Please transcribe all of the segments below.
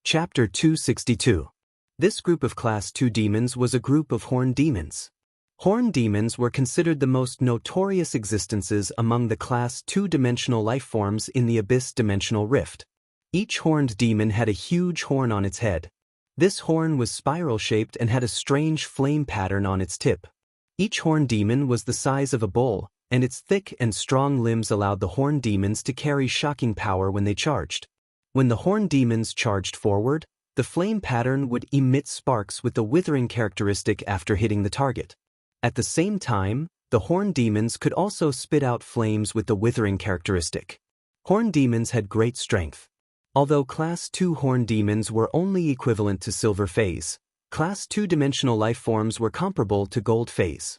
Chapter 262. This group of Class 2 demons was a group of horned demons. Horned demons were considered the most notorious existences among the Class 2-dimensional life forms in the Abyss dimensional rift. Each horned demon had a huge horn on its head. This horn was spiral-shaped and had a strange flame pattern on its tip. Each horned demon was the size of a bull, and its thick and strong limbs allowed the horned demons to carry shocking power when they charged. When the horned demons charged forward, the flame pattern would emit sparks with the withering characteristic after hitting the target. At the same time, the horned demons could also spit out flames with the withering characteristic. Horned demons had great strength. Although Class 2 horned demons were only equivalent to silver phase, Class 2-dimensional life forms were comparable to gold phase.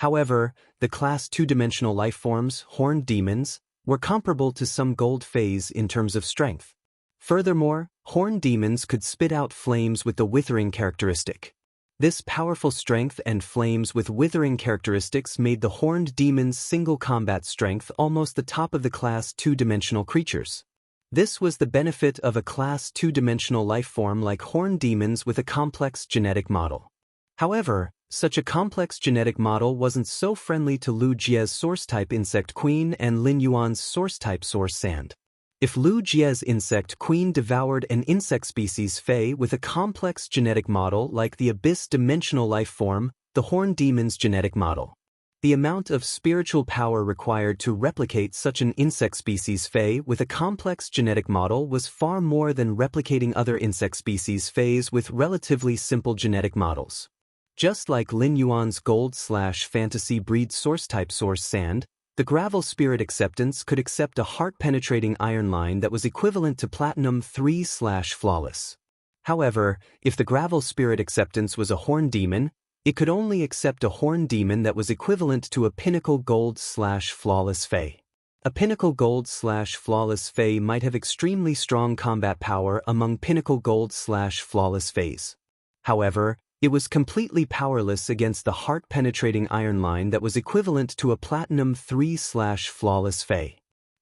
However, the Class 2-dimensional life forms, horned demons, were comparable to some gold phase in terms of strength. Furthermore, horned demons could spit out flames with the withering characteristic. This powerful strength and flames with withering characteristics made the horned demons' single combat strength almost the top of the Class 2-dimensional creatures. This was the benefit of a Class 2-dimensional life form like horned demons with a complex genetic model. However, such a complex genetic model wasn't so friendly to Lu Jie's source-type insect queen and Lin Yuan's source-type source sand. If Lu Jie's insect queen devoured an insect species Fey with a complex genetic model like the Abyss dimensional life form, the horned demon's genetic model, the amount of spiritual power required to replicate such an insect species Fey with a complex genetic model was far more than replicating other insect species Feys with relatively simple genetic models. Just like Lin Yuan's gold/fantasy breed source-type source sand, the gravel spirit acceptance could accept a heart-penetrating iron line that was equivalent to platinum 3/flawless. However, if the gravel spirit acceptance was a horned demon, it could only accept a horned demon that was equivalent to a pinnacle gold/flawless Fey. A pinnacle gold/flawless Fey might have extremely strong combat power among pinnacle gold/flawless Feys. However, it was completely powerless against the heart-penetrating iron line that was equivalent to a platinum 3/flawless Fey.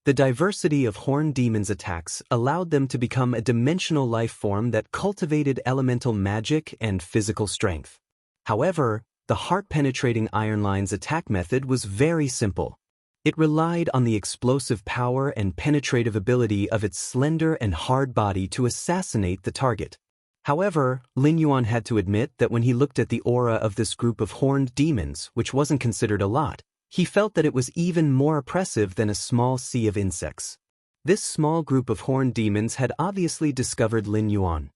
The diversity of horned demons' attacks allowed them to become a dimensional life form that cultivated elemental magic and physical strength. However, the heart-penetrating iron line's attack method was very simple. It relied on the explosive power and penetrative ability of its slender and hard body to assassinate the target. However, Lin Yuan had to admit that when he looked at the aura of this group of horned demons, which wasn't considered a lot, he felt that it was even more oppressive than a small sea of insects. This small group of horned demons had obviously discovered Lin Yuan.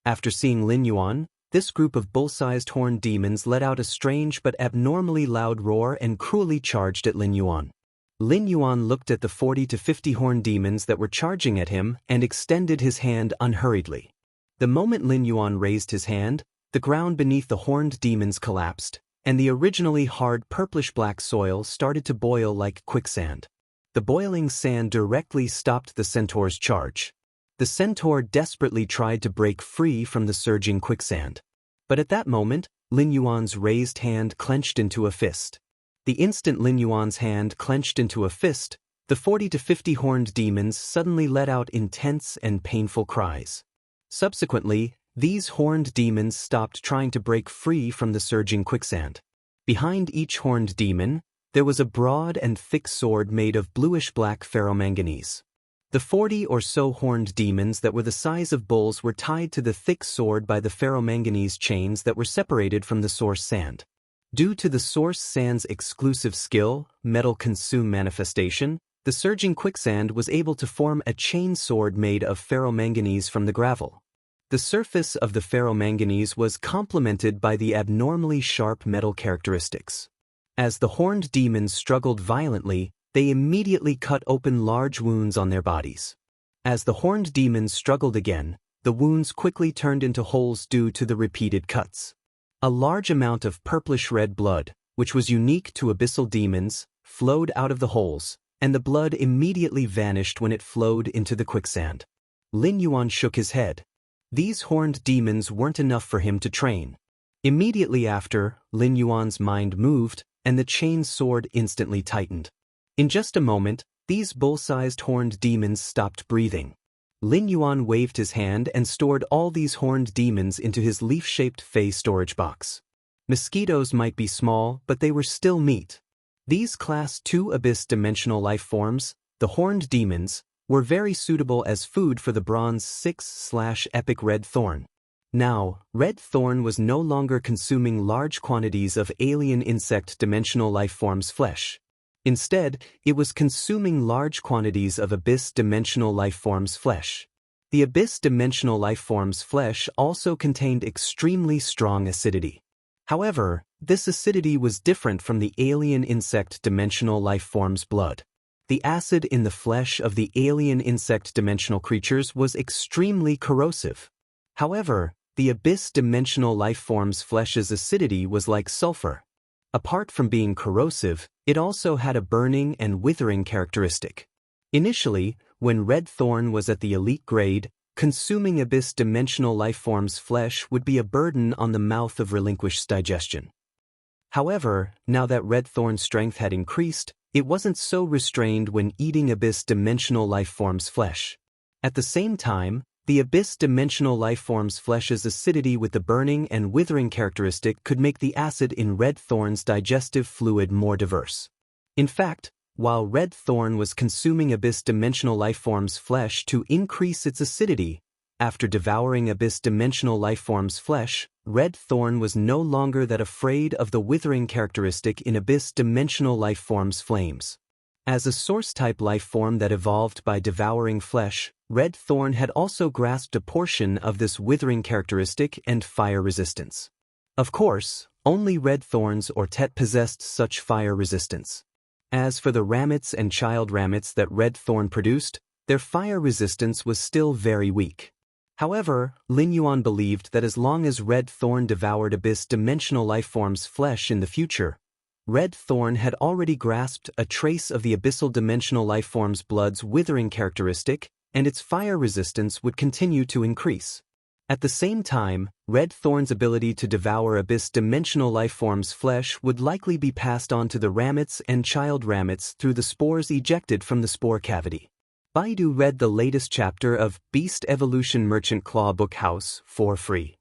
After seeing Lin Yuan, this group of bull-sized horned demons let out a strange but abnormally loud roar and cruelly charged at Lin Yuan. Lin Yuan looked at the 40 to 50 horned demons that were charging at him and extended his hand unhurriedly. The moment Lin Yuan raised his hand, the ground beneath the horned demons collapsed, and the originally hard purplish-black soil started to boil like quicksand. The boiling sand directly stopped the centaur's charge. The centaur desperately tried to break free from the surging quicksand. But at that moment, Lin Yuan's raised hand clenched into a fist. The instant Lin Yuan's hand clenched into a fist, the 40 to 50 horned demons suddenly let out intense and painful cries. Subsequently, these horned demons stopped trying to break free from the surging quicksand. Behind each horned demon, there was a broad and thick sword made of bluish-black ferromanganese. The 40 or so horned demons that were the size of bulls were tied to the thick sword by the ferromanganese chains that were separated from the source sand. Due to the source sand's exclusive skill, metal consume manifestation, the surging quicksand was able to form a chain sword made of ferromanganese from the gravel. The surface of the ferromanganese was complemented by the abnormally sharp metal characteristics. As the horned demons struggled violently, they immediately cut open large wounds on their bodies. As the horned demons struggled again, the wounds quickly turned into holes due to the repeated cuts. A large amount of purplish-red blood, which was unique to abyssal demons, flowed out of the holes, and the blood immediately vanished when it flowed into the quicksand. Lin Yuan shook his head. These horned demons weren't enough for him to train. Immediately after, Lin Yuan's mind moved, and the chain sword instantly tightened. In just a moment, these bull-sized horned demons stopped breathing. Lin Yuan waved his hand and stored all these horned demons into his leaf-shaped Fey storage box. Mosquitoes might be small, but they were still meat. These Class 2 Abyss Dimensional life forms, the horned demons, were very suitable as food for the Bronze 6/Epic Red Thorn. Now, Red Thorn was no longer consuming large quantities of alien insect dimensional life forms' flesh. Instead, it was consuming large quantities of Abyss Dimensional life forms' flesh. The Abyss Dimensional life forms' flesh also contained extremely strong acidity. However, this acidity was different from the alien insect dimensional life forms' blood. The acid in the flesh of the alien insect dimensional creatures was extremely corrosive. However, the Abyss Dimensional life forms' flesh's acidity was like sulfur. Apart from being corrosive, it also had a burning and withering characteristic. Initially, when Red Thorn was at the elite grade, consuming Abyss Dimensional life forms' flesh would be a burden on the mouth of relinquished digestion. However, now that Red Thorn's strength had increased, it wasn't so restrained when eating Abyss Dimensional life forms' flesh. At the same time, the Abyss Dimensional life forms' flesh's acidity with the burning and withering characteristic could make the acid in Red Thorn's digestive fluid more diverse. In fact, while Red Thorn was consuming Abyss Dimensional life forms' flesh to increase its acidity, after devouring Abyss Dimensional life forms' flesh, Red Thorn was no longer that afraid of the withering characteristic in Abyss Dimensional life forms' flames. As a source-type life form that evolved by devouring flesh, Red Thorn had also grasped a portion of this withering characteristic and fire resistance. Of course, only Red Thorns or Tet possessed such fire resistance. As for the ramets and child ramets that Red Thorn produced, their fire resistance was still very weak. However, Lin Yuan believed that as long as Red Thorn devoured Abyss Dimensional life forms' flesh in the future, Red Thorn had already grasped a trace of the Abyssal Dimensional life form's blood's withering characteristic, and its fire resistance would continue to increase. At the same time, Red Thorn's ability to devour Abyss Dimensional life form's flesh would likely be passed on to the ramets and child ramets through the spores ejected from the spore cavity. Baidu read the latest chapter of Beast Evolution Merchant Claw Book House for free.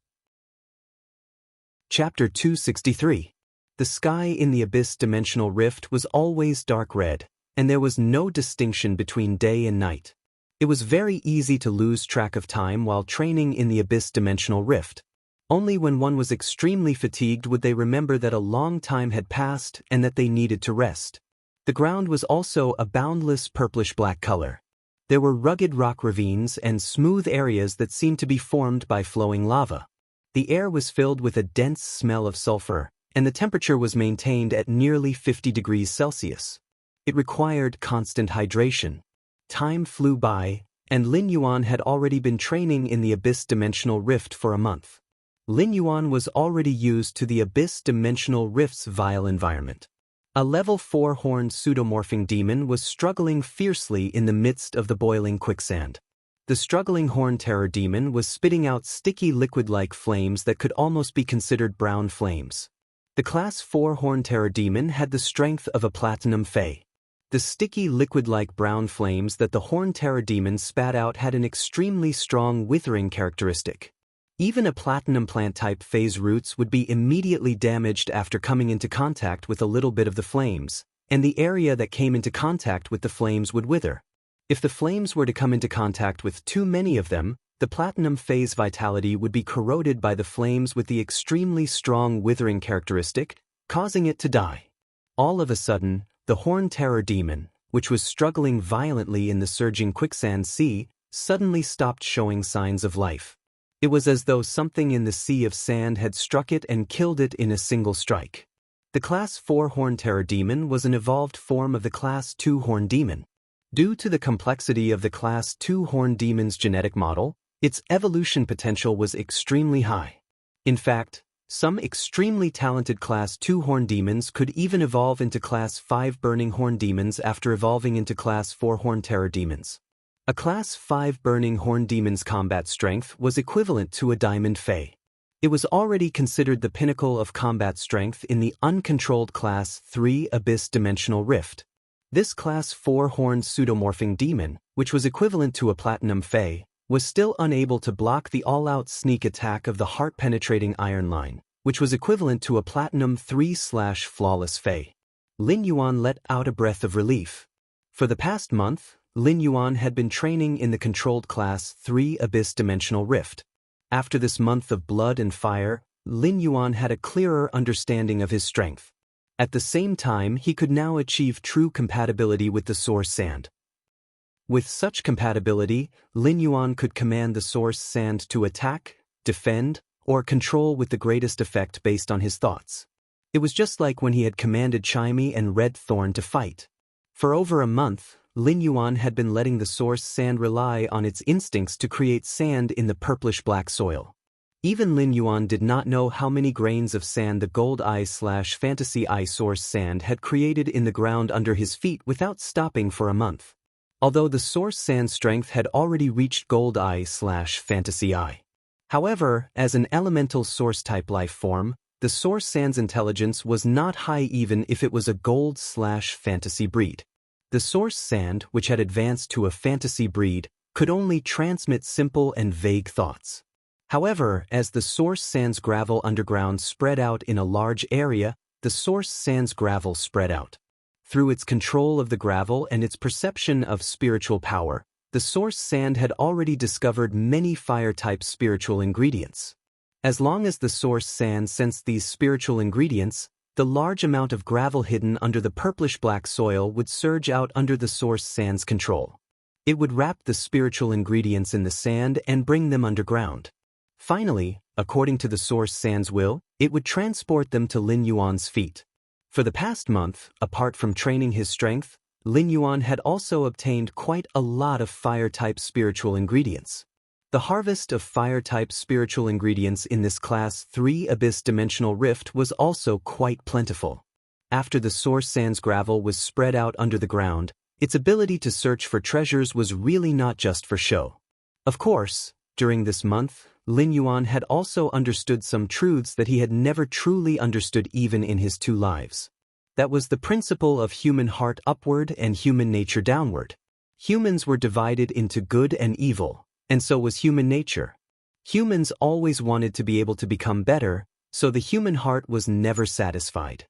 Chapter 263. The sky in the Abyss Dimensional Rift was always dark red, and there was no distinction between day and night. It was very easy to lose track of time while training in the Abyss Dimensional Rift. Only when one was extremely fatigued would they remember that a long time had passed and that they needed to rest. The ground was also a boundless purplish-black color. There were rugged rock ravines and smooth areas that seemed to be formed by flowing lava. The air was filled with a dense smell of sulfur, and the temperature was maintained at nearly 50 degrees Celsius. It required constant hydration. Time flew by, and Lin Yuan had already been training in the Abyss Dimensional Rift for a month. Lin Yuan was already used to the Abyss Dimensional Rift's vile environment. A level 4 horned pseudomorphing demon was struggling fiercely in the midst of the boiling quicksand. The struggling horned terror demon was spitting out sticky liquid-like flames that could almost be considered brown flames. The Class 4 horned terror demon had the strength of a platinum Fey. The sticky liquid-like brown flames that the horned terror demon spat out had an extremely strong withering characteristic. Even a platinum plant-type Fey's roots would be immediately damaged after coming into contact with a little bit of the flames, and the area that came into contact with the flames would wither. If the flames were to come into contact with too many of them, the platinum Fey's vitality would be corroded by the flames with the extremely strong withering characteristic, causing it to die. All of a sudden, the horned terror demon, which was struggling violently in the surging quicksand sea, suddenly stopped showing signs of life. It was as though something in the sea of sand had struck it and killed it in a single strike. The Class 4 horned terror demon was an evolved form of the Class 2 horned demon. Due to the complexity of the Class 2 horned demon's genetic model, its evolution potential was extremely high. In fact, some extremely talented Class 2 horned demons could even evolve into Class 5 burning horned demons after evolving into Class 4 horned terror demons. A Class 5 burning horned demon's combat strength was equivalent to a Diamond Fey. It was already considered the pinnacle of combat strength in the uncontrolled Class 3 Abyss Dimensional Rift. This Class 4 horned pseudomorphing demon, which was equivalent to a Platinum Fey, was still unable to block the all-out sneak attack of the heart-penetrating Iron Line, which was equivalent to a Platinum 3/flawless Fey. Lin Yuan let out a breath of relief. For the past month, Lin Yuan had been training in the controlled Class 3 Abyss Dimensional Rift. After this month of blood and fire, Lin Yuan had a clearer understanding of his strength. At the same time, he could now achieve true compatibility with the Source Sand. With such compatibility, Lin Yuan could command the Source Sand to attack, defend, or control with the greatest effect based on his thoughts. It was just like when he had commanded Chimey and Red Thorn to fight. For over a month, Lin Yuan had been letting the Source Sand rely on its instincts to create sand in the purplish-black soil. Even Lin Yuan did not know how many grains of sand the Gold Eye/Fantasy Eye Source Sand had created in the ground under his feet without stopping for a month. Although the Source Sand's strength had already reached Gold Eye/Fantasy Eye. However, as an elemental Source-type life form, the Source Sand's intelligence was not high even if it was a Gold/Fantasy breed. The Source Sand, which had advanced to a Fantasy breed, could only transmit simple and vague thoughts. However, as the Source Sand's gravel underground spread out in a large area, the Source Sand's gravel spread out. Through its control of the gravel and its perception of spiritual power, the Source Sand had already discovered many fire-type spiritual ingredients. As long as the Source Sand sensed these spiritual ingredients, the large amount of gravel hidden under the purplish-black soil would surge out under the Source Sand's control. It would wrap the spiritual ingredients in the sand and bring them underground. Finally, according to the Source Sand's will, it would transport them to Lin Yuan's feet. For the past month, apart from training his strength, Lin Yuan had also obtained quite a lot of fire-type spiritual ingredients. The harvest of fire-type spiritual ingredients in this Class 3 Abyss Dimensional Rift was also quite plentiful. After the Source Sand's gravel was spread out under the ground, its ability to search for treasures was really not just for show. Of course, during this month, Lin Yuan had also understood some truths that he had never truly understood even in his 2 lives. That was the principle of human heart upward and human nature downward. Humans were divided into good and evil, and so was human nature. Humans always wanted to be able to become better, so the human heart was never satisfied.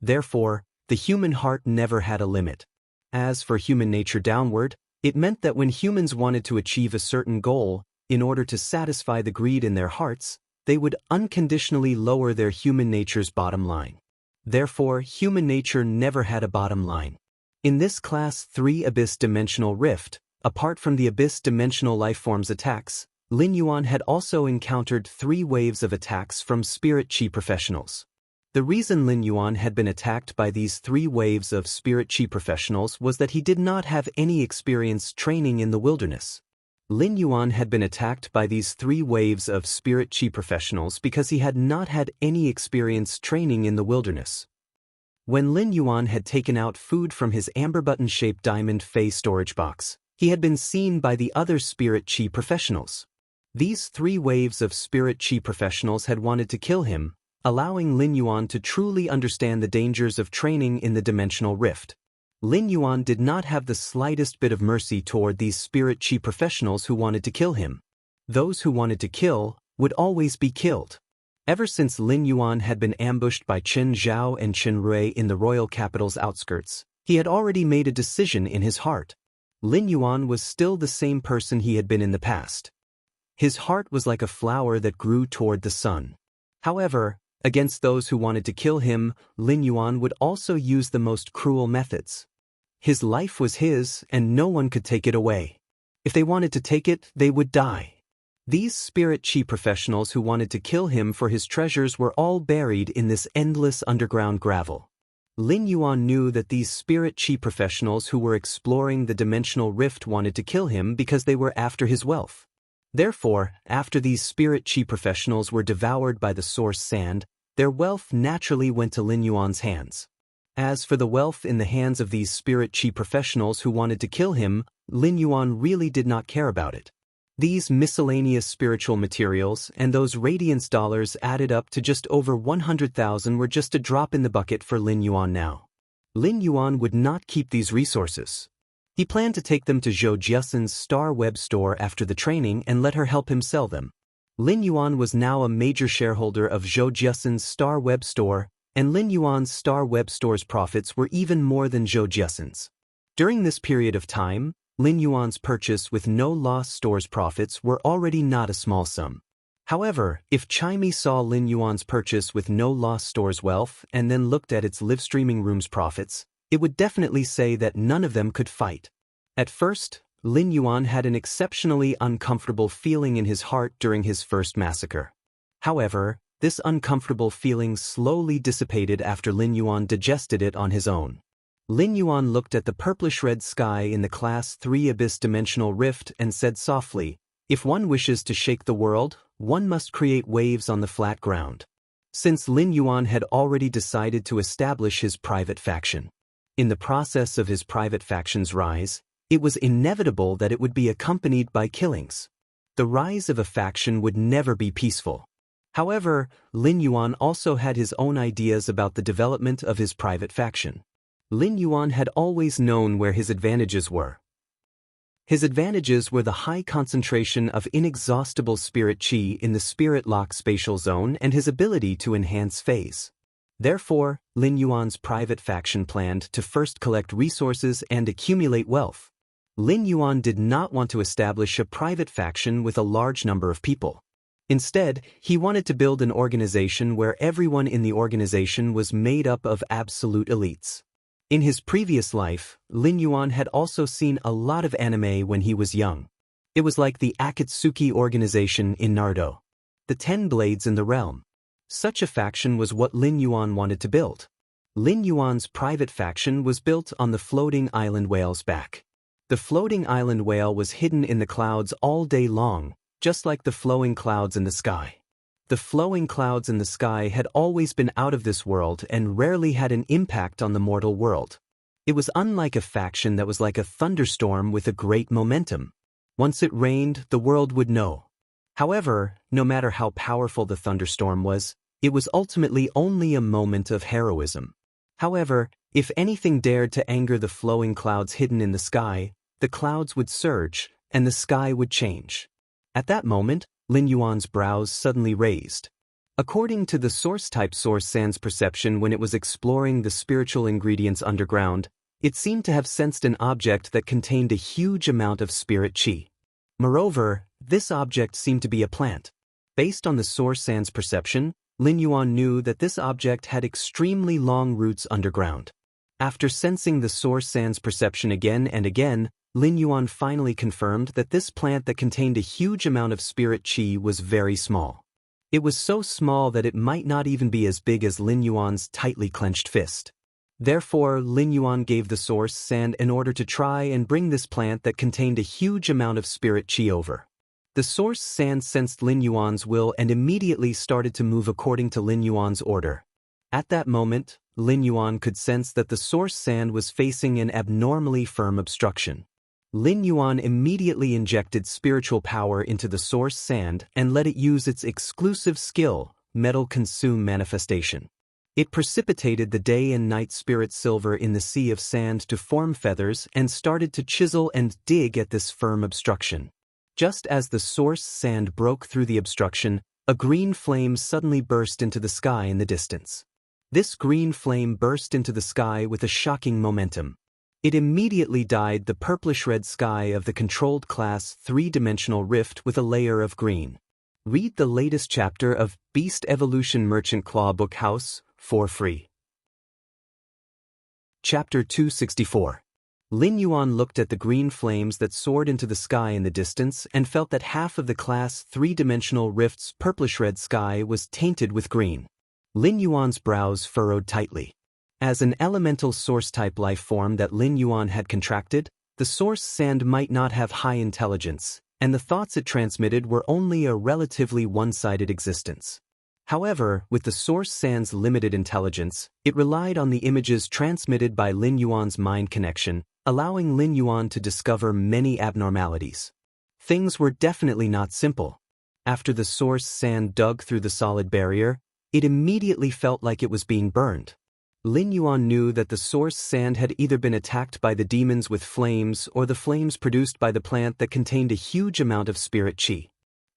Therefore, the human heart never had a limit. As for human nature downward, it meant that when humans wanted to achieve a certain goal, in order to satisfy the greed in their hearts, they would unconditionally lower their human nature's bottom line. Therefore, human nature never had a bottom line. In this Class 3 Abyss Dimensional Rift, apart from the Abyss Dimensional Lifeforms attacks, Lin Yuan had also encountered 3 waves of attacks from Spirit Chi professionals. The reason Lin Yuan had been attacked by these 3 waves of Spirit Chi professionals was that he did not have any experience training in the wilderness. Lin Yuan had been attacked by these 3 waves of Spirit Chi professionals because he had not had any experience training in the wilderness. When Lin Yuan had taken out food from his amber button-shaped diamond Fey storage box, he had been seen by the other Spirit Chi professionals. These 3 waves of Spirit Chi professionals had wanted to kill him, allowing Lin Yuan to truly understand the dangers of training in the dimensional rift. Lin Yuan did not have the slightest bit of mercy toward these Spirit Chi professionals who wanted to kill him. Those who wanted to kill would always be killed. Ever since Lin Yuan had been ambushed by Chen Zhao and Chen Rui in the royal capital's outskirts, he had already made a decision in his heart. Lin Yuan was still the same person he had been in the past. His heart was like a flower that grew toward the sun. However, against those who wanted to kill him, Lin Yuan would also use the most cruel methods. His life was his, and no one could take it away. If they wanted to take it, they would die. These Spirit Chi professionals who wanted to kill him for his treasures were all buried in this endless underground gravel. Lin Yuan knew that these Spirit Chi professionals who were exploring the dimensional rift wanted to kill him because they were after his wealth. Therefore, after these Spirit Chi professionals were devoured by the Source Sand, their wealth naturally went to Lin Yuan's hands. As for the wealth in the hands of these Spirit Chi professionals who wanted to kill him, Lin Yuan really did not care about it. These miscellaneous spiritual materials and those radiance dollars added up to just over 100,000 were just a drop in the bucket for Lin Yuan now. Lin Yuan would not keep these resources. He planned to take them to Zhou Jiasen's Star Web store after the training and let her help him sell them. Lin Yuan was now a major shareholder of Zhou Jiasen's Star Web store, and Lin Yuan's Star Web store's profits were even more than Zhou Jiasen's. During this period of time, Lin Yuan's purchase with no loss store's profits were already not a small sum. However, if Chimey saw Lin Yuan's purchase with no loss store's wealth and then looked at its live streaming room's profits, it would definitely say that none of them could fight. At first, Lin Yuan had an exceptionally uncomfortable feeling in his heart during his first massacre. However, this uncomfortable feeling slowly dissipated after Lin Yuan digested it on his own. Lin Yuan looked at the purplish-red sky in the Class 3 abyss-dimensional rift and said softly, "If one wishes to shake the world, one must create waves on the flat ground." Since Lin Yuan had already decided to establish his private faction. In the process of his private faction's rise, it was inevitable that it would be accompanied by killings. The rise of a faction would never be peaceful. However, Lin Yuan also had his own ideas about the development of his private faction. Lin Yuan had always known where his advantages were. His advantages were the high concentration of inexhaustible spirit chi in the spirit lock spatial zone and his ability to enhance phase. Therefore, Lin Yuan's private faction planned to first collect resources and accumulate wealth. Lin Yuan did not want to establish a private faction with a large number of people. Instead, he wanted to build an organization where everyone in the organization was made up of absolute elites. In his previous life, Lin Yuan had also seen a lot of anime when he was young. It was like the Akatsuki organization in Naruto. The 10 Blades in the Realm. Such a faction was what Lin Yuan wanted to build. Lin Yuan's private faction was built on the floating island whale's back. The floating island whale was hidden in the clouds all day long, just like the flowing clouds in the sky. The flowing clouds in the sky had always been out of this world and rarely had an impact on the mortal world. It was unlike a faction that was like a thunderstorm with a great momentum. Once it rained, the world would know. However, no matter how powerful the thunderstorm was, it was ultimately only a moment of heroism. However, if anything dared to anger the flowing clouds hidden in the sky, the clouds would surge, and the sky would change. At that moment, Lin Yuan's brows suddenly raised. According to the source-type Source Sand's perception when it was exploring the spiritual ingredients underground, it seemed to have sensed an object that contained a huge amount of spirit chi. Moreover, this object seemed to be a plant. Based on the Source Sand's perception, Lin Yuan knew that this object had extremely long roots underground. After sensing the Source Sand's perception again and again, Lin Yuan finally confirmed that this plant that contained a huge amount of spirit chi was very small. It was so small that it might not even be as big as Lin Yuan's tightly clenched fist. Therefore, Lin Yuan gave the Source Sand an order to try and bring this plant that contained a huge amount of spirit chi over. The Source Sand sensed Lin Yuan's will and immediately started to move according to Lin Yuan's order. At that moment, Lin Yuan could sense that the Source Sand was facing an abnormally firm obstruction. Lin Yuan immediately injected spiritual power into the Source Sand and let it use its exclusive skill, Metal Consume Manifestation. It precipitated the day and night spirit silver in the sea of sand to form feathers and started to chisel and dig at this firm obstruction. Just as the Source Sand broke through the obstruction, a green flame suddenly burst into the sky in the distance. This green flame burst into the sky with a shocking momentum. It immediately dyed the purplish-red sky of the controlled Class 3-dimensional rift with a layer of green. Read the latest chapter of Beast Evolution Merchant Claw Book House for free. Chapter 264. Lin Yuan looked at the green flames that soared into the sky in the distance and felt that half of the Class 3-dimensional rift's purplish-red sky was tainted with green. Lin Yuan's brows furrowed tightly. As an elemental source-type life form that Lin Yuan had contracted, the Source Sand might not have high intelligence, and the thoughts it transmitted were only a relatively one-sided existence. However, with the Source Sand's limited intelligence, it relied on the images transmitted by Lin Yuan's mind connection, allowing Lin Yuan to discover many abnormalities. Things were definitely not simple. After the Source Sand dug through the solid barrier, it immediately felt like it was being burned. Lin Yuan knew that the source sand had either been attacked by the demons with flames or the flames produced by the plant that contained a huge amount of spirit qi.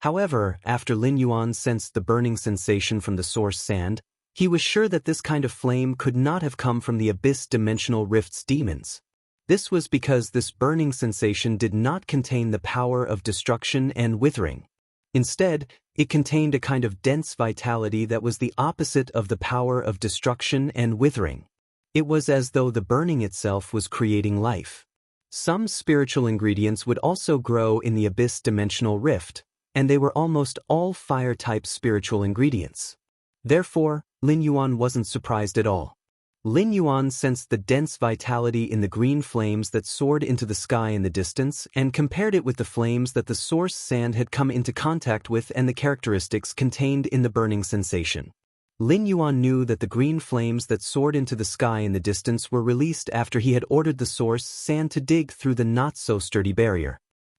However, after Lin Yuan sensed the burning sensation from the source sand, he was sure that this kind of flame could not have come from the abyss dimensional rift's demons. This was because this burning sensation did not contain the power of destruction and withering. Instead, it contained a kind of dense vitality that was the opposite of the power of destruction and withering. It was as though the burning itself was creating life. Some spiritual ingredients would also grow in the abyss dimensional rift, and they were almost all fire-type spiritual ingredients. Therefore, Lin Yuan wasn't surprised at all. Lin Yuan sensed the dense vitality in the green flames that soared into the sky in the distance and compared it with the flames that the source sand had come into contact with and the characteristics contained in the burning sensation. Lin Yuan knew that the green flames that soared into the sky in the distance were released after he had ordered the source sand to dig through the not-so-sturdy barrier.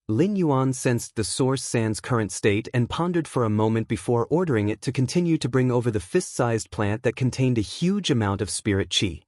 Lin Yuan sensed the source sand's current state and pondered for a moment before ordering it to continue to bring over the fist-sized plant that contained a huge amount of spirit qi.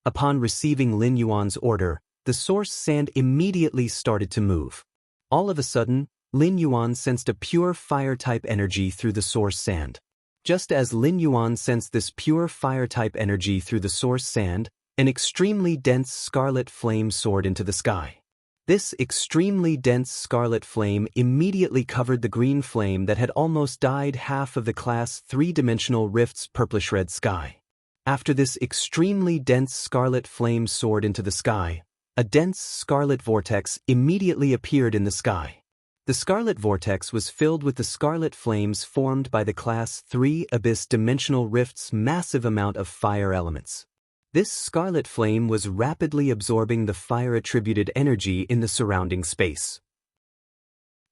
Upon receiving Lin Yuan's order, the source sand immediately started to move. All of a sudden, Lin Yuan sensed a pure fire-type energy through the source sand. Just as Lin Yuan sensed this pure fire-type energy through the source sand, an extremely dense scarlet flame soared into the sky. This extremely dense scarlet flame immediately covered the green flame that had almost dyed half of the class 3-dimensional rift's purplish-red sky. After this extremely dense scarlet flame soared into the sky, a dense scarlet vortex immediately appeared in the sky. The scarlet vortex was filled with the scarlet flames formed by the class 3 abyss dimensional rift's massive amount of fire elements. This scarlet flame was rapidly absorbing the fire-attributed energy in the surrounding space.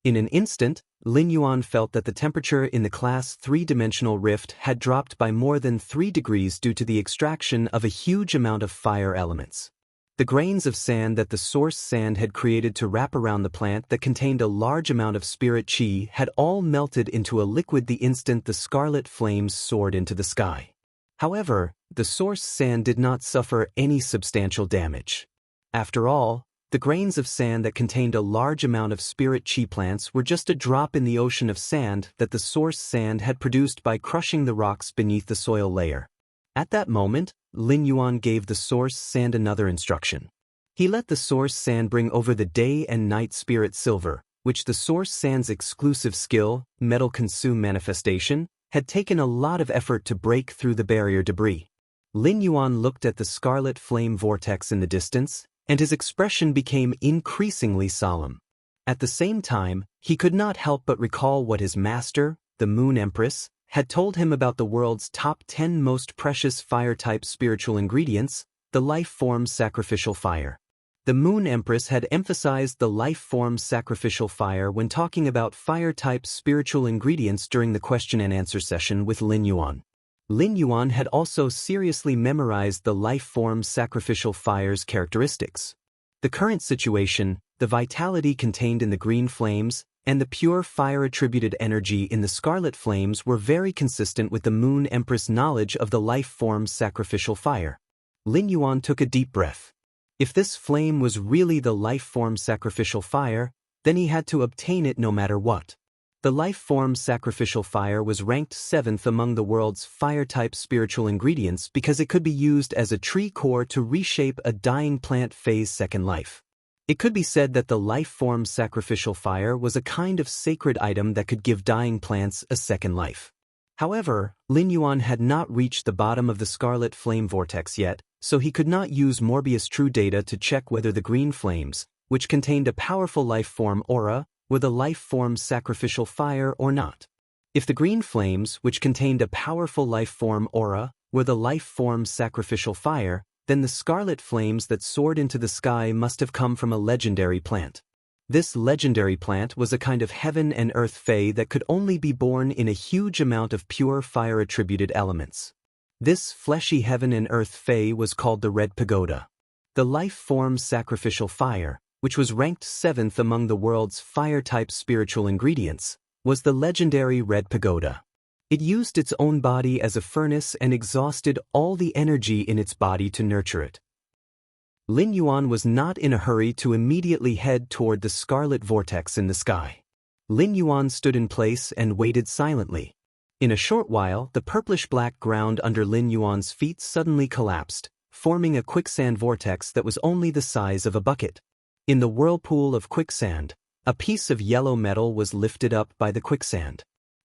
In an instant, Lin Yuan felt that the temperature in the class 3-dimensional rift had dropped by more than 3 degrees due to the extraction of a huge amount of fire elements. The grains of sand that the source sand had created to wrap around the plant that contained a large amount of spirit qi had all melted into a liquid the instant the scarlet flames soared into the sky. However, the source sand did not suffer any substantial damage. After all, the grains of sand that contained a large amount of spirit qi plants were just a drop in the ocean of sand that the source sand had produced by crushing the rocks beneath the soil layer. At that moment, Lin Yuan gave the source sand another instruction. He let the source sand bring over the day and night spirit silver, which the source sand's exclusive skill, metal consume manifestation, had taken a lot of effort to break through the barrier debris. Lin Yuan looked at the scarlet flame vortex in the distance, and his expression became increasingly solemn. At the same time, he could not help but recall what his master, the Moon Empress, had told him about the world's top 10 most precious fire-type spiritual ingredients, the life-form sacrificial fire. The Moon Empress had emphasized the life-form sacrificial fire when talking about fire-type spiritual ingredients during the question-and-answer session with Lin Yuan. Lin Yuan had also seriously memorized the life-form sacrificial fire's characteristics. The current situation, the vitality contained in the green flames, and the pure fire-attributed energy in the scarlet flames were very consistent with the Moon Empress' knowledge of the life-form sacrificial fire. Lin Yuan took a deep breath. If this flame was really the life-form sacrificial fire, then he had to obtain it no matter what. The life-form sacrificial fire was ranked 7th among the world's fire-type spiritual ingredients because it could be used as a tree core to reshape a dying plant phase second life. It could be said that the life-form sacrificial fire was a kind of sacred item that could give dying plants a second life. However, Lin Yuan had not reached the bottom of the scarlet flame vortex yet, so he could not use Morbius True data to check whether the green flames, which contained a powerful life-form aura, were the life-form sacrificial fire or not. If the green flames, which contained a powerful life-form aura, were the life-form sacrificial fire, then the scarlet flames that soared into the sky must have come from a legendary plant. This legendary plant was a kind of heaven and earth fae that could only be born in a huge amount of pure fire-attributed elements. This fleshy heaven and earth fae was called the Red Pagoda. The life-form sacrificial fire, which was ranked 7th among the world's fire-type spiritual ingredients, was the legendary Red Pagoda. It used its own body as a furnace and exhausted all the energy in its body to nurture it. Lin Yuan was not in a hurry to immediately head toward the scarlet vortex in the sky. Lin Yuan stood in place and waited silently. In a short while, the purplish-black ground under Lin Yuan's feet suddenly collapsed, forming a quicksand vortex that was only the size of a bucket. In the whirlpool of quicksand, a piece of yellow metal was lifted up by the quicksand.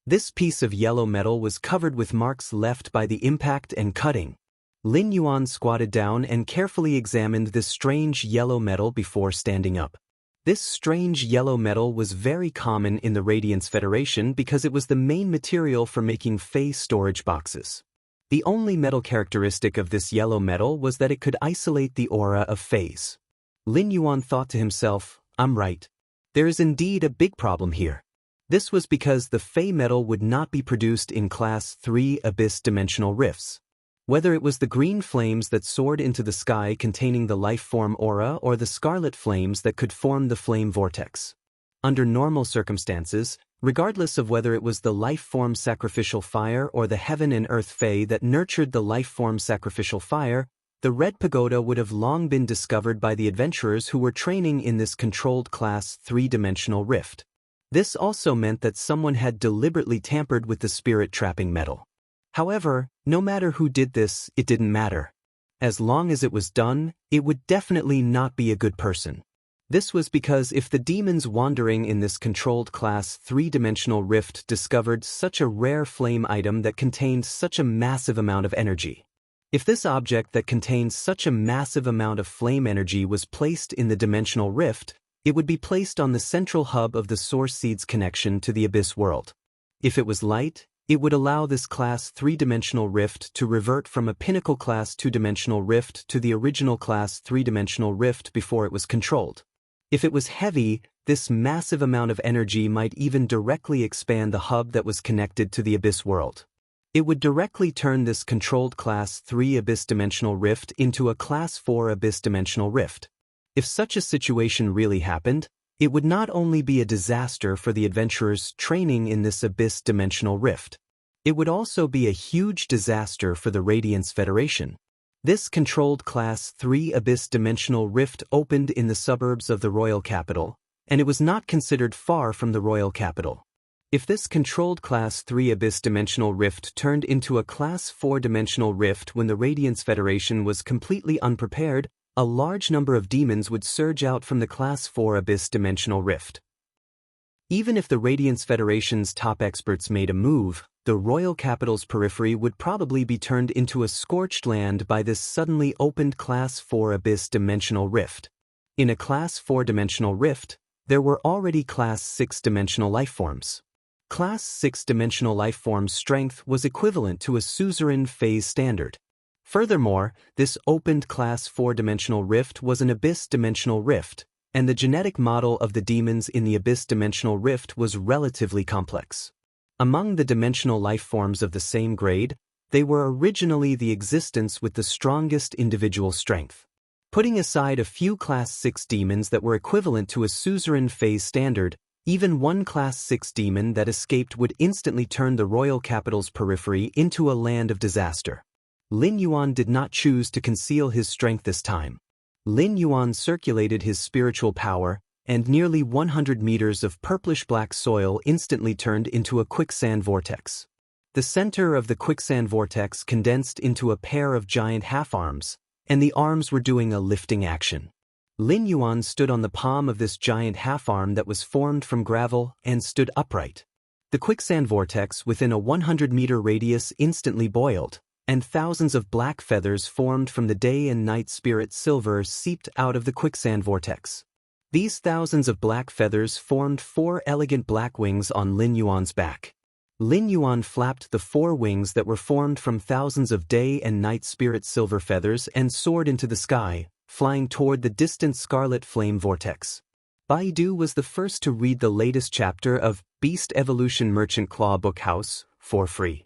This piece of yellow metal was covered with marks left by the impact and cutting. Lin Yuan squatted down and carefully examined this strange yellow metal before standing up. This strange yellow metal was very common in the Radiance Federation because it was the main material for making Fey storage boxes. The only metal characteristic of this yellow metal was that it could isolate the aura of Feys. Lin Yuan thought to himself, I'm right. There is indeed a big problem here. This was because the Fey metal would not be produced in Class 3 Abyss Dimensional Rifts. Whether it was the green flames that soared into the sky containing the life-form aura or the scarlet flames that could form the flame vortex. Under normal circumstances, regardless of whether it was the life-form sacrificial fire or the heaven and earth Fey that nurtured the life-form sacrificial fire, the Red Pagoda would have long been discovered by the adventurers who were training in this controlled Class 3-dimensional rift. This also meant that someone had deliberately tampered with the spirit-trapping metal. However, no matter who did this, it didn't matter. As long as it was done, it would definitely not be a good person. This was because if the demons wandering in this controlled Class 3-dimensional rift discovered such a rare flame item that contained such a massive amount of energy, if this object that contains such a massive amount of flame energy was placed in the dimensional rift, it would be placed on the central hub of the Source Seed's connection to the Abyss world. If it was light, it would allow this Class 3-dimensional rift to revert from a pinnacle Class 2-dimensional rift to the original Class 3-dimensional rift before it was controlled. If it was heavy, this massive amount of energy might even directly expand the hub that was connected to the Abyss world. It would directly turn this controlled Class 3 Abyss Dimensional Rift into a Class 4 Abyss Dimensional Rift. If such a situation really happened, it would not only be a disaster for the adventurers training in this Abyss Dimensional Rift. It would also be a huge disaster for the Radiance Federation. This controlled Class 3 Abyss Dimensional Rift opened in the suburbs of the royal capital, and it was not considered far from the royal capital. If this controlled Class 3 Abyss Dimensional Rift turned into a Class 4 Dimensional Rift when the Radiance Federation was completely unprepared, a large number of demons would surge out from the Class 4 Abyss Dimensional Rift. Even if the Radiance Federation's top experts made a move, the royal capital's periphery would probably be turned into a scorched land by this suddenly opened Class 4 Abyss Dimensional Rift. In a Class 4 Dimensional Rift, there were already Class 6 dimensional lifeforms. Class 6 dimensional lifeform's strength was equivalent to a suzerain phase standard. Furthermore, this opened Class 4 dimensional rift was an Abyss dimensional rift, and the genetic model of the demons in the Abyss dimensional rift was relatively complex. Among the dimensional lifeforms of the same grade, they were originally the existence with the strongest individual strength. Putting aside a few Class 6 demons that were equivalent to a suzerain phase standard, even one Class 6 demon that escaped would instantly turn the royal capital's periphery into a land of disaster. Lin Yuan did not choose to conceal his strength this time. Lin Yuan circulated his spiritual power, and nearly 100 meters of purplish-black soil instantly turned into a quicksand vortex. The center of the quicksand vortex condensed into a pair of giant half-arms, and the arms were doing a lifting action. Lin Yuan stood on the palm of this giant half-arm that was formed from gravel and stood upright. The quicksand vortex within a 100-meter radius instantly boiled, and thousands of black feathers formed from the day and night spirit silver seeped out of the quicksand vortex. These thousands of black feathers formed 4 elegant black wings on Lin Yuan's back. Lin Yuan flapped the 4 wings that were formed from thousands of day and night spirit silver feathers and soared into the sky, flying toward the distant scarlet flame vortex. Baidu was the first to read the latest chapter of Beast Evolution Merchant Claw Bookhouse for free.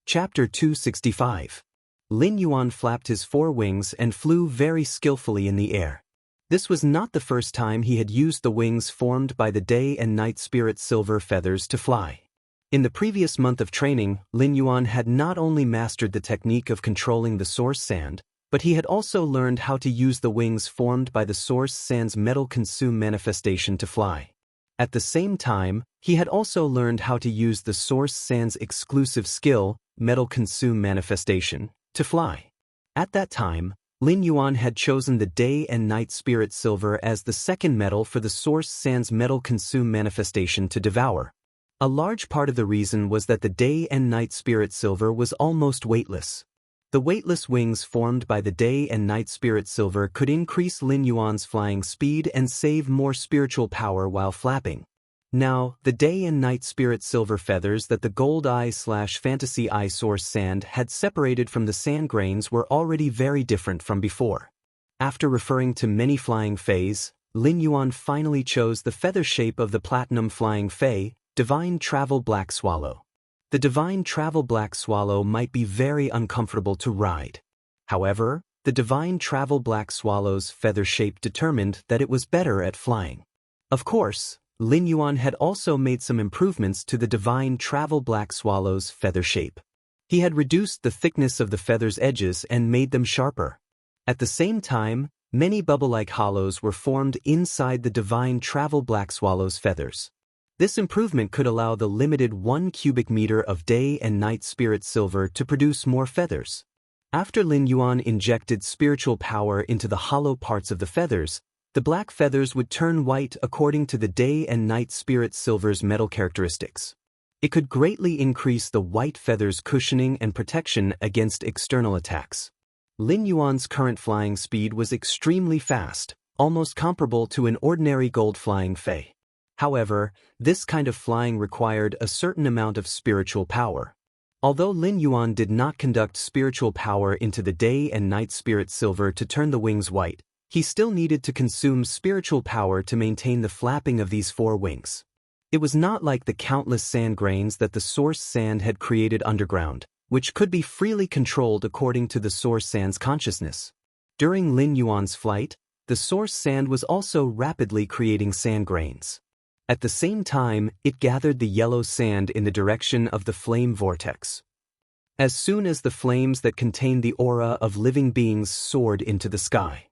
Chapter 265. Lin Yuan flapped his 4 wings and flew very skillfully in the air. This was not the first time he had used the wings formed by the day and night spirit silver feathers to fly. In the previous month of training, Lin Yuan had not only mastered the technique of controlling the source sand, but he had also learned how to use the wings formed by the source sand's metal consume manifestation to fly. At the same time, he had also learned how to use the source sand's exclusive skill, metal consume manifestation, to fly. At that time, Lin Yuan had chosen the Day and Night Spirit Silver as the second metal for the source sand's metal consume manifestation to devour. A large part of the reason was that the Day and Night Spirit Silver was almost weightless. The weightless wings formed by the Day and Night Spirit Silver could increase Lin Yuan's flying speed and save more spiritual power while flapping. Now, the Day and Night Spirit Silver feathers that the Gold Eye/Fantasy Eye source sand had separated from the sand grains were already very different from before. After referring to many flying fays, Lin Yuan finally chose the feather shape of the Platinum Flying Fae, Divine Travel Black Swallow. The Divine Travel Black Swallow might be very uncomfortable to ride. However, the Divine Travel Black Swallow's feather shape determined that it was better at flying. Of course, Lin Yuan had also made some improvements to the Divine Travel Black Swallow's feather shape. He had reduced the thickness of the feather's edges and made them sharper. At the same time, many bubble-like hollows were formed inside the Divine Travel Black Swallow's feathers. This improvement could allow the limited 1 cubic meter of Day and Night Spirit Silver to produce more feathers. After Lin Yuan injected spiritual power into the hollow parts of the feathers, the black feathers would turn white according to the Day and Night Spirit Silver's metal characteristics. It could greatly increase the white feathers' cushioning and protection against external attacks. Lin Yuan's current flying speed was extremely fast, almost comparable to an ordinary gold flying fae. However, this kind of flying required a certain amount of spiritual power. Although Lin Yuan did not conduct spiritual power into the Day and Night Spirit Silver to turn the wings white, he still needed to consume spiritual power to maintain the flapping of these 4 wings. It was not like the countless sand grains that the source sand had created underground, which could be freely controlled according to the source sand's consciousness. During Lin Yuan's flight, the source sand was also rapidly creating sand grains. At the same time, it gathered the yellow sand in the direction of the flame vortex. As soon as the flames that contained the aura of living beings soared into the sky.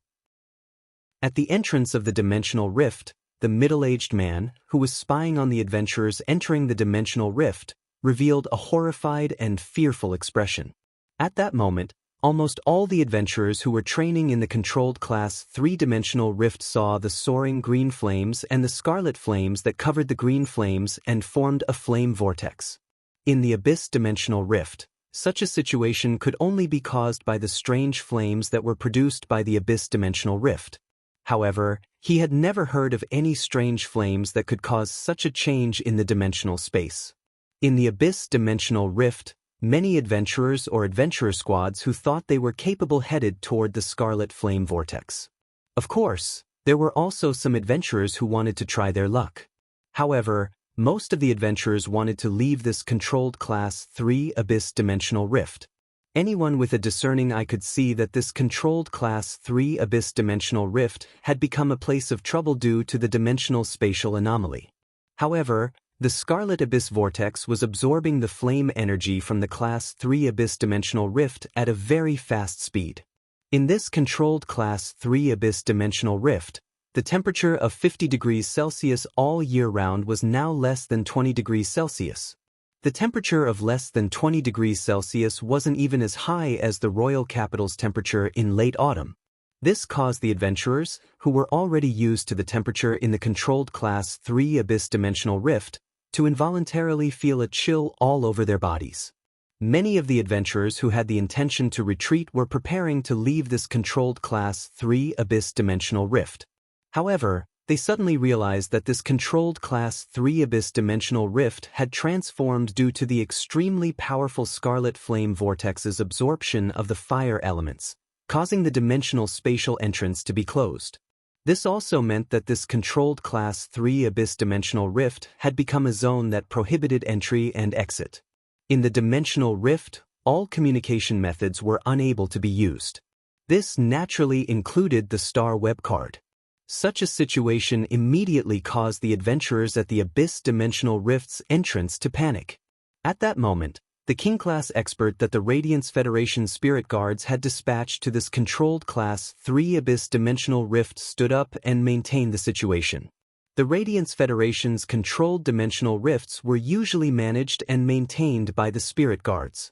At the entrance of the dimensional rift, the middle-aged man, who was spying on the adventurers entering the dimensional rift, revealed a horrified and fearful expression. At that moment, almost all the adventurers who were training in the controlled class 3-dimensional rift saw the soaring green flames and the scarlet flames that covered the green flames and formed a flame vortex. In the abyss dimensional rift, such a situation could only be caused by the strange flames that were produced by the abyss dimensional rift. However, he had never heard of any strange flames that could cause such a change in the dimensional space. In the abyss dimensional rift, many adventurers or adventurer squads who thought they were capable headed toward the scarlet flame vortex. Of course, there were also some adventurers who wanted to try their luck. However, most of the adventurers wanted to leave this controlled class 3 abyss dimensional rift. Anyone with a discerning eye could see that this controlled class 3 abyss dimensional rift had become a place of trouble due to the dimensional spatial anomaly. However, the Scarlet Abyss Vortex was absorbing the flame energy from the Class 3 Abyss Dimensional Rift at a very fast speed. In this controlled Class 3 Abyss Dimensional Rift, the temperature of 50 degrees Celsius all year round was now less than 20 degrees Celsius. The temperature of less than 20 degrees Celsius wasn't even as high as the royal capital's temperature in late autumn. This caused the adventurers, who were already used to the temperature in the controlled Class 3 Abyss Dimensional Rift, to involuntarily feel a chill all over their bodies. Many of the adventurers who had the intention to retreat were preparing to leave this controlled Class 3 Abyss Dimensional Rift. However, they suddenly realized that this controlled Class 3 Abyss Dimensional Rift had transformed due to the extremely powerful Scarlet Flame Vortex's absorption of the fire elements, causing the dimensional spatial entrance to be closed. This also meant that this controlled Class 3 Abyss Dimensional Rift had become a zone that prohibited entry and exit. In the Dimensional Rift, all communication methods were unable to be used. This naturally included the Star Web card. Such a situation immediately caused the adventurers at the Abyss Dimensional Rift's entrance to panic. At that moment, the King-class expert that the Radiance Federation Spirit Guards had dispatched to this controlled Class 3 Abyss Dimensional Rift stood up and maintained the situation. The Radiance Federation's controlled dimensional rifts were usually managed and maintained by the Spirit Guards.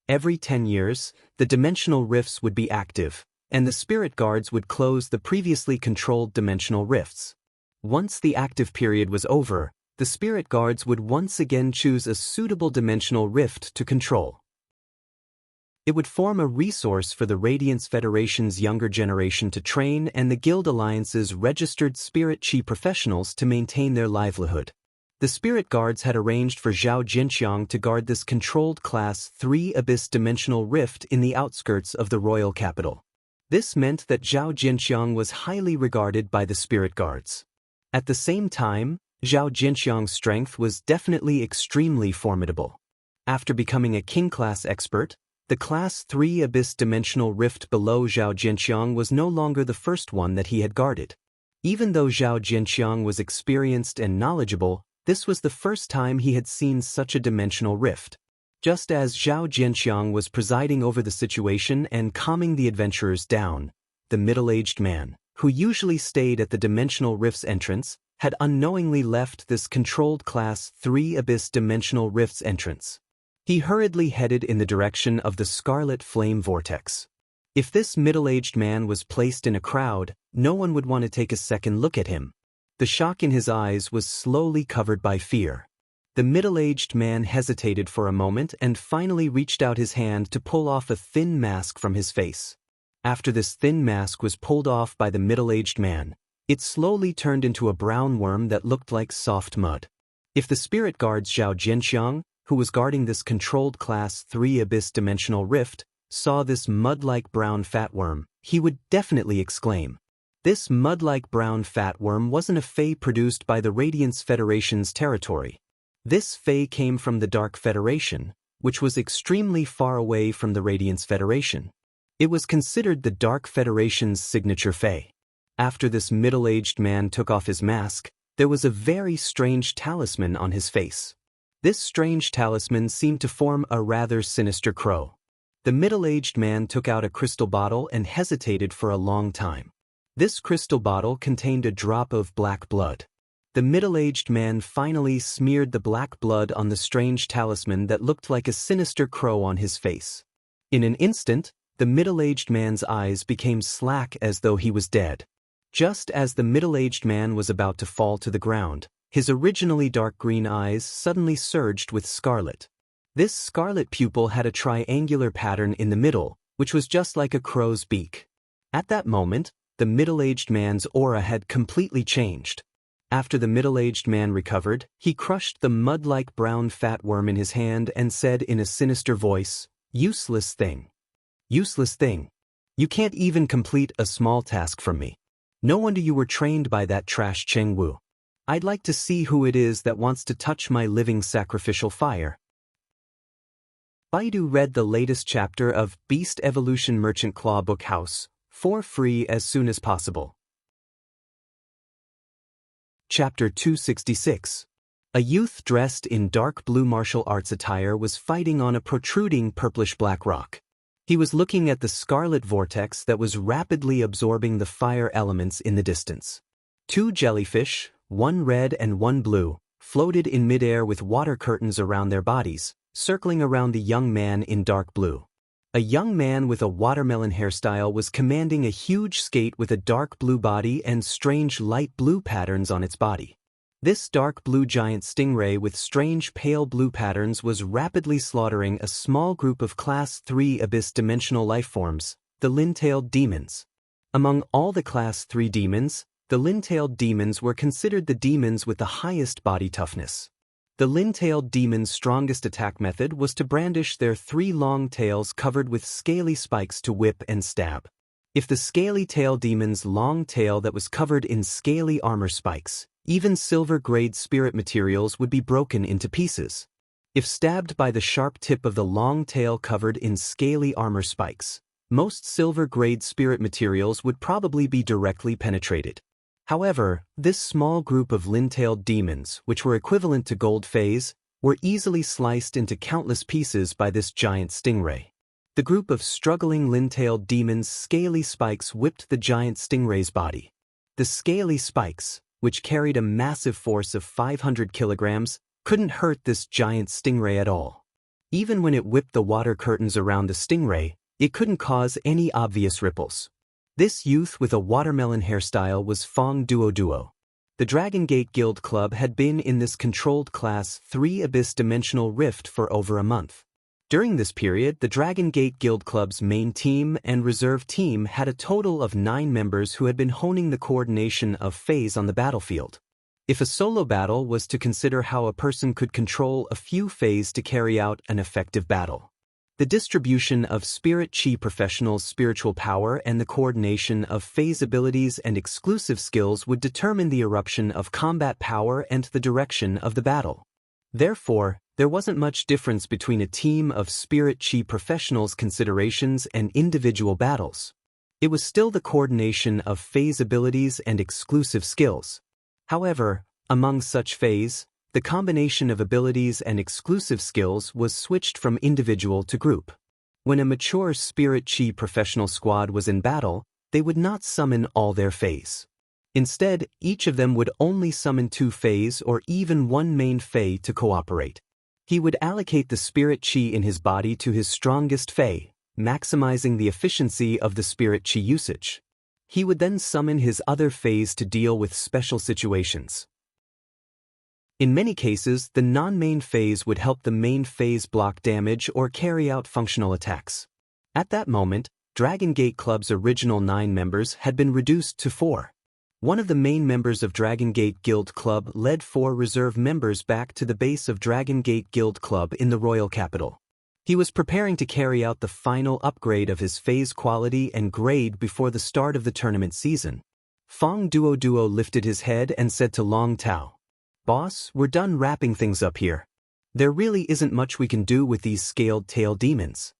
Every 10 years, the dimensional rifts would be active, and the Spirit Guards would close the previously controlled dimensional rifts. Once the active period was over, the Spirit Guards would once again choose a suitable dimensional rift to control. It would form a resource for the Radiance Federation's younger generation to train and the Guild Alliance's registered Spirit Chi professionals to maintain their livelihood. The Spirit Guards had arranged for Zhao Jinqiang to guard this controlled Class 3 Abyss Dimensional Rift in the outskirts of the royal capital. This meant that Zhao Jinqiang was highly regarded by the Spirit Guards. At the same time, Zhao Jinqiang's strength was definitely extremely formidable. After becoming a King-class expert, the Class 3 Abyss Dimensional Rift below Zhao Jinqiang was no longer the first one that he had guarded. Even though Zhao Jinqiang was experienced and knowledgeable, this was the first time he had seen such a dimensional rift. Just as Zhao Jinqiang was presiding over the situation and calming the adventurers down, the middle-aged man, who usually stayed at the dimensional rift's entrance, had unknowingly left this controlled Class 3 Abyss Dimensional Rift's entrance. He hurriedly headed in the direction of the Scarlet Flame Vortex. If this middle-aged man was placed in a crowd, no one would want to take a second look at him. The shock in his eyes was slowly covered by fear. The middle-aged man hesitated for a moment and finally reached out his hand to pull off a thin mask from his face. After this thin mask was pulled off by the middle-aged man, it slowly turned into a brown worm that looked like soft mud. If the Spirit Guard's Zhao Jinqiang, who was guarding this controlled Class 3 Abyss Dimensional Rift, saw this mud-like brown fat worm, he would definitely exclaim. This mud-like brown fat worm wasn't a Fae produced by the Radiance Federation's territory. This Fae came from the Dark Federation, which was extremely far away from the Radiance Federation. It was considered the Dark Federation's signature Fae. After this middle-aged man took off his mask, there was a very strange talisman on his face. This strange talisman seemed to form a rather sinister crow. The middle-aged man took out a crystal bottle and hesitated for a long time. This crystal bottle contained a drop of black blood. The middle-aged man finally smeared the black blood on the strange talisman that looked like a sinister crow on his face. In an instant, the middle-aged man's eyes became slack as though he was dead. Just as the middle-aged man was about to fall to the ground, his originally dark green eyes suddenly surged with scarlet. This scarlet pupil had a triangular pattern in the middle, which was just like a crow's beak. At that moment, the middle-aged man's aura had completely changed. After the middle-aged man recovered, he crushed the mud-like brown fat worm in his hand and said in a sinister voice, "Useless thing. Useless thing. You can't even complete a small task from me. No wonder you were trained by that trash Cheng Wu. I'd like to see who it is that wants to touch my living sacrificial fire." Baidu read the latest chapter of Beast Evolution Merchant Claw Book House for free as soon as possible. Chapter 266. A youth dressed in dark blue martial arts attire was fighting on a protruding purplish-black rock. He was looking at the scarlet vortex that was rapidly absorbing the fire elements in the distance. Two jellyfish, one red and one blue, floated in midair with water curtains around their bodies, circling around the young man in dark blue. A young man with a watermelon hairstyle was commanding a huge skate with a dark blue body and strange light blue patterns on its body. This dark blue giant stingray with strange pale blue patterns was rapidly slaughtering a small group of Class 3 Abyss Dimensional lifeforms, the lin-tailed demons. Among all the Class 3 demons, the lin-tailed demons were considered the demons with the highest body toughness. The lin-tailed demon's strongest attack method was to brandish their 3 long tails covered with scaly spikes to whip and stab. If the scaly tail demon's long tail that was covered in scaly armor spikes, even silver-grade spirit materials would be broken into pieces. If stabbed by the sharp tip of the long tail covered in scaly armor spikes, most silver-grade spirit materials would probably be directly penetrated. However, this small group of lin-tailed demons, which were equivalent to gold fays, were easily sliced into countless pieces by this giant stingray. The group of struggling lin-tailed demons' scaly spikes whipped the giant stingray's body. The scaly spikes, which carried a massive force of 500 kilograms, couldn't hurt this giant stingray at all. Even when it whipped the water curtains around the stingray, it couldn't cause any obvious ripples. This youth with a watermelon hairstyle was Fong Duo. The Dragon Gate Guild Club had been in this controlled Class 3 Abyss Dimensional Rift for over a month. During this period, the Dragon Gate Guild Club's main team and reserve team had a total of 9 members who had been honing the coordination of phase on the battlefield. If a solo battle was to consider how a person could control a few phase to carry out an effective battle, the distribution of Spirit Chi professionals' spiritual power and the coordination of phase abilities and exclusive skills would determine the eruption of combat power and the direction of the battle. Therefore, there wasn't much difference between a team of Spirit Chi professionals' considerations and individual battles. It was still the coordination of phase abilities and exclusive skills. However, among such phase, the combination of abilities and exclusive skills was switched from individual to group. When a mature Spirit Chi professional squad was in battle, they would not summon all their phase. Instead, each of them would only summon 2 phase or even 1 main phase to cooperate. He would allocate the Spirit Chi in his body to his strongest phase, maximizing the efficiency of the Spirit Chi usage. He would then summon his other phase to deal with special situations. In many cases, the non-main phase would help the main phase block damage or carry out functional attacks. At that moment, Dragon Gate Club's original 9 members had been reduced to 4. One of the main members of Dragon Gate Guild Club led 4 reserve members back to the base of Dragon Gate Guild Club in the royal capital. He was preparing to carry out the final upgrade of his phase quality and grade before the start of the tournament season. Fong Duo lifted his head and said to Long Tao, "Boss, we're done wrapping things up here. There really isn't much we can do with these scaled tail demons."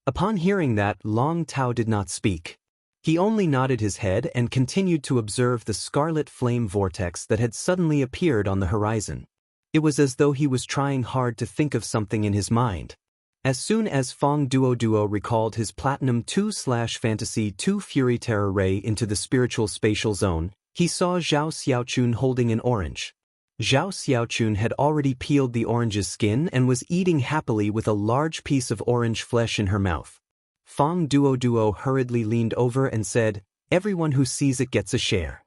Upon hearing that, Long Tao did not speak. He only nodded his head and continued to observe the scarlet flame vortex that had suddenly appeared on the horizon. It was as though he was trying hard to think of something in his mind. As soon as Fong Duo recalled his Platinum 2/Fantasy 2 Fury Terror Ray into the spiritual spatial zone, he saw Zhao Xiaochun holding an orange. Zhao Xiaochun had already peeled the orange's skin and was eating happily with a large piece of orange flesh in her mouth. Fong Duo hurriedly leaned over and said, "Everyone who sees it gets a share.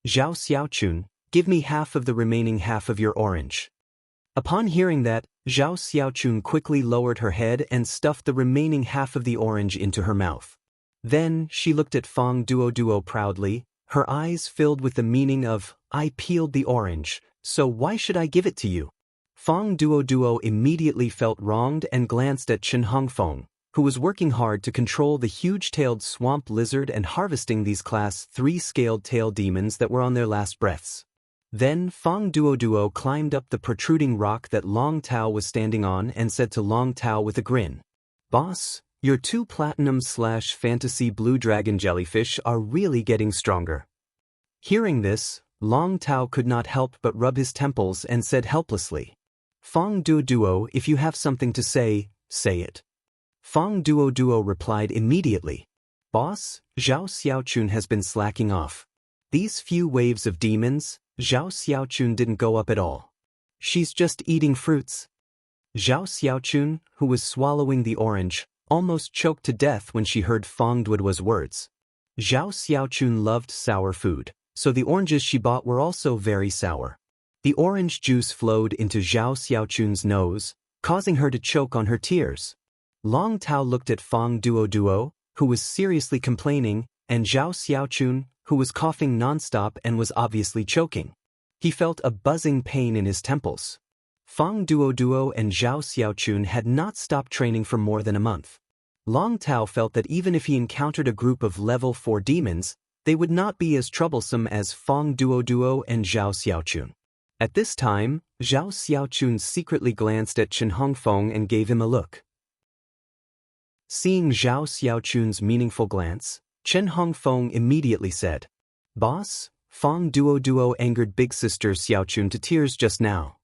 Zhao Xiaochun, give me half of the remaining half of your orange." Upon hearing that, Zhao Xiaochun quickly lowered her head and stuffed the remaining half of the orange into her mouth. Then, she looked at Fong Duo proudly, her eyes filled with the meaning of, "I peeled the orange, so why should I give it to you?" Fong Duo immediately felt wronged and glanced at Chen Hongfeng, who was working hard to control the huge-tailed swamp lizard and harvesting these Class 3 scaled tail demons that were on their last breaths. Then Fong Duo climbed up the protruding rock that Long Tao was standing on and said to Long Tao with a grin, "Boss, your 2 Platinum/Fantasy Blue Dragon Jellyfish are really getting stronger." Hearing this, Long Tao could not help but rub his temples and said helplessly, "Fong Duo, if you have something to say, say it." Fong Duo replied immediately, "Boss, Zhao Xiaochun has been slacking off. These few waves of demons, Zhao Xiaochun didn't go up at all. She's just eating fruits." Zhao Xiaochun, who was swallowing the orange, almost choked to death when she heard Fong Duo's words. Zhao Xiaochun loved sour food, so the oranges she bought were also very sour. The orange juice flowed into Zhao Xiaochun's nose, causing her to choke on her tears. Long Tao looked at Fong Duo, who was seriously complaining, and Zhao Xiaochun, who was coughing nonstop and was obviously choking. He felt a buzzing pain in his temples. Fong Duo and Zhao Xiaochun had not stopped training for more than a month. Long Tao felt that even if he encountered a group of level 4 demons, they would not be as troublesome as Fong Duo and Zhao Xiaochun. At this time, Zhao Xiaochun secretly glanced at Chen Hongfeng and gave him a look. Seeing Zhao Xiaochun's meaningful glance, Chen Hongfeng immediately said, "Boss, Fong Duo angered big sister Xiaochun to tears just now."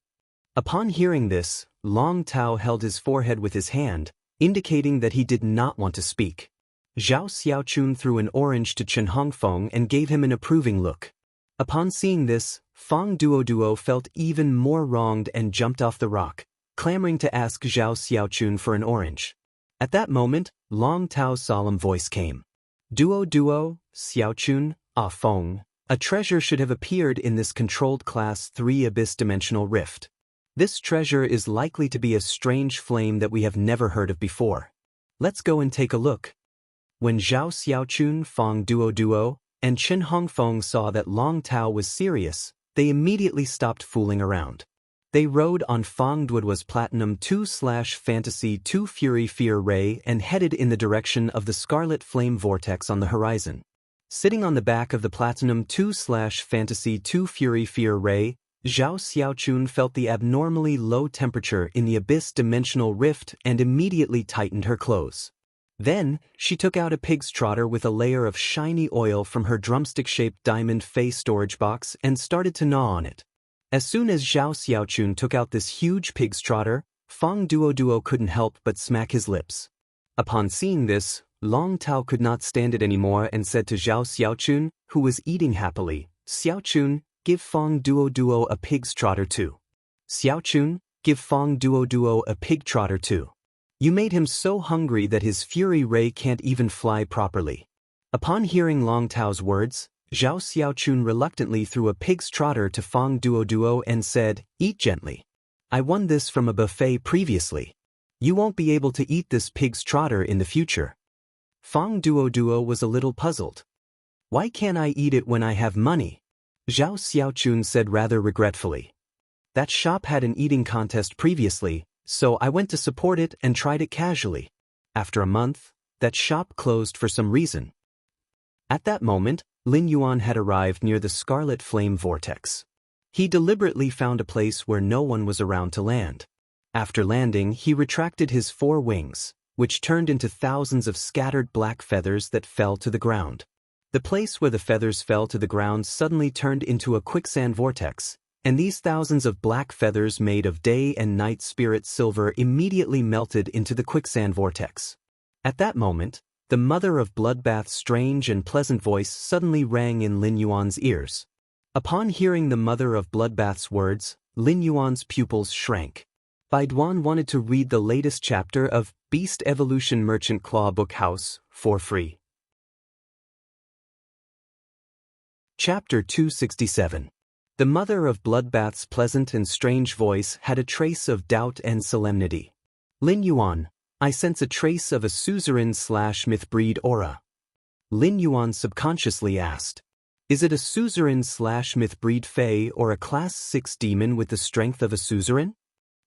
Upon hearing this, Long Tao held his forehead with his hand, indicating that he did not want to speak. Zhao Xiaochun threw an orange to Chen Hongfeng and gave him an approving look. Upon seeing this, Fang Duoduo felt even more wronged and jumped off the rock, clamoring to ask Zhao Xiaochun for an orange. At that moment, Long Tao's solemn voice came. Duo, Xiaochun, Feng, a treasure should have appeared in this controlled Class 3 abyss-dimensional rift. This treasure is likely to be a strange flame that we have never heard of before. Let's go and take a look. When Zhao Xiaochun, Fang Duo, and Chen Hongfeng saw that Long Tao was serious, they immediately stopped fooling around. They rode on Fang Duoduo's Platinum 2/Fantasy 2 Fury Fear Ray and headed in the direction of the Scarlet Flame Vortex on the horizon. Sitting on the back of the Platinum 2/Fantasy 2 Fury Fear Ray, Zhao Xiaochun felt the abnormally low temperature in the abyss-dimensional rift and immediately tightened her clothes. Then, she took out a pig's trotter with a layer of shiny oil from her drumstick-shaped diamond face storage box and started to gnaw on it. As soon as Zhao Xiaochun took out this huge pig's trotter, Fang Duo couldn't help but smack his lips. Upon seeing this, Long Tao could not stand it anymore and said to Zhao Xiaochun, who was eating happily, "Xiaochun, give Fang Duo a pig's trotter too. Xiaochun, give Fang Duo a pig trotter too. You made him so hungry that his fury ray can't even fly properly." Upon hearing Long Tao's words, Zhao Xiaochun reluctantly threw a pig's trotter to Fang Duo and said, "Eat gently. I won this from a buffet previously. You won't be able to eat this pig's trotter in the future." Fang Duo was a little puzzled. "Why can't I eat it when I have money?" Zhao Xiaochun said rather regretfully. "That shop had an eating contest previously, so I went to support it and tried it casually. After a month, that shop closed for some reason." At that moment, Lin Yuan had arrived near the Scarlet Flame Vortex. He deliberately found a place where no one was around to land. After landing, he retracted his 4 wings, which turned into thousands of scattered black feathers that fell to the ground. The place where the feathers fell to the ground suddenly turned into a quicksand vortex, and these thousands of black feathers made of day and night spirit silver immediately melted into the quicksand vortex. At that moment, the mother of Bloodbath's strange and pleasant voice suddenly rang in Lin Yuan's ears. Upon hearing the mother of Bloodbath's words, Lin Yuan's pupils shrank. Baiduan wanted to read the latest chapter of Beast Evolution Merchant Claw Book House for free. Chapter 267. The mother of Bloodbath's pleasant and strange voice had a trace of doubt and solemnity. "Lin Yuan, I sense a trace of a suzerain/myth-breed aura." Lin Yuan subconsciously asked, "Is it a suzerain/myth-breed fae or a Class 6 demon with the strength of a suzerain?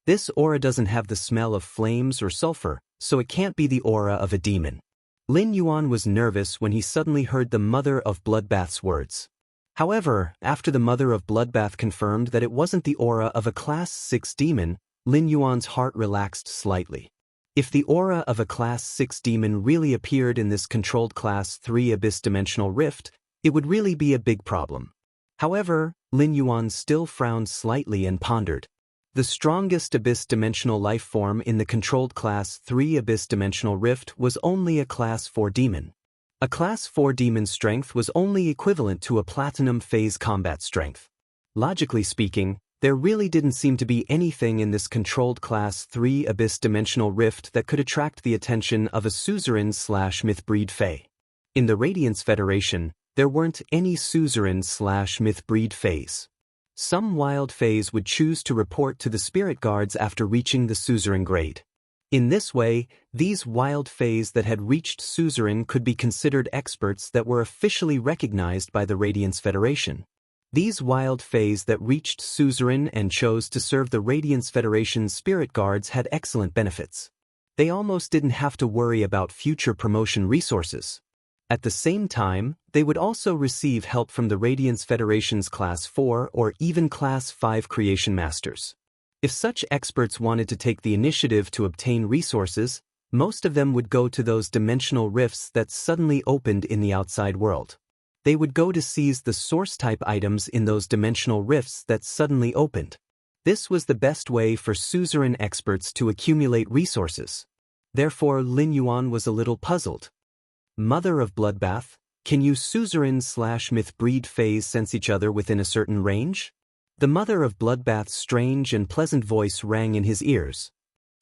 This aura doesn't have the smell of flames or sulfur, so it can't be the aura of a demon." Lin Yuan was nervous when he suddenly heard the mother of Bloodbath's words. However, after the mother of Bloodbath confirmed that it wasn't the aura of a Class 6 demon, Lin Yuan's heart relaxed slightly. If the aura of a Class 6 demon really appeared in this controlled Class 3 abyss-dimensional rift, it would really be a big problem. However, Lin Yuan still frowned slightly and pondered. The strongest abyss-dimensional life form in the controlled Class 3 abyss-dimensional rift was only a Class 4 demon. A Class 4 demon's strength was only equivalent to a Platinum phase combat strength. Logically speaking, there really didn't seem to be anything in this controlled Class 3 abyss-dimensional rift that could attract the attention of a suzerain/myth-breed fae. In the Radiance Federation, there weren't any suzerain/myth-breed faes. Some wild faes would choose to report to the spirit guards after reaching the suzerain grade. In this way, these wild faes that had reached suzerain could be considered experts that were officially recognized by the Radiance Federation. These wild faes that reached suzerain and chose to serve the Radiance Federation's spirit guards had excellent benefits. They almost didn't have to worry about future promotion resources. At the same time, they would also receive help from the Radiance Federation's Class 4 or even Class 5 Creation Masters. If such experts wanted to take the initiative to obtain resources, most of them would go to those dimensional rifts that suddenly opened in the outside world. They would go to seize the source-type items in those dimensional rifts that suddenly opened. This was the best way for suzerain experts to accumulate resources. Therefore, Lin Yuan was a little puzzled. Mother of Bloodbath, can you suzerain/myth breed phase sense each other within a certain range? The mother of Bloodbath's strange and pleasant voice rang in his ears.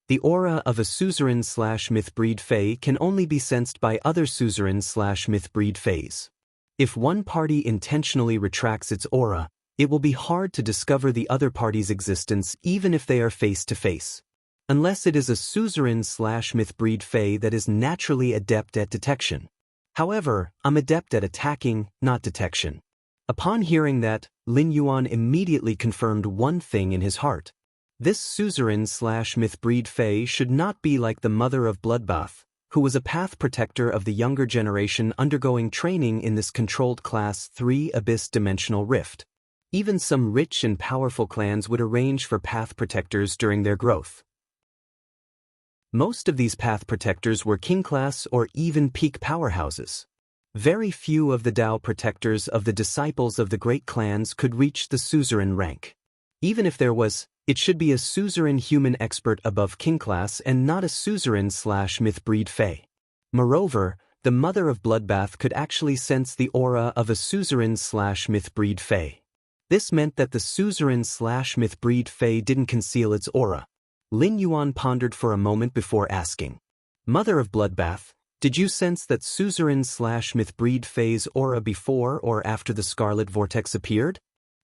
The aura of a suzerain/myth breed fae can only be sensed by other suzerain/myth breed faes. If one party intentionally retracts its aura, it will be hard to discover the other party's existence even if they are face to face. Unless it is a suzerain/myth breed fae that is naturally adept at detection. However, I'm adept at attacking, not detection. Upon hearing that, Lin Yuan immediately confirmed one thing in his heart. This suzerain/myth breed fae should not be like the mother of Bloodbath, who was a path protector of the younger generation undergoing training in this controlled Class 3 Abyss Dimensional Rift. Even some rich and powerful clans would arrange for path protectors during their growth. Most of these path protectors were king class or even peak powerhouses. Very few of the Dao protectors of the disciples of the great clans could reach the suzerain rank. Even if there was, it should be a suzerain human expert above king class and not a suzerain/myth breed fae. Moreover, the mother of Bloodbath could actually sense the aura of a suzerain/myth breed fae. This meant that the suzerain/myth breed fae didn't conceal its aura. Lin Yuan pondered for a moment before asking. Mother of Bloodbath, did you sense that suzerain/myth breed fae's aura before or after the Scarlet Vortex appeared?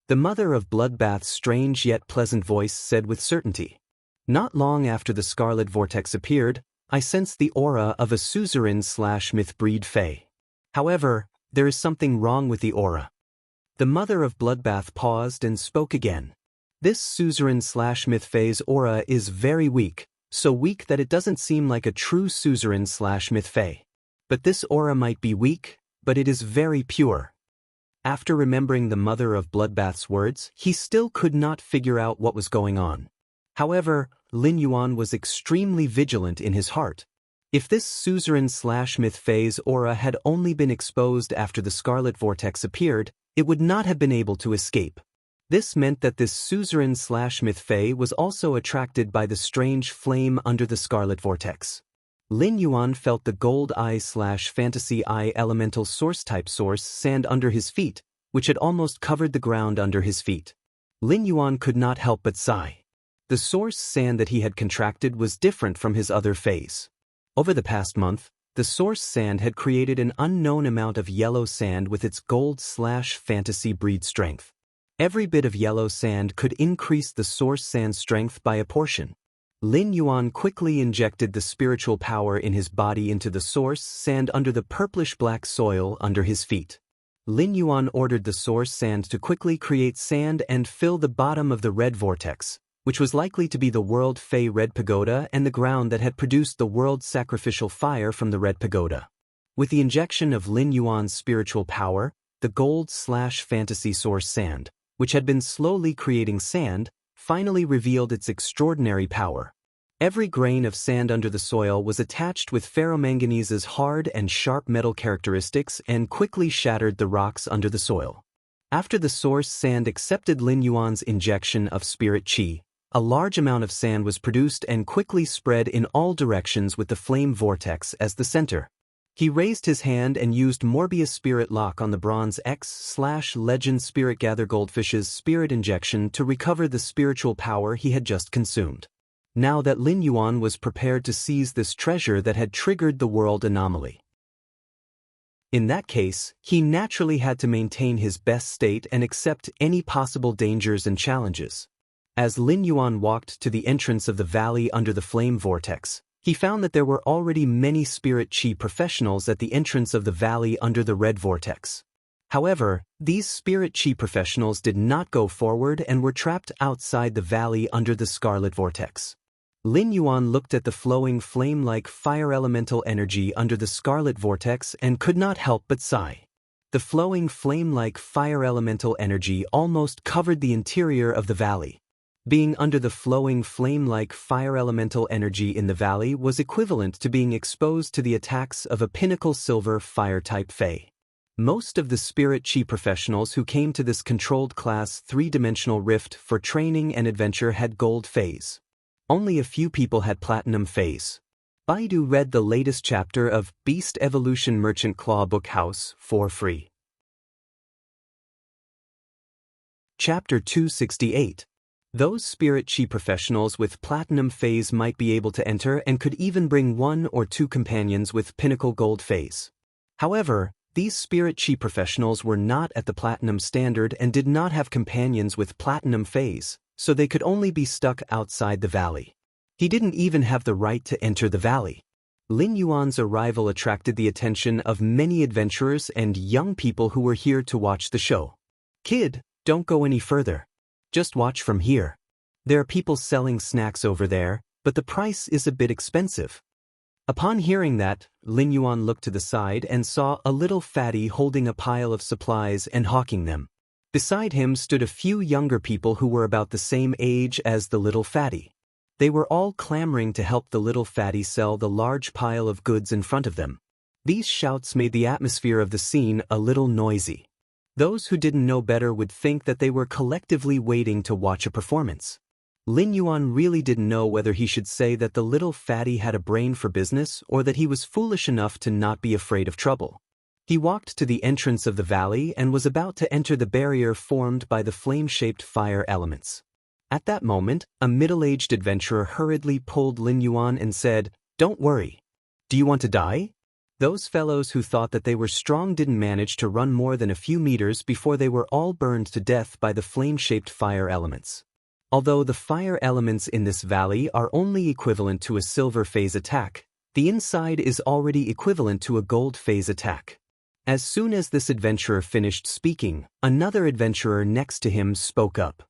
The mother of Bloodbath's strange yet pleasant voice said with certainty. Not long after the Scarlet Vortex appeared, I sensed the aura of a suzerain/myth breed fae. However, there is something wrong with the aura. The mother of Bloodbath paused and spoke again. This suzerain/myth fae's aura is very weak, so weak that it doesn't seem like a true suzerain/myth fae. But this aura might be weak, but it is very pure. After remembering the mother of Bloodbath's words, he still could not figure out what was going on. However, Lin Yuan was extremely vigilant in his heart. If this suzerain/myth fae's aura had only been exposed after the Scarlet Vortex appeared, it would not have been able to escape. This meant that this suzerain/myth fae was also attracted by the strange flame under the Scarlet Vortex. Lin Yuan felt the gold eye/fantasy eye elemental source sand under his feet, which had almost covered the ground under his feet. Lin Yuan could not help but sigh. The source sand that he had contracted was different from his other faes. Over the past month, the source sand had created an unknown amount of yellow sand with its gold/fantasy breed strength. Every bit of yellow sand could increase the source sand strength by a portion. Lin Yuan quickly injected the spiritual power in his body into the source sand under the purplish-black soil under his feet. Lin Yuan ordered the source sand to quickly create sand and fill the bottom of the red vortex, which was likely to be the World Fey Red Pagoda and the ground that had produced the world sacrificial fire from the Red Pagoda. With the injection of Lin Yuan's spiritual power, the gold/fantasy source sand, which had been slowly creating sand, finally revealed its extraordinary power. Every grain of sand under the soil was attached with ferromanganese's hard and sharp metal characteristics and quickly shattered the rocks under the soil. After the source sand accepted Lin Yuan's injection of spirit qi, a large amount of sand was produced and quickly spread in all directions with the flame vortex as the center. He raised his hand and used Morbius Spirit Lock on the Bronze X/Legend Spirit Gather Goldfish's spirit injection to recover the spiritual power he had just consumed. Now that Lin Yuan was prepared to seize this treasure that had triggered the world anomaly. In that case, he naturally had to maintain his best state and accept any possible dangers and challenges. As Lin Yuan walked to the entrance of the valley under the flame vortex, he found that there were already many spirit qi professionals at the entrance of the valley under the red vortex. However, these spirit qi professionals did not go forward and were trapped outside the valley under the scarlet vortex. Lin Yuan looked at the flowing flame-like fire elemental energy under the scarlet vortex and could not help but sigh. The flowing flame-like fire elemental energy almost covered the interior of the valley. Being under the flowing flame-like fire elemental energy in the valley was equivalent to being exposed to the attacks of a pinnacle silver fire-type fae. Most of the spirit chi professionals who came to this controlled class 3-dimensional rift for training and adventure had gold phase. Only a few people had platinum phase. Baidu read the latest chapter of Beast Evolution Merchant Claw Book House for free. Chapter 268. Those spirit chi professionals with platinum phase might be able to enter and could even bring 1 or 2 companions with pinnacle gold phase. However, these spirit chi professionals were not at the platinum standard and did not have companions with platinum phase, so they could only be stuck outside the valley. He didn't even have the right to enter the valley. Lin Yuan's arrival attracted the attention of many adventurers and young people who were here to watch the show. "Kid, don't go any further. Just watch from here. There are people selling snacks over there, but the price is a bit expensive." Upon hearing that, Lin Yuan looked to the side and saw a little fatty holding a pile of supplies and hawking them. Beside him stood a few younger people who were about the same age as the little fatty. They were all clamoring to help the little fatty sell the large pile of goods in front of them. These shouts made the atmosphere of the scene a little noisy. Those who didn't know better would think that they were collectively waiting to watch a performance. Lin Yuan really didn't know whether he should say that the little fatty had a brain for business or that he was foolish enough to not be afraid of trouble. He walked to the entrance of the valley and was about to enter the barrier formed by the flame-shaped fire elements. At that moment, a middle-aged adventurer hurriedly pulled Lin Yuan and said, "Don't worry. Do you want to die?" Those fellows who thought that they were strong didn't manage to run more than a few meters before they were all burned to death by the flame-shaped fire elements. Although the fire elements in this valley are only equivalent to a silver phase attack, the inside is already equivalent to a gold phase attack. As soon as this adventurer finished speaking, another adventurer next to him spoke up.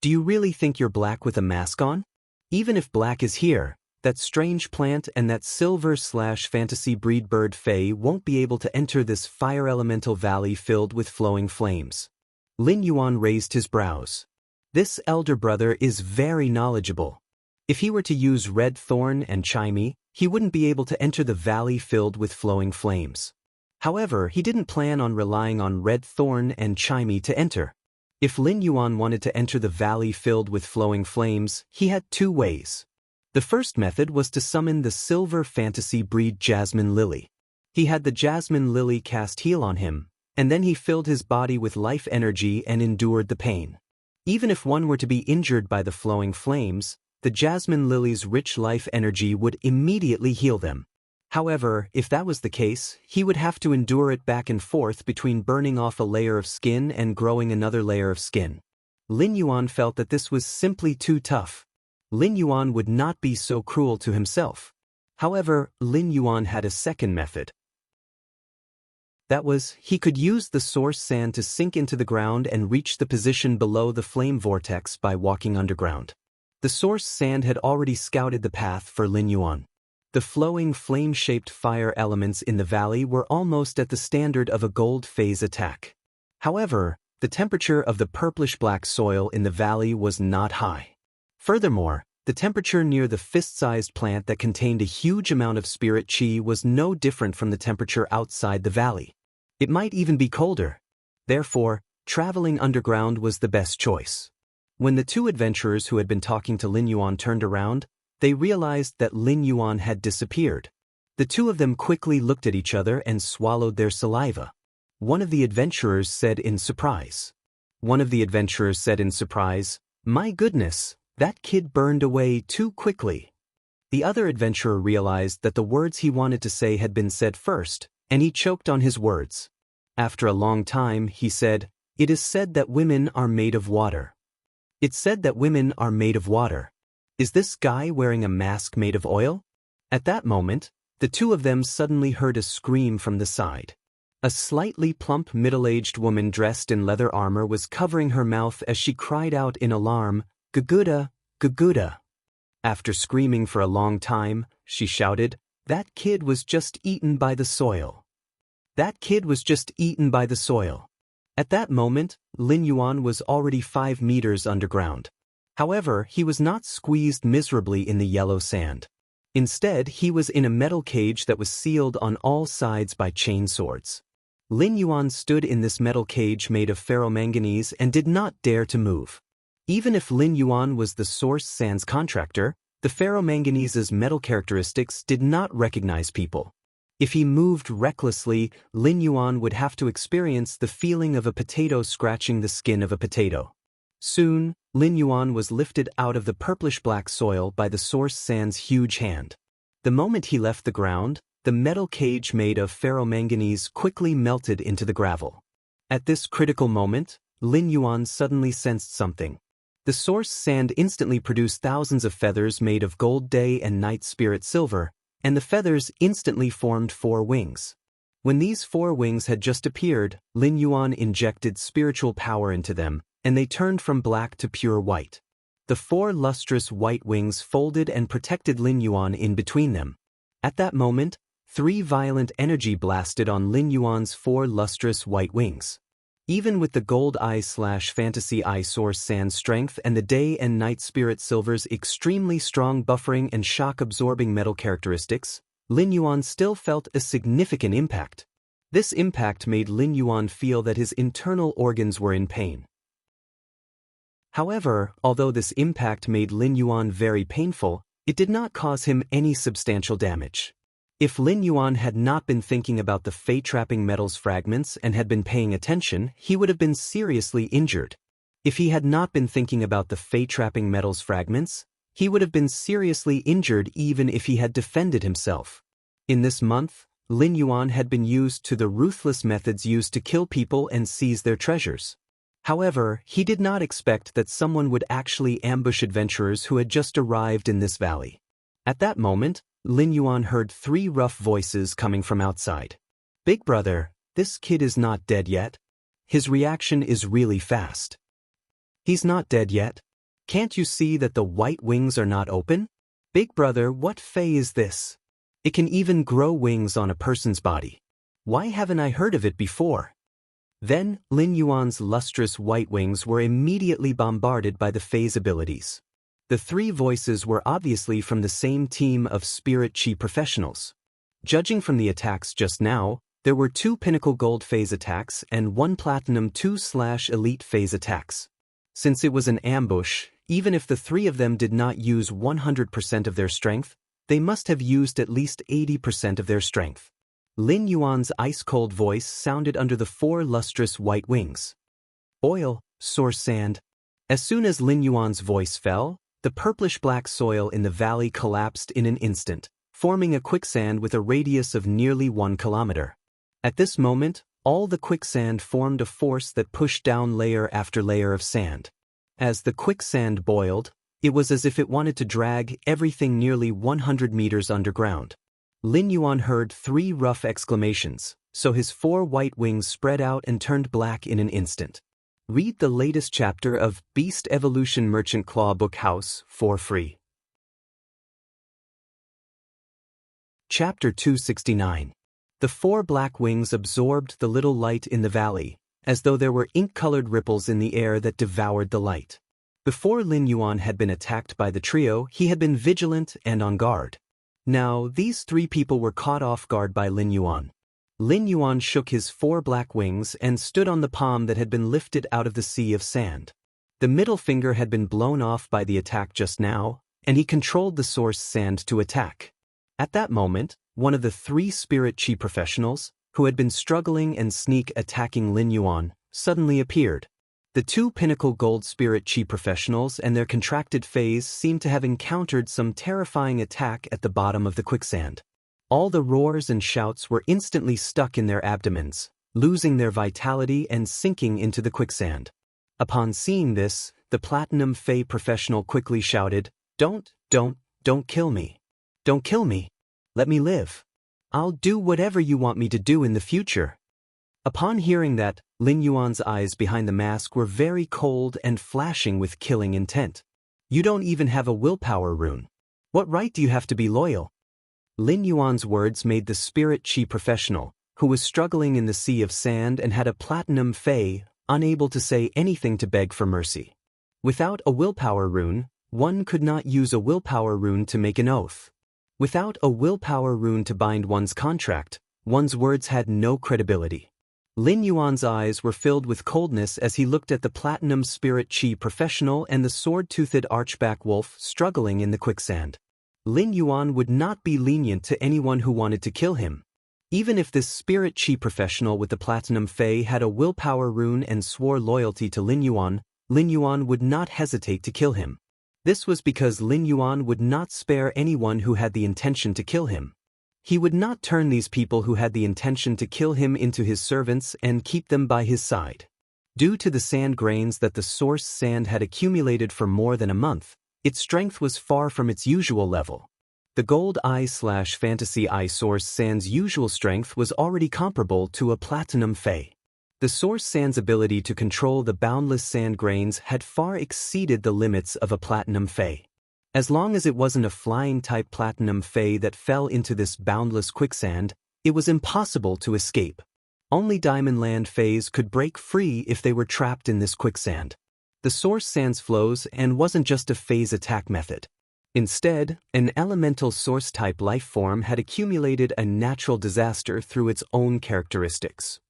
"Do you really think you're black with a mask on? Even if black is here, that strange plant and that silver/fantasy breed bird Fae won't be able to enter this fire elemental valley filled with flowing flames." Lin Yuan raised his brows. This elder brother is very knowledgeable. If he were to use red thorn and chimey, he wouldn't be able to enter the valley filled with flowing flames. However, he didn't plan on relying on red thorn and chimey to enter. If Lin Yuan wanted to enter the valley filled with flowing flames, he had 2 ways. The first method was to summon the silver fantasy breed jasmine lily. He had the jasmine lily cast heal on him, and then he filled his body with life energy and endured the pain. Even if one were to be injured by the flowing flames, the jasmine lily's rich life energy would immediately heal them. However, if that was the case, he would have to endure it back and forth between burning off a layer of skin and growing another layer of skin. Lin Yuan felt that this was simply too tough. Lin Yuan would not be so cruel to himself. However, Lin Yuan had a second method. That was, he could use the source sand to sink into the ground and reach the position below the flame vortex by walking underground. The source sand had already scouted the path for Lin Yuan. The flowing flame-shaped fire elements in the valley were almost at the standard of a gold phase attack. However, the temperature of the purplish-black soil in the valley was not high. Furthermore, the temperature near the fist-sized plant that contained a huge amount of spirit chi was no different from the temperature outside the valley. It might even be colder. Therefore, traveling underground was the best choice. When the 2 adventurers who had been talking to Lin Yuan turned around, they realized that Lin Yuan had disappeared. The 2 of them quickly looked at each other and swallowed their saliva. One of the adventurers said in surprise, "My goodness, that kid burned away too quickly." The other adventurer realized that the words he wanted to say had been said first, and he choked on his words. After a long time, he said, "It is said that women are made of water. It's said that women are made of water. Is this guy wearing a mask made of oil?" At that moment, the 2 of them suddenly heard a scream from the side. A slightly plump middle-aged woman dressed in leather armor was covering her mouth as she cried out in alarm, "Guguda, Guguda." After screaming for a long time, she shouted, "That kid was just eaten by the soil. That kid was just eaten by the soil." At that moment, Lin Yuan was already 5 meters underground. However, he was not squeezed miserably in the yellow sand. Instead, he was in a metal cage that was sealed on all sides by chain swords. Lin Yuan stood in this metal cage made of ferromanganese and did not dare to move. Even if Lin Yuan was the source sand's contractor, the ferromanganese's metal characteristics did not recognize people. If he moved recklessly, Lin Yuan would have to experience the feeling of a potato scratching the skin of a potato. Soon, Lin Yuan was lifted out of the purplish-black soil by the source sand's huge hand. The moment he left the ground, the metal cage made of ferromanganese quickly melted into the gravel. At this critical moment, Lin Yuan suddenly sensed something. The source sand instantly produced thousands of feathers made of gold day and night spirit silver, and the feathers instantly formed 4 wings. When these 4 wings had just appeared, Lin Yuan injected spiritual power into them, and they turned from black to pure white. The 4 lustrous white wings folded and protected Lin Yuan in between them. At that moment, 3 violent energy blasted on Lin Yuan's 4 lustrous white wings. Even with the gold eye/fantasy eye source sand strength and the day and night spirit silver's extremely strong buffering and shock-absorbing metal characteristics, Lin Yuan still felt a significant impact. This impact made Lin Yuan feel that his internal organs were in pain. However, although this impact made Lin Yuan very painful, it did not cause him any substantial damage. If Lin Yuan had not been thinking about the fate-trapping metals fragments and had been paying attention, he would have been seriously injured. If he had not been thinking about the fate-trapping metals fragments, he would have been seriously injured even if he had defended himself. In this month, Lin Yuan had been used to the ruthless methods used to kill people and seize their treasures. However, he did not expect that someone would actually ambush adventurers who had just arrived in this valley. At that moment, Lin Yuan heard 3 rough voices coming from outside. "Big brother, this kid is not dead yet. His reaction is really fast. He's not dead yet. Can't you see that the white wings are not open? Big brother, what fey is this? It can even grow wings on a person's body. Why haven't I heard of it before?" Then, Lin Yuan's lustrous white wings were immediately bombarded by the fey's abilities. The 3 voices were obviously from the same team of spirit chi professionals. Judging from the attacks just now, there were 2 pinnacle gold phase attacks and 1 platinum 2/elite phase attacks. Since it was an ambush, even if the 3 of them did not use 100% of their strength, they must have used at least 80% of their strength. Lin Yuan's ice-cold voice sounded under the 4 lustrous white wings. "Oil, source sand." As soon as Lin Yuan's voice fell, the purplish-black soil in the valley collapsed in an instant, forming a quicksand with a radius of nearly 1 kilometer. At this moment, all the quicksand formed a force that pushed down layer after layer of sand. As the quicksand boiled, it was as if it wanted to drag everything nearly 100 meters underground. Lin Yuan heard 3 rough exclamations, so his 4 white wings spread out and turned black in an instant. Read the latest chapter of Beast Evolution Merchant Claw Book House for free. Chapter 269. The 4 black wings absorbed the little light in the valley, as though there were ink-colored ripples in the air that devoured the light. Before Lin Yuan had been attacked by the trio, he had been vigilant and on guard. Now, these 3 people were caught off guard by Lin Yuan. Lin Yuan shook his 4 black wings and stood on the palm that had been lifted out of the sea of sand. The middle finger had been blown off by the attack just now, and he controlled the source sand to attack. At that moment, one of the 3 spirit chi professionals, who had been struggling and sneak attacking Lin Yuan, suddenly appeared. The 2 pinnacle gold spirit chi professionals and their contracted phase seemed to have encountered some terrifying attack at the bottom of the quicksand. All the roars and shouts were instantly stuck in their abdomens, losing their vitality and sinking into the quicksand. Upon seeing this, the Platinum Fey professional quickly shouted, Don't kill me. Don't kill me. Let me live. I'll do whatever you want me to do in the future." Upon hearing that, Lin Yuan's eyes behind the mask were very cold and flashing with killing intent. "You don't even have a willpower rune. What right do you have to be loyal?" Lin Yuan's words made the spirit chi professional, who was struggling in the sea of sand and had a platinum fey, unable to say anything to beg for mercy. Without a willpower rune, one could not use a willpower rune to make an oath. Without a willpower rune to bind one's contract, one's words had no credibility. Lin Yuan's eyes were filled with coldness as he looked at the Platinum Spirit Chi professional and the sword-toothed archback wolf struggling in the quicksand. Lin Yuan would not be lenient to anyone who wanted to kill him. Even if this Spirit Chi professional with the Platinum Fey had a willpower rune and swore loyalty to Lin Yuan would not hesitate to kill him. This was because Lin Yuan would not spare anyone who had the intention to kill him. He would not turn these people who had the intention to kill him into his servants and keep them by his side. Due to the sand grains that the source sand had accumulated for more than a month, its strength was far from its usual level. The Gold Eye/Fantasy Eye source sand's usual strength was already comparable to a Platinum Fey. The source sand's ability to control the boundless sand grains had far exceeded the limits of a Platinum Fey. As long as it wasn't a flying-type Platinum Fey that fell into this boundless quicksand, it was impossible to escape. Only Diamond Land Feys could break free if they were trapped in this quicksand. The source sand's flows and wasn't just a phase attack method. Instead, an elemental source-type life form had accumulated a natural disaster through its own characteristics.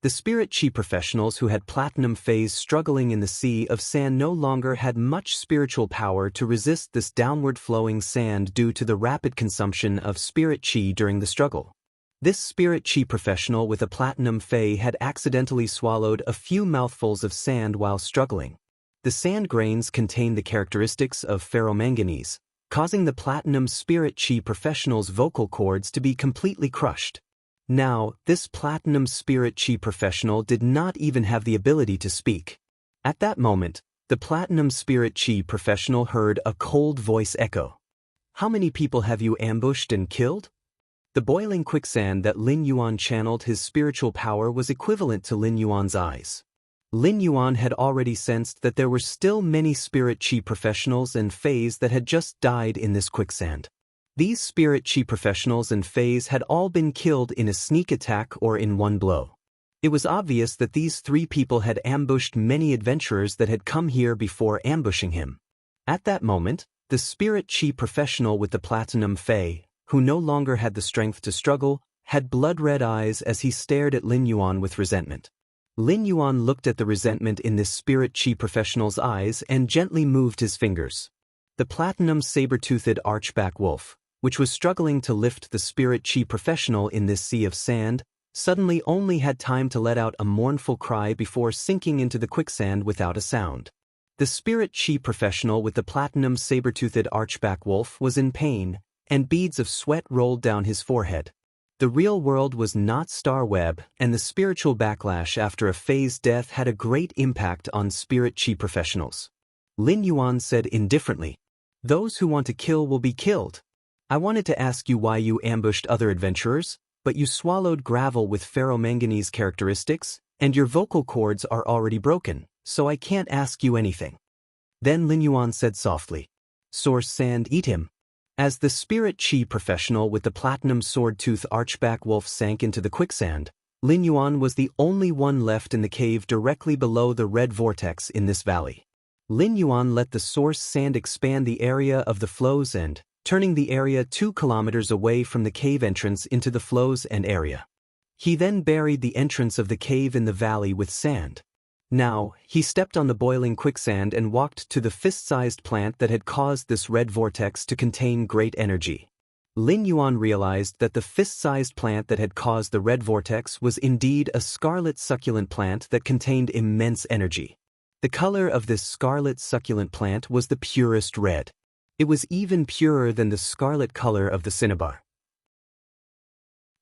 The Spirit Chi professionals who had Platinum Feys struggling in the sea of sand no longer had much spiritual power to resist this downward-flowing sand due to the rapid consumption of Spirit Chi during the struggle. This Spirit Chi professional with a Platinum Fey had accidentally swallowed a few mouthfuls of sand while struggling. The sand grains contained the characteristics of ferromanganese, causing the Platinum Spirit Chi professional's vocal cords to be completely crushed. Now, this Platinum Spirit Chi professional did not even have the ability to speak. At that moment, the Platinum Spirit Chi professional heard a cold voice echo. "How many people have you ambushed and killed?" The boiling quicksand that Lin Yuan channeled his spiritual power was equivalent to Lin Yuan's eyes. Lin Yuan had already sensed that there were still many Spirit Chi professionals and Feys that had just died in this quicksand. These Spirit Chi professionals and Feys had all been killed in a sneak attack or in one blow. It was obvious that these three people had ambushed many adventurers that had come here before ambushing him. At that moment, the Spirit Chi professional with the Platinum Fey, who no longer had the strength to struggle, had blood-red eyes as he stared at Lin Yuan with resentment. Lin Yuan looked at the resentment in this Spirit Chi professional's eyes and gently moved his fingers. The Platinum Saber-Toothed Archback Wolf, which was struggling to lift the Spirit Chi professional in this sea of sand, suddenly only had time to let out a mournful cry before sinking into the quicksand without a sound. The Spirit Chi professional with the Platinum Saber-Toothed Archback Wolf was in pain, and beads of sweat rolled down his forehead. The real world was not Star Web, and the spiritual backlash after a Fey's death had a great impact on Spirit Chi professionals. Lin Yuan said indifferently, "Those who want to kill will be killed. I wanted to ask you why you ambushed other adventurers, but you swallowed gravel with ferromanganese characteristics, and your vocal cords are already broken, so I can't ask you anything." Then Lin Yuan said softly, "Source Sand, eat him." As the Spirit Chi professional with the Platinum Sword-Tooth Archback Wolf sank into the quicksand, Lin Yuan was the only one left in the cave directly below the red vortex in this valley. Lin Yuan let the source sand expand the area of the flows and, turning the area 2 kilometers away from the cave entrance into the flows and area. He then buried the entrance of the cave in the valley with sand. Now, he stepped on the boiling quicksand and walked to the fist-sized plant that had caused this red vortex to contain great energy. Lin Yuan realized that the fist-sized plant that had caused the red vortex was indeed a scarlet succulent plant that contained immense energy. The color of this scarlet succulent plant was the purest red. It was even purer than the scarlet color of the cinnabar.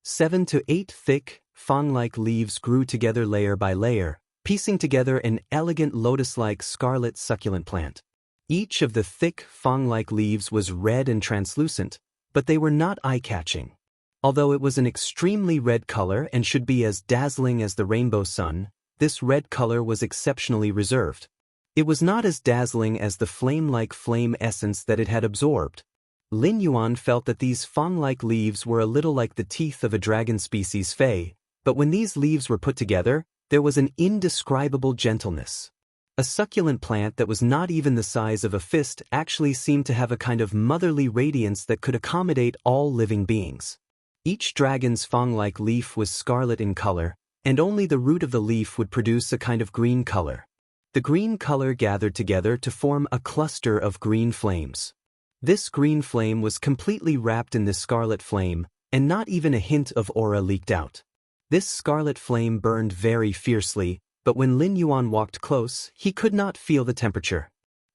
7 to 8 thick, fang-like leaves grew together layer by layer, piecing together an elegant lotus-like scarlet succulent plant. Each of the thick, fang-like leaves was red and translucent, but they were not eye-catching. Although it was an extremely red color and should be as dazzling as the rainbow sun, this red color was exceptionally reserved. It was not as dazzling as the flame-like flame essence that it had absorbed. Lin Yuan felt that these fang-like leaves were a little like the teeth of a dragon species Fey, but when these leaves were put together, there was an indescribable gentleness. A succulent plant that was not even the size of a fist actually seemed to have a kind of motherly radiance that could accommodate all living beings. Each dragon's fang-like leaf was scarlet in color, and only the root of the leaf would produce a kind of green color. The green color gathered together to form a cluster of green flames. This green flame was completely wrapped in this scarlet flame, and not even a hint of aura leaked out. This scarlet flame burned very fiercely, but when Lin Yuan walked close, he could not feel the temperature.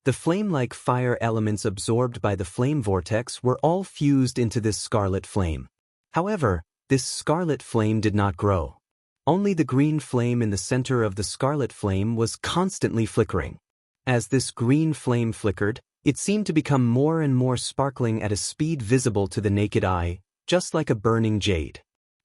The flame-like fire elements absorbed by the flame vortex were all fused into this scarlet flame. However, this scarlet flame did not grow. Only the green flame in the center of the scarlet flame was constantly flickering. As this green flame flickered, it seemed to become more and more sparkling at a speed visible to the naked eye, just like a burning jade.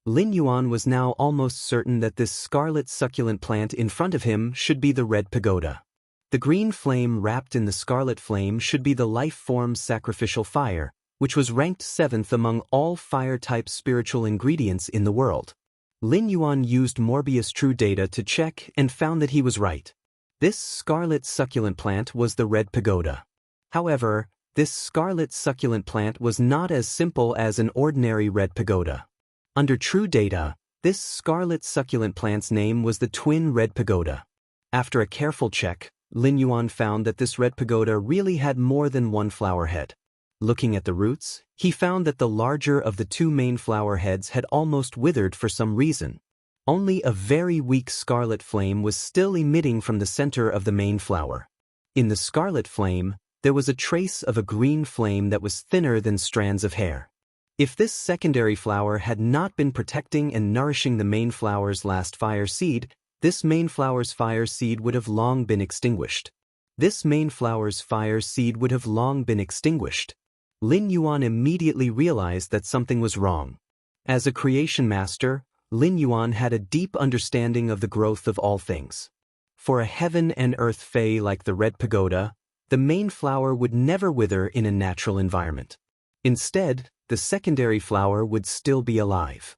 Lin Yuan was now almost certain that this scarlet succulent plant in front of him should be the red pagoda. The green flame wrapped in the scarlet flame should be the life form's sacrificial fire, which was ranked 7th among all fire-type spiritual ingredients in the world. Lin Yuan used Morbius True Data to check and found that he was right. This scarlet succulent plant was the red pagoda. However, this scarlet succulent plant was not as simple as an ordinary red pagoda. Under True Data, this scarlet succulent plant's name was the twin red pagoda. After a careful check, Lin Yuan found that this red pagoda really had more than one flower head. Looking at the roots, he found that the larger of the two main flower heads had almost withered for some reason. Only a very weak scarlet flame was still emitting from the center of the main flower. In the scarlet flame, there was a trace of a green flame that was thinner than strands of hair. If this secondary flower had not been protecting and nourishing the main flower's last fire seed, this main flower's fire seed would have long been extinguished. Lin Yuan immediately realized that something was wrong. As a creation master, Lin Yuan had a deep understanding of the growth of all things. For a heaven and earth fae like the red pagoda, the main flower would never wither in a natural environment. Instead, the secondary flower would still be alive.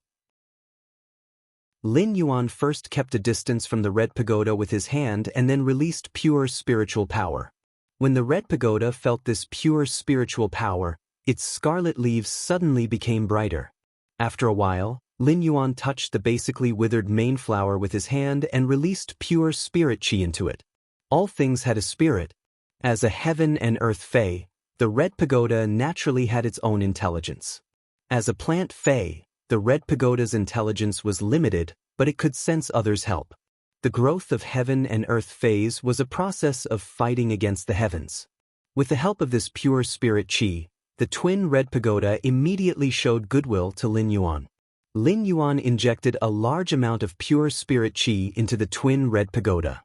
Lin Yuan first kept a distance from the red pagoda with his hand and then released pure spiritual power. When the red pagoda felt this pure spiritual power, its scarlet leaves suddenly became brighter. After a while, Lin Yuan touched the basically withered main flower with his hand and released pure spirit chi into it. All things had a spirit. As a heaven and earth fae, the red pagoda naturally had its own intelligence. As a plant fae, the red pagoda's intelligence was limited, but it could sense others' help. The growth of heaven and earth phase was a process of fighting against the heavens. With the help of this pure spirit chi, the twin red pagoda immediately showed goodwill to Lin Yuan. Lin Yuan injected a large amount of pure spirit chi into the twin red pagoda.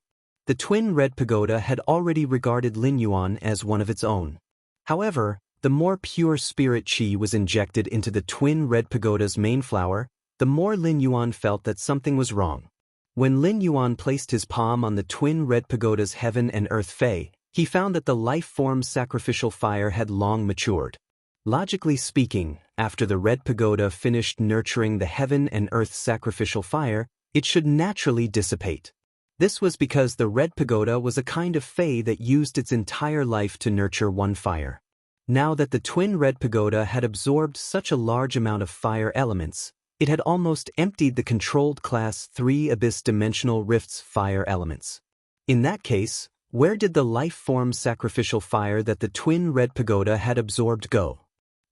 The twin red pagoda had already regarded Lin Yuan as one of its own. However, the more pure spirit chi was injected into the twin red pagoda's main flower, the more Lin Yuan felt that something was wrong. When Lin Yuan placed his palm on the twin red pagoda's heaven and earth fae, he found that the life form's sacrificial fire had long matured. Logically speaking, after the red pagoda finished nurturing the heaven and earth's sacrificial fire, it should naturally dissipate. This was because the red pagoda was a kind of fae that used its entire life to nurture one fire. Now that the twin red pagoda had absorbed such a large amount of fire elements, it had almost emptied the controlled Class 3 Abyss Dimensional Rift's fire elements. In that case, where did the life form sacrificial fire that the twin red pagoda had absorbed go?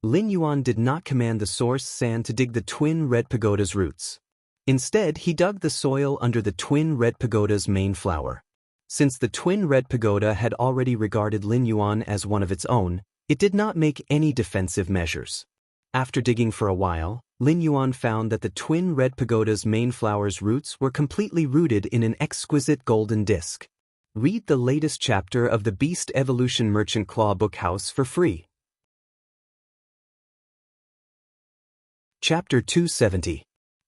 Lin Yuan did not command the source sand to dig the twin red pagoda's roots. Instead, he dug the soil under the twin red pagoda's main flower. Since the twin red pagoda had already regarded Lin Yuan as one of its own, it did not make any defensive measures. After digging for a while, Lin Yuan found that the twin red pagoda's main flower's roots were completely rooted in an exquisite golden disc. Read the latest chapter of the Beast Evolution Merchant Claw Bookhouse for free. Chapter 270.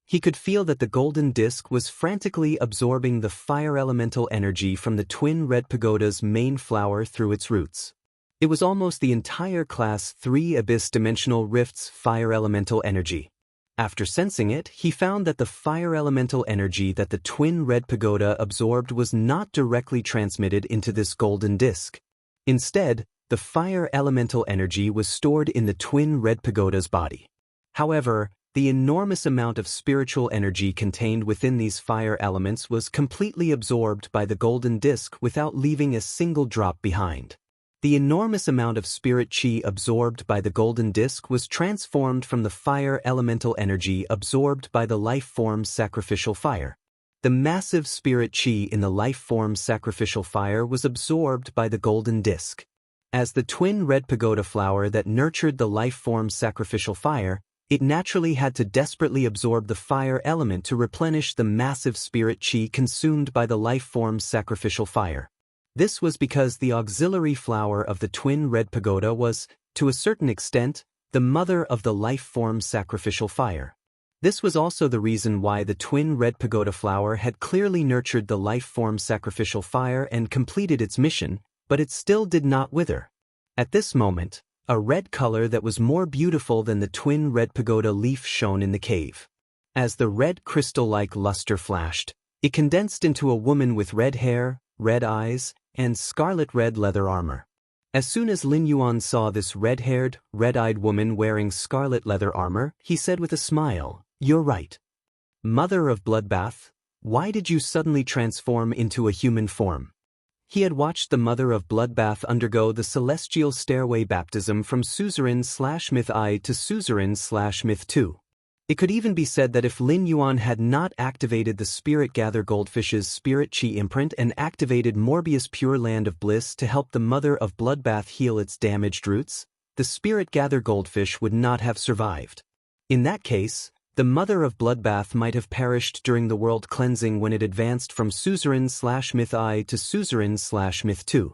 He could feel that the golden disc was frantically absorbing the fire elemental energy from the twin red pagoda's main flower through its roots. It was almost the entire Class 3 Abyss Dimensional Rift's fire elemental energy. After sensing it, he found that the fire elemental energy that the twin red pagoda absorbed was not directly transmitted into this golden disc. Instead, the fire elemental energy was stored in the twin red pagoda's body. However, The enormous amount of spiritual energy contained within these fire elements was completely absorbed by the golden disk without leaving a single drop behind. The enormous amount of spirit chi absorbed by the golden disk was transformed from the fire elemental energy absorbed by the life form sacrificial fire. The massive spirit chi in the life form sacrificial fire was absorbed by the golden disk. As the twin red pagoda flower that nurtured the life form sacrificial fire, it naturally had to desperately absorb the fire element to replenish the massive spirit chi consumed by the life form sacrificial fire. This was because the auxiliary flower of the twin red pagoda was, to a certain extent, the mother of the life form sacrificial fire. This was also the reason why the twin red pagoda flower had clearly nurtured the life form sacrificial fire and completed its mission, but it still did not wither. At this moment, a red color that was more beautiful than the twin red pagoda leaf shone in the cave. As the red crystal-like luster flashed, it condensed into a woman with red hair, red eyes, and scarlet red leather armor. As soon as Lin Yuan saw this red-haired, red-eyed woman wearing scarlet leather armor, he said with a smile, "You're right. Mother of Bloodbath, why did you suddenly transform into a human form?" He had watched the Mother of Bloodbath undergo the celestial stairway baptism from Suzerain/Myth I to Suzerain/Myth II. It could even be said that if Lin Yuan had not activated the Spirit Gather Goldfish's Spirit Chi imprint and activated Morbius Pure Land of Bliss to help the Mother of Bloodbath heal its damaged roots, the Spirit Gather Goldfish would not have survived. In that case, the Mother of Bloodbath might have perished during the world cleansing when it advanced from Suzerain/Myth I to Suzerain/Myth II.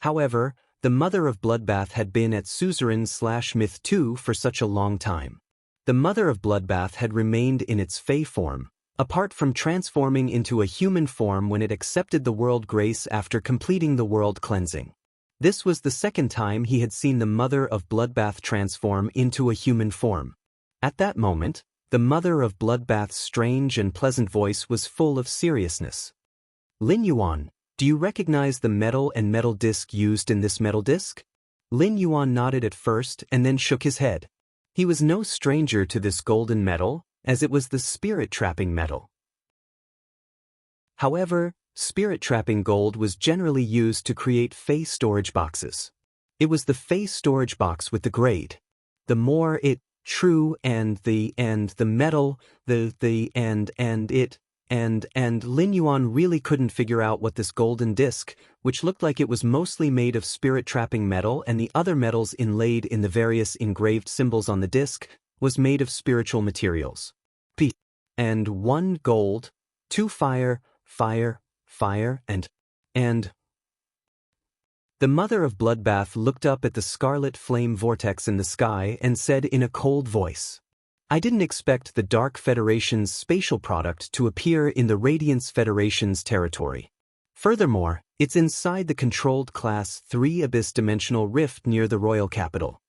However, the Mother of Bloodbath had been at Suzerain/Myth II for such a long time. The Mother of Bloodbath had remained in its Fey form, apart from transforming into a human form when it accepted the world grace after completing the world cleansing. This was the second time he had seen the Mother of Bloodbath transform into a human form. At that moment, the Mother of Bloodbath's strange and pleasant voice was full of seriousness. "Lin Yuan, do you recognize the metal and metal disc used in this metal disc?" Lin Yuan nodded at first and then shook his head. He was no stranger to this golden metal, as it was the spirit-trapping metal. However, spirit-trapping gold was generally used to create Fey storage boxes. It was the Fey storage box with the grade. The more it, true and the metal, and Lin Yuan really couldn't figure out what this golden disc, which looked like it was mostly made of spirit-trapping metal and the other metals inlaid in the various engraved symbols on the disc, was made of spiritual materials. And 1 gold, 2 fire, and... The Mother of Bloodbath looked up at the scarlet flame vortex in the sky and said in a cold voice, "I didn't expect the Dark Federation's spatial product to appear in the Radiance Federation's territory. Furthermore, it's inside the controlled Class 3 Abyss Dimensional Rift near the royal capital."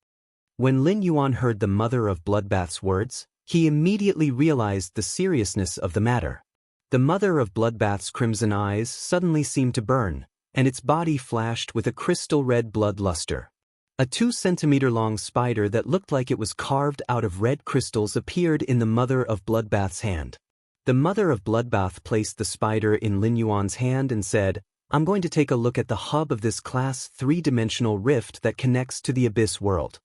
When Lin Yuan heard the Mother of Bloodbath's words, he immediately realized the seriousness of the matter. The Mother of Bloodbath's crimson eyes suddenly seemed to burn, and its body flashed with a crystal red blood luster. A 2-centimeter-long spider that looked like it was carved out of red crystals appeared in the Mother of Bloodbath's hand. The Mother of Bloodbath placed the spider in Lin Yuan's hand and said, "I'm going to take a look at the hub of this Class 3-dimensional rift that connects to the Abyss world.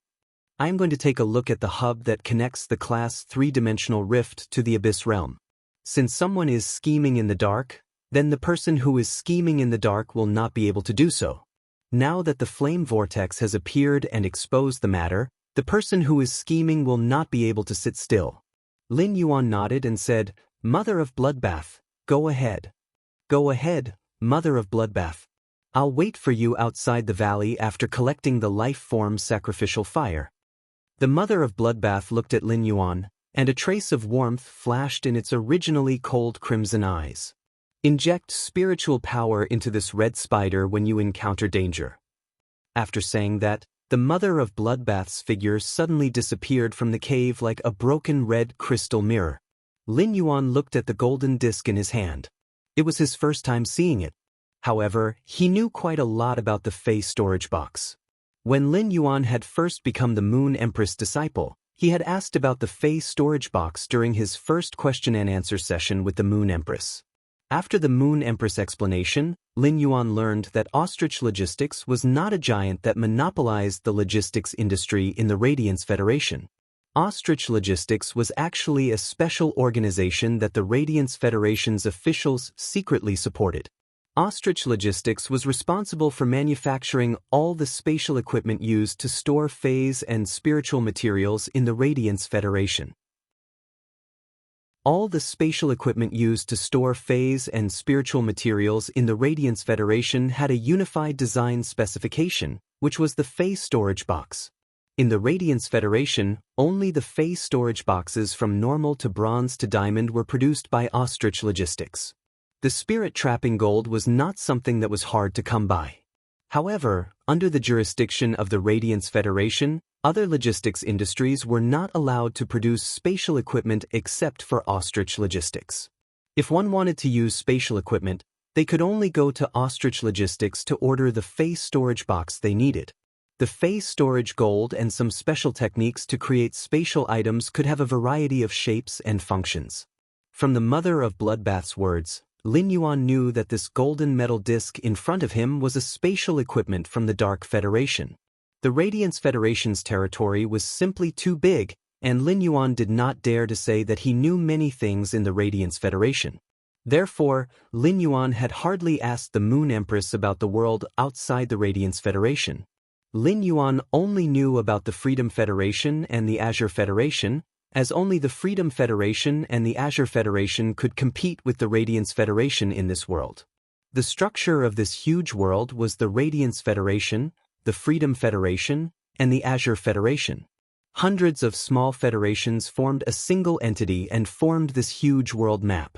I'm going to take a look at the hub that connects the Class 3-dimensional rift to the Abyss realm. Since someone is scheming in the dark, then the person who is scheming in the dark will not be able to do so. Now that the flame vortex has appeared and exposed the matter, the person who is scheming will not be able to sit still." Lin Yuan nodded and said, "Mother of Bloodbath, go ahead. Go ahead, Mother of Bloodbath. I'll wait for you outside the valley after collecting the life form sacrificial fire." The Mother of Bloodbath looked at Lin Yuan, and a trace of warmth flashed in its originally cold crimson eyes. "Inject spiritual power into this red spider when you encounter danger." After saying that, the Mother of Bloodbath's figure suddenly disappeared from the cave like a broken red crystal mirror. Lin Yuan looked at the golden disc in his hand. It was his first time seeing it. However, he knew quite a lot about the Fey storage box. When Lin Yuan had first become the Moon Empress disciple, He had asked about the Fey storage box during his first question and answer session with the Moon Empress. After the Moon Empress explanation, Lin Yuan learned that Ostrich Logistics was not a giant that monopolized the logistics industry in the Radiance Federation. Ostrich Logistics was actually a special organization that the Radiance Federation's officials secretly supported. Ostrich Logistics was responsible for manufacturing all the spatial equipment used to store phase and spiritual materials in the Radiance Federation. All the spatial equipment used to store phase and spiritual materials in the Radiance Federation had a unified design specification, which was the phase storage box. In the Radiance Federation, only the phase storage boxes from normal to bronze to diamond were produced by Ostrich Logistics. The spirit trapping gold was not something that was hard to come by. However, under the jurisdiction of the Radiance Federation, other logistics industries were not allowed to produce spatial equipment except for Ostrich Logistics. If one wanted to use spatial equipment, they could only go to Ostrich Logistics to order the phase storage box they needed. The phase storage gold and some special techniques to create spatial items could have a variety of shapes and functions. From the mother of bloodbath's words, Lin Yuan knew that this golden metal disc in front of him was a spatial equipment from the Dark Federation. The Radiance Federation's territory was simply too big, and Lin Yuan did not dare to say that he knew many things in the Radiance Federation. Therefore, Lin Yuan had hardly asked the Moon Empress about the world outside the Radiance Federation. Lin Yuan only knew about the Freedom Federation and the Azure Federation, as only the Freedom Federation and the Azure Federation could compete with the Radiance Federation in this world. The structure of this huge world was the Radiance Federation, the Freedom Federation, and the Azure Federation. Hundreds of small federations formed a single entity and formed this huge world map.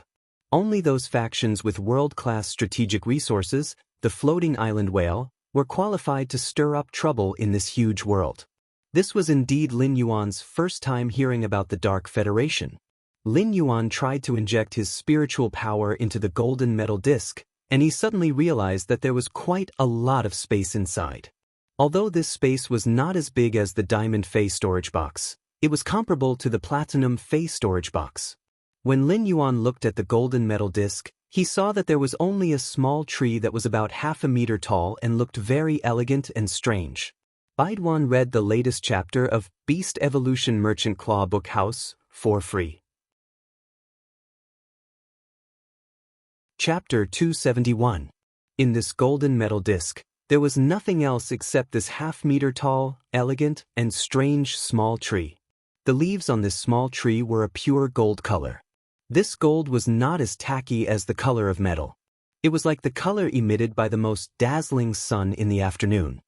Only those factions with world-class strategic resources, the Floating Island Whale, were qualified to stir up trouble in this huge world. This was indeed Lin Yuan's first time hearing about the Dark Federation. Lin Yuan tried to inject his spiritual power into the golden metal disc, and he suddenly realized that there was quite a lot of space inside. Although this space was not as big as the diamond phase storage box, it was comparable to the platinum phase storage box. When Lin Yuan looked at the golden metal disc, he saw that there was only a small tree that was about half a meter tall and looked very elegant and strange. Baidwan read the latest chapter of Beast Evolution Merchant Claw Book House for free. Chapter 271. In this golden metal disc, there was nothing else except this half-meter tall, elegant, and strange small tree. The leaves on this small tree were a pure gold color. This gold was not as tacky as the color of metal. It was like the color emitted by the most dazzling sun in the afternoon.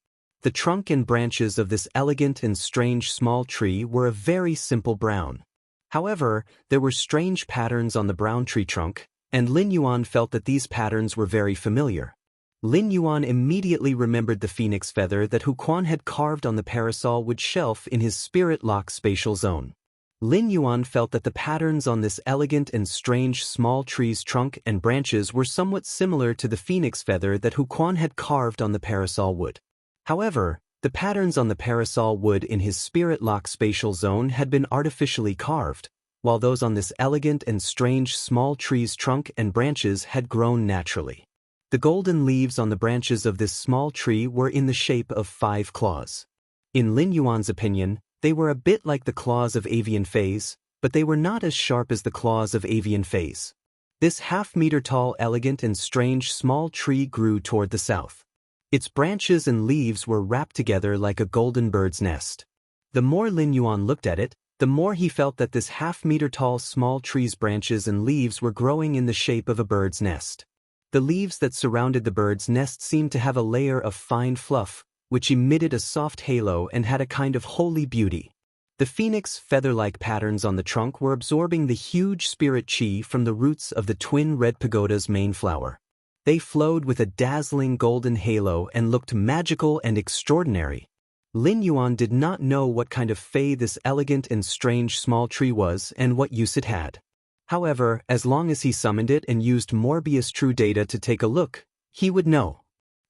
The trunk and branches of this elegant and strange small tree were a very simple brown. However, there were strange patterns on the brown tree trunk, and Lin Yuan felt that these patterns were very familiar. Lin Yuan immediately remembered the phoenix feather that Hu Quan had carved on the parasol wood shelf in his spirit lock spatial zone. Lin Yuan felt that the patterns on this elegant and strange small tree's trunk and branches were somewhat similar to the phoenix feather that Hu Quan had carved on the parasol wood. However, the patterns on the parasol wood in his spirit lock spatial zone had been artificially carved, while those on this elegant and strange small tree's trunk and branches had grown naturally. The golden leaves on the branches of this small tree were in the shape of 5 claws. In Lin Yuan's opinion, they were a bit like the claws of avian phase, but they were not as sharp as the claws of avian phase. This half-meter-tall, elegant and strange small tree grew toward the south. Its branches and leaves were wrapped together like a golden bird's nest. The more Lin Yuan looked at it, the more he felt that this half-meter-tall small tree's branches and leaves were growing in the shape of a bird's nest. The leaves that surrounded the bird's nest seemed to have a layer of fine fluff, which emitted a soft halo and had a kind of holy beauty. The phoenix feather-like patterns on the trunk were absorbing the huge spirit chi from the roots of the twin red pagoda's main flower. They flowed with a dazzling golden halo and looked magical and extraordinary. Lin Yuan did not know what kind of fey this elegant and strange small tree was and what use it had. However, as long as he summoned it and used Morbius True Data to take a look, he would know.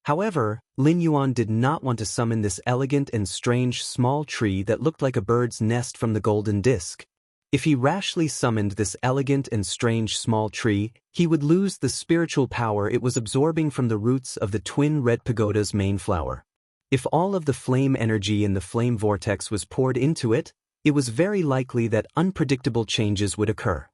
However, Lin Yuan did not want to summon this elegant and strange small tree that looked like a bird's nest from the golden disc. If he rashly summoned this elegant and strange small tree, he would lose the spiritual power it was absorbing from the roots of the twin red pagoda's main flower. If all of the flame energy in the flame vortex was poured into it, it was very likely that unpredictable changes would occur.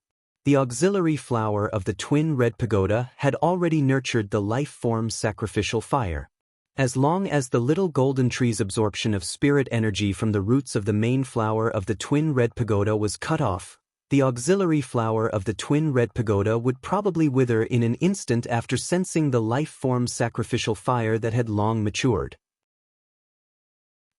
The auxiliary flower of the twin red pagoda had already nurtured the life form sacrificial fire. As long as the little golden tree's absorption of spirit energy from the roots of the main flower of the twin red pagoda was cut off, the auxiliary flower of the twin red pagoda would probably wither in an instant after sensing the life form sacrificial fire that had long matured.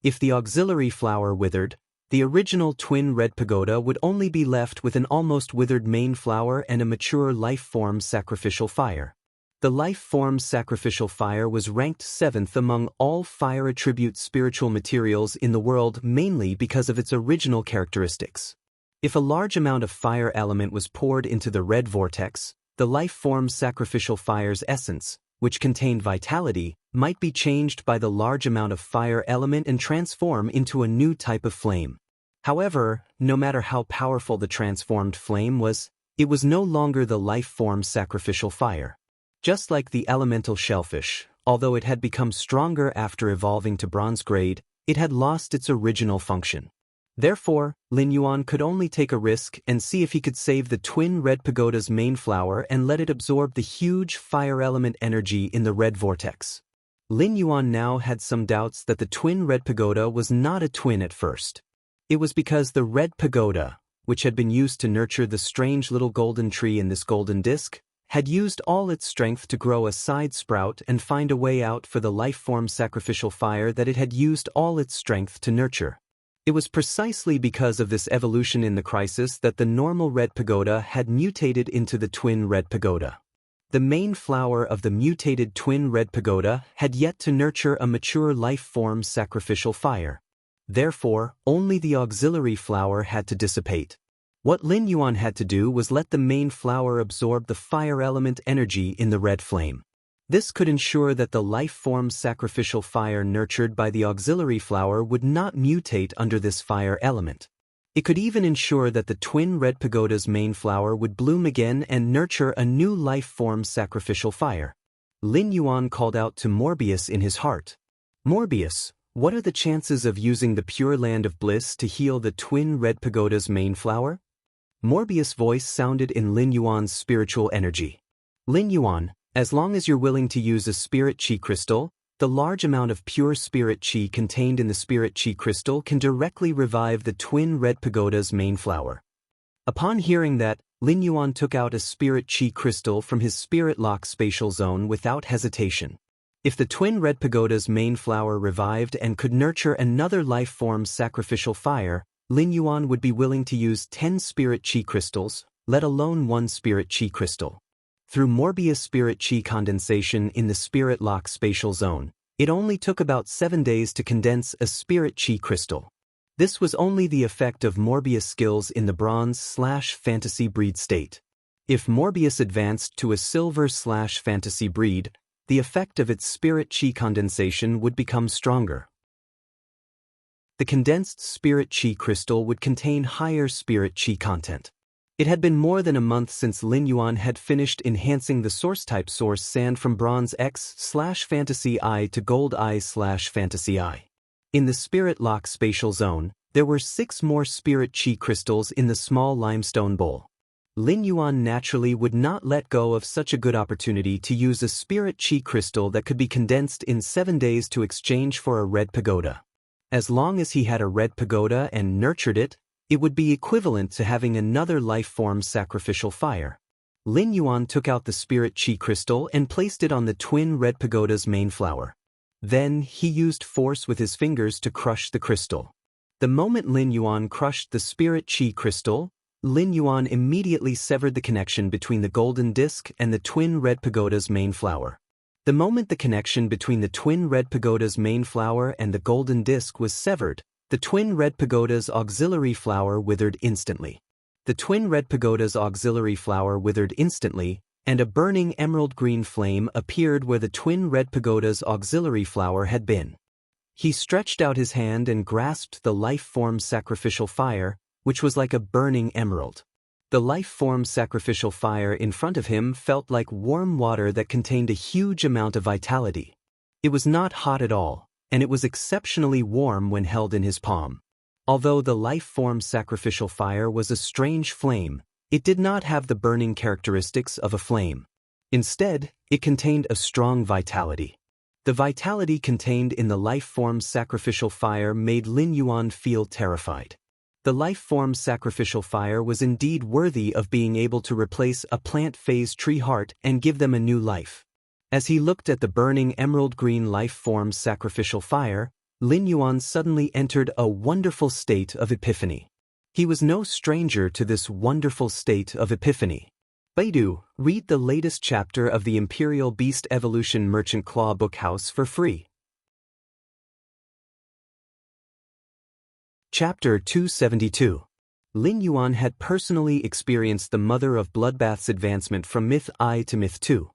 If the auxiliary flower withered, the original twin red pagoda would only be left with an almost withered main flower and a mature life form sacrificial fire. The life form sacrificial fire was ranked 7th among all fire attribute spiritual materials in the world, mainly because of its original characteristics. If a large amount of fire element was poured into the red vortex, the life form sacrificial fire's essence, which contained vitality, might be changed by the large amount of fire element and transform into a new type of flame. However, no matter how powerful the transformed flame was, it was no longer the life form sacrificial fire. Just like the elemental shellfish, although it had become stronger after evolving to bronze grade, it had lost its original function. Therefore, Lin Yuan could only take a risk and see if he could save the twin red pagoda's main flower and let it absorb the huge fire element energy in the red vortex. Lin Yuan now had some doubts that the twin red pagoda was not a twin at first. It was because the red pagoda, which had been used to nurture the strange little golden tree in this golden disc, had used all its strength to grow a side sprout and find a way out for the life form sacrificial fire that it had used all its strength to nurture. It was precisely because of this evolution in the crisis that the normal red pagoda had mutated into the twin red pagoda. The main flower of the mutated twin red pagoda had yet to nurture a mature life form sacrificial fire. Therefore, only the auxiliary flower had to dissipate. What Lin Yuan had to do was let the main flower absorb the fire element energy in the red flame. This could ensure that the life form sacrificial fire nurtured by the auxiliary flower would not mutate under this fire element. It could even ensure that the twin red pagoda's main flower would bloom again and nurture a new life form sacrificial fire. Lin Yuan called out to Morbius in his heart. "Morbius, what are the chances of using the Pure Land of Bliss to heal the twin red pagoda's main flower?" Morbius' voice sounded in Lin Yuan's spiritual energy. "Lin Yuan, as long as you're willing to use a spirit chi crystal, the large amount of pure spirit chi contained in the spirit chi crystal can directly revive the twin red pagoda's main flower." Upon hearing that, Lin Yuan took out a spirit chi crystal from his spirit lock spatial zone without hesitation. If the twin red pagoda's main flower revived and could nurture another life form sacrificial fire, Lin Yuan would be willing to use 10 spirit chi crystals, let alone 1 spirit chi crystal. Through Morbius spirit chi condensation in the spirit lock spatial zone, it only took about 7 days to condense a spirit chi crystal. This was only the effect of Morbius skills in the bronze/fantasy breed state. If Morbius advanced to a silver/fantasy breed, the effect of its spirit chi condensation would become stronger. The condensed spirit chi crystal would contain higher spirit chi content. It had been more than a month since Lin Yuan had finished enhancing the source-type source sand from bronze X/fantasy I to gold I/fantasy I. In the spirit lock spatial zone, there were 6 more spirit chi crystals in the small limestone bowl. Lin Yuan naturally would not let go of such a good opportunity to use a spirit chi crystal that could be condensed in 7 days to exchange for a red pagoda. As long as he had a red pagoda and nurtured it, it would be equivalent to having another life form sacrificial fire. Lin Yuan took out the spirit chi crystal and placed it on the twin red pagoda's main flower. Then, he used force with his fingers to crush the crystal. The moment Lin Yuan crushed the spirit chi crystal, Lin Yuan immediately severed the connection between the golden disc and the twin red pagoda's main flower. The moment the connection between the twin red pagoda's main flower and the golden disc was severed, the twin red pagoda's auxiliary flower withered instantly. The twin red pagoda's auxiliary flower withered instantly, and a burning emerald green flame appeared where the twin red pagoda's auxiliary flower had been. He stretched out his hand and grasped the life-form sacrificial fire, which was like a burning emerald. The life-form sacrificial fire in front of him felt like warm water that contained a huge amount of vitality. It was not hot at all, and it was exceptionally warm when held in his palm. Although the life-form sacrificial fire was a strange flame, it did not have the burning characteristics of a flame. Instead, it contained a strong vitality. The vitality contained in the life-form sacrificial fire made Lin Yuan feel terrified. The life-form sacrificial fire was indeed worthy of being able to replace a plant-phase tree heart and give them a new life. As he looked at the burning emerald green life-form sacrificial fire, Lin Yuan suddenly entered a wonderful state of epiphany. He was no stranger to this wonderful state of epiphany. Baidu, read the latest chapter of the Imperial Beast Evolution Merchant Claw Bookhouse for free. Chapter 272. Lin Yuan had personally experienced the Mother of Bloodbath's advancement from Myth I to Myth II.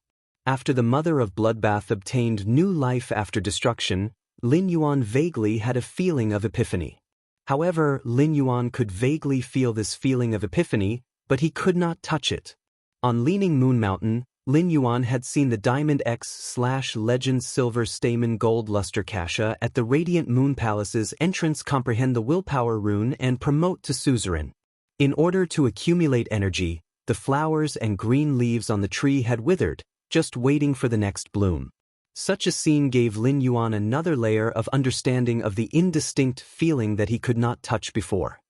After the Mother of Bloodbath obtained new life after destruction, Lin Yuan vaguely had a feeling of epiphany. However, Lin Yuan could vaguely feel this feeling of epiphany, but he could not touch it. On Leaning Moon Mountain, Lin Yuan had seen the Diamond X/Legend Silver Stamen Gold Luster Kasha at the Radiant Moon Palace's entrance comprehend the willpower rune and promote to suzerain. In order to accumulate energy, the flowers and green leaves on the tree had withered, just waiting for the next bloom. Such a scene gave Lin Yuan another layer of understanding of the indistinct feeling that he could not touch before.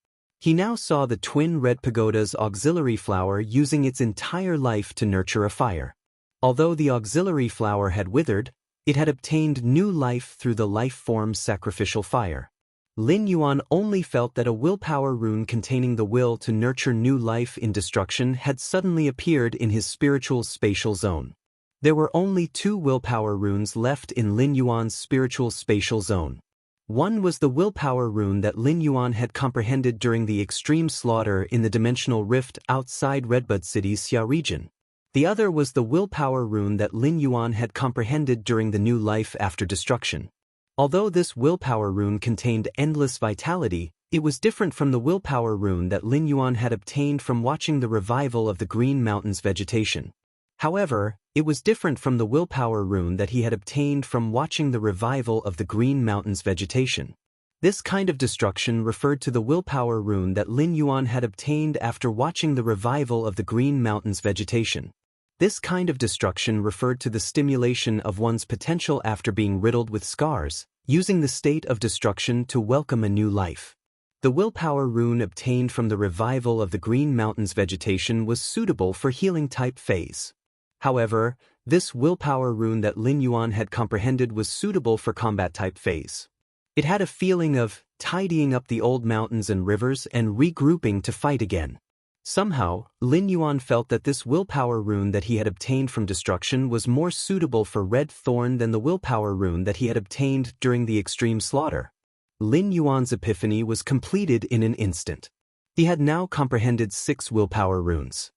He now saw the twin red pagoda's auxiliary flower using its entire life to nurture a fire. Although the auxiliary flower had withered, it had obtained new life through the life-form sacrificial fire. Lin Yuan only felt that a willpower rune containing the will to nurture new life in destruction had suddenly appeared in his spiritual spatial zone. There were only 2 willpower runes left in Lin Yuan's spiritual spatial zone. One was the willpower rune that Lin Yuan had comprehended during the extreme slaughter in the dimensional rift outside Redbud City's Xia region. The other was the willpower rune that Lin Yuan had comprehended during the new life after destruction. Although this willpower rune contained endless vitality, it was different from the willpower rune that Lin Yuan had obtained from watching the revival of the Green Mountains vegetation. However, it was different from the willpower rune that he had obtained from watching the revival of the Green Mountains vegetation. This kind of destruction referred to the willpower rune that Lin Yuan had obtained after watching the revival of the Green Mountains vegetation. This kind of destruction referred to the stimulation of one's potential after being riddled with scars, using the state of destruction to welcome a new life. The willpower rune obtained from the revival of the Green Mountains vegetation was suitable for healing type phase. However, this willpower rune that Lin Yuan had comprehended was suitable for combat type phase. It had a feeling of tidying up the old mountains and rivers and regrouping to fight again. Somehow, Lin Yuan felt that this willpower rune that he had obtained from destruction was more suitable for Red Thorn than the willpower rune that he had obtained during the extreme slaughter. Lin Yuan's epiphany was completed in an instant. He had now comprehended 6 willpower runes.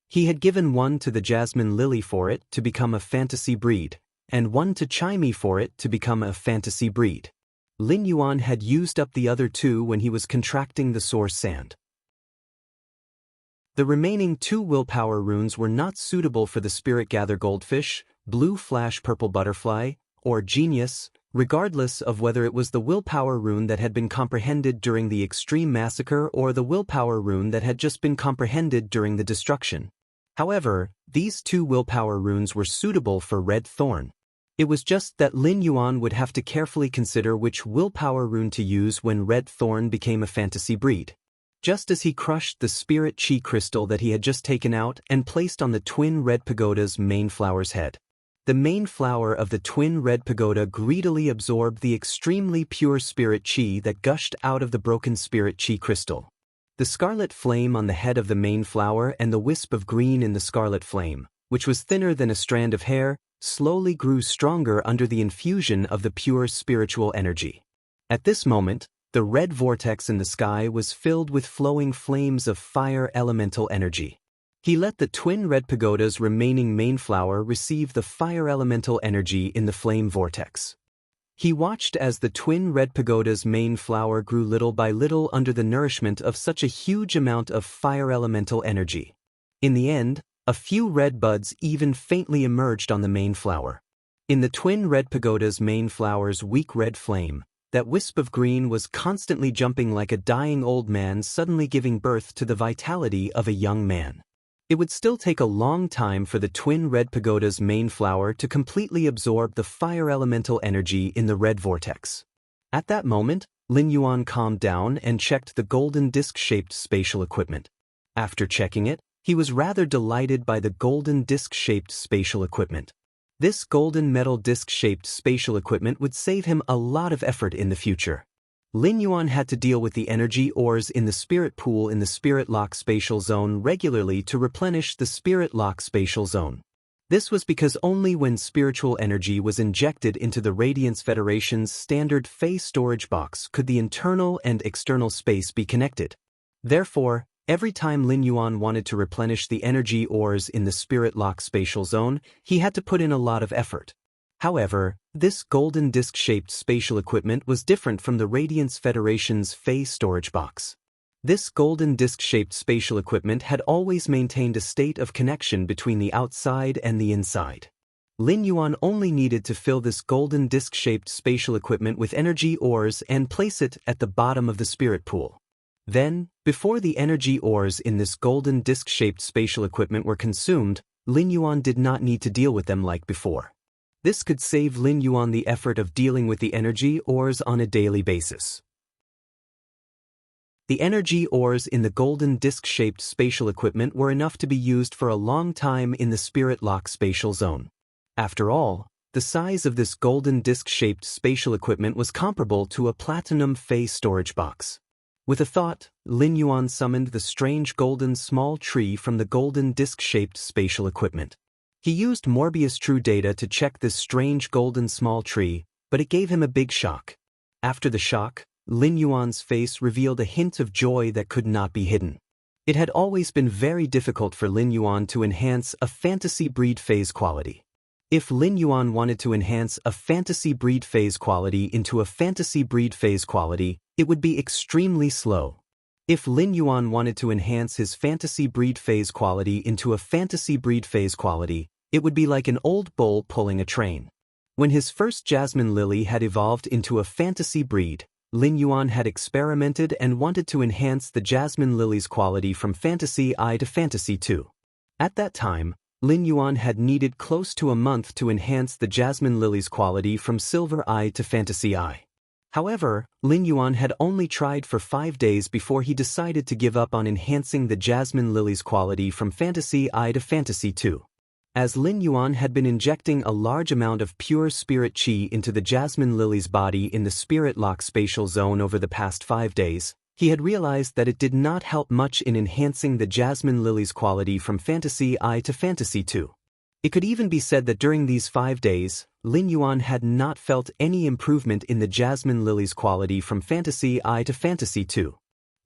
He had given one to the Jasmine Lily for it to become a fantasy breed, and one to Chimey for it to become a fantasy breed. Lin Yuan had used up the other 2 when he was contracting the Source Sand. The remaining 2 willpower runes were not suitable for the Spirit Gather Goldfish, Blue Flash Purple Butterfly, or Genius, regardless of whether it was the willpower rune that had been comprehended during the extreme massacre or the willpower rune that had just been comprehended during the destruction. However, these 2 willpower runes were suitable for Red Thorn. It was just that Lin Yuan would have to carefully consider which willpower rune to use when Red Thorn became a fantasy breed. Just as he crushed the Spirit Chi crystal that he had just taken out and placed on the twin red pagoda's main flower's head. The main flower of the twin red pagoda greedily absorbed the extremely pure Spirit Chi that gushed out of the broken Spirit Chi crystal. The scarlet flame on the head of the main flower and the wisp of green in the scarlet flame, which was thinner than a strand of hair, slowly grew stronger under the infusion of the pure spiritual energy. At this moment, the red vortex in the sky was filled with flowing flames of fire elemental energy. He let the twin red pagoda's remaining main flower receive the fire elemental energy in the flame vortex. He watched as the twin red pagoda's main flower grew little by little under the nourishment of such a huge amount of fire elemental energy. In the end, a few red buds even faintly emerged on the main flower. In the twin red pagoda's main flower's weak red flame, that wisp of green was constantly jumping like a dying old man suddenly giving birth to the vitality of a young man. It would still take a long time for the twin red pagoda's main flower to completely absorb the fire elemental energy in the red vortex. At that moment, Lin Yuan calmed down and checked the golden disc-shaped spatial equipment. After checking it, he was rather delighted by the golden disc-shaped spatial equipment. This golden metal disc-shaped spatial equipment would save him a lot of effort in the future. Lin Yuan had to deal with the energy ores in the spirit pool in the Spirit Lock Spatial Zone regularly to replenish the Spirit Lock Spatial Zone. This was because only when spiritual energy was injected into the Radiance Federation's standard phase storage box could the internal and external space be connected. Therefore, every time Lin Yuan wanted to replenish the energy ores in the Spirit Lock Spatial Zone, he had to put in a lot of effort. However, this golden disc-shaped spatial equipment was different from the Radiance Federation's phase storage box. This golden disc-shaped spatial equipment had always maintained a state of connection between the outside and the inside. Lin Yuan only needed to fill this golden disc-shaped spatial equipment with energy ores and place it at the bottom of the spirit pool. Then, before the energy ores in this golden disc-shaped spatial equipment were consumed, Lin Yuan did not need to deal with them like before. This could save Lin Yuan the effort of dealing with the energy ores on a daily basis. The energy ores in the golden disc-shaped spatial equipment were enough to be used for a long time in the Spirit Lock Spatial Zone. After all, the size of this golden disc-shaped spatial equipment was comparable to a platinum phase storage box. With a thought, Lin Yuan summoned the strange golden small tree from the golden disc-shaped spatial equipment. He used Morbius True Data to check this strange golden small tree, but it gave him a big shock. After the shock, Lin Yuan's face revealed a hint of joy that could not be hidden. It had always been very difficult for Lin Yuan to enhance a fantasy breed phase quality. If Lin Yuan wanted to enhance a fantasy breed phase quality into a fantasy breed phase quality, it would be extremely slow. If Lin Yuan wanted to enhance his fantasy breed phase quality into a fantasy breed phase quality, it would be like an old bull pulling a train. When his first jasmine lily had evolved into a fantasy breed, Lin Yuan had experimented and wanted to enhance the jasmine lily's quality from fantasy I to fantasy II. At that time, Lin Yuan had needed close to a month to enhance the jasmine lily's quality from silver I to fantasy I. However, Lin Yuan had only tried for 5 days before he decided to give up on enhancing the jasmine lily's quality from fantasy I to fantasy II. As Lin Yuan had been injecting a large amount of pure spirit chi into the jasmine lily's body in the Spirit Lock Spatial Zone over the past 5 days, he had realized that it did not help much in enhancing the jasmine lily's quality from fantasy I to fantasy II. It could even be said that during these 5 days, Lin Yuan had not felt any improvement in the jasmine lily's quality from fantasy I to fantasy II.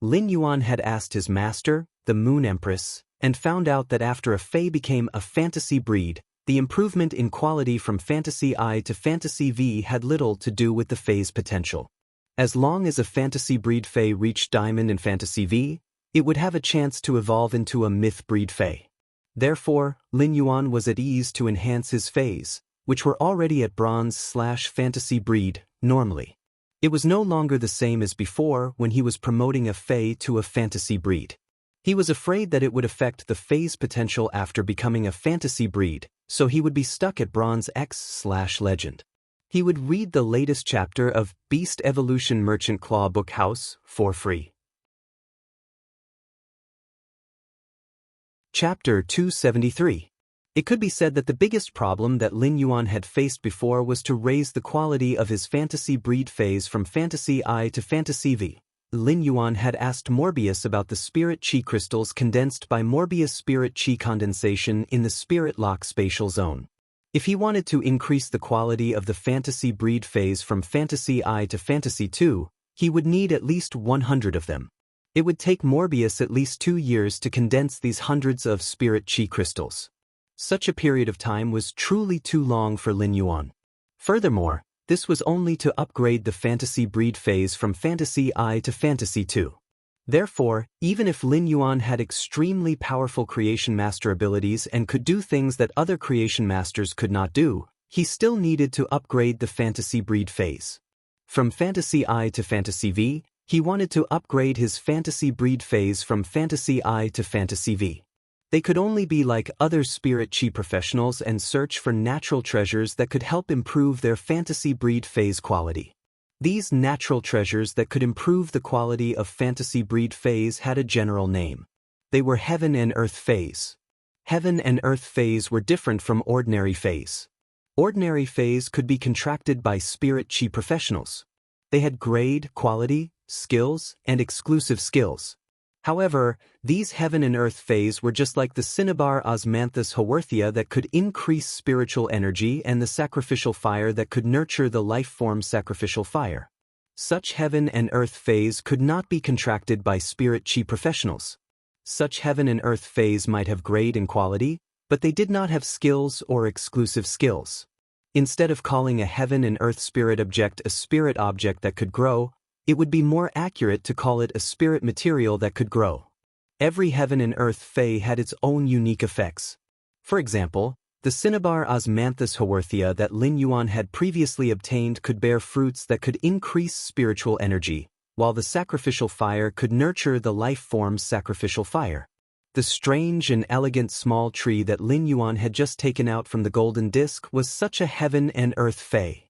Lin Yuan had asked his master, the Moon Empress, and found out that after a Fae became a fantasy breed, the improvement in quality from fantasy I to fantasy V had little to do with the Fae's potential. As long as a fantasy breed Fae reached Diamond in fantasy V, it would have a chance to evolve into a myth breed Fae. Therefore, Lin Yuan was at ease to enhance his Faes, which were already at bronze/fantasy breed, normally. It was no longer the same as before when he was promoting a Fae to a fantasy breed. He was afraid that it would affect the Fae's potential after becoming a fantasy breed, so he would be stuck at Bronze X/Legend. He would read the latest chapter of Beast Evolution Merchant Claw Book House for free. Chapter 273. It could be said that the biggest problem that Lin Yuan had faced before was to raise the quality of his fantasy breed phase from fantasy I to fantasy V. Lin Yuan had asked Morbius about the spirit chi crystals condensed by Morbius spirit chi condensation in the Spirit Lock Spatial Zone. If he wanted to increase the quality of the fantasy breed phase from fantasy I to fantasy II, he would need at least 100 of them. It would take Morbius at least 2 years to condense these hundreds of spirit chi crystals. Such a period of time was truly too long for Lin Yuan. Furthermore, this was only to upgrade the fantasy breed phase from Fantasy I to Fantasy II. Therefore, even if Lin Yuan had extremely powerful creation master abilities and could do things that other creation masters could not do, he still needed to upgrade the fantasy breed phase. From Fantasy I to Fantasy V, he wanted to upgrade his fantasy breed phase from Fantasy I to Fantasy V. They could only be like other spirit chi professionals and search for natural treasures that could help improve their fantasy breed phase quality. These natural treasures that could improve the quality of fantasy breed phase had a general name. They were Heaven and Earth phase. Heaven and Earth phase were different from ordinary phase. Ordinary phase could be contracted by spirit chi professionals. They had grade, quality, skills, and exclusive skills. However, these Heaven and Earth phase were just like the Cinnabar Osmanthus Haworthia that could increase spiritual energy and the sacrificial fire that could nurture the life form sacrificial fire. Such Heaven and Earth phase could not be contracted by spirit chi professionals. Such Heaven and Earth phase might have grade and quality, but they did not have skills or exclusive skills. Instead of calling a Heaven and Earth spirit object a spirit object that could grow, it would be more accurate to call it a spirit material that could grow. Every Heaven and Earth Fae had its own unique effects. For example, the Cinnabar Osmanthus Haworthia that Lin Yuan had previously obtained could bear fruits that could increase spiritual energy, while the sacrificial fire could nurture the life form's sacrificial fire. The strange and elegant small tree that Lin Yuan had just taken out from the golden disc was such a Heaven and Earth Fae.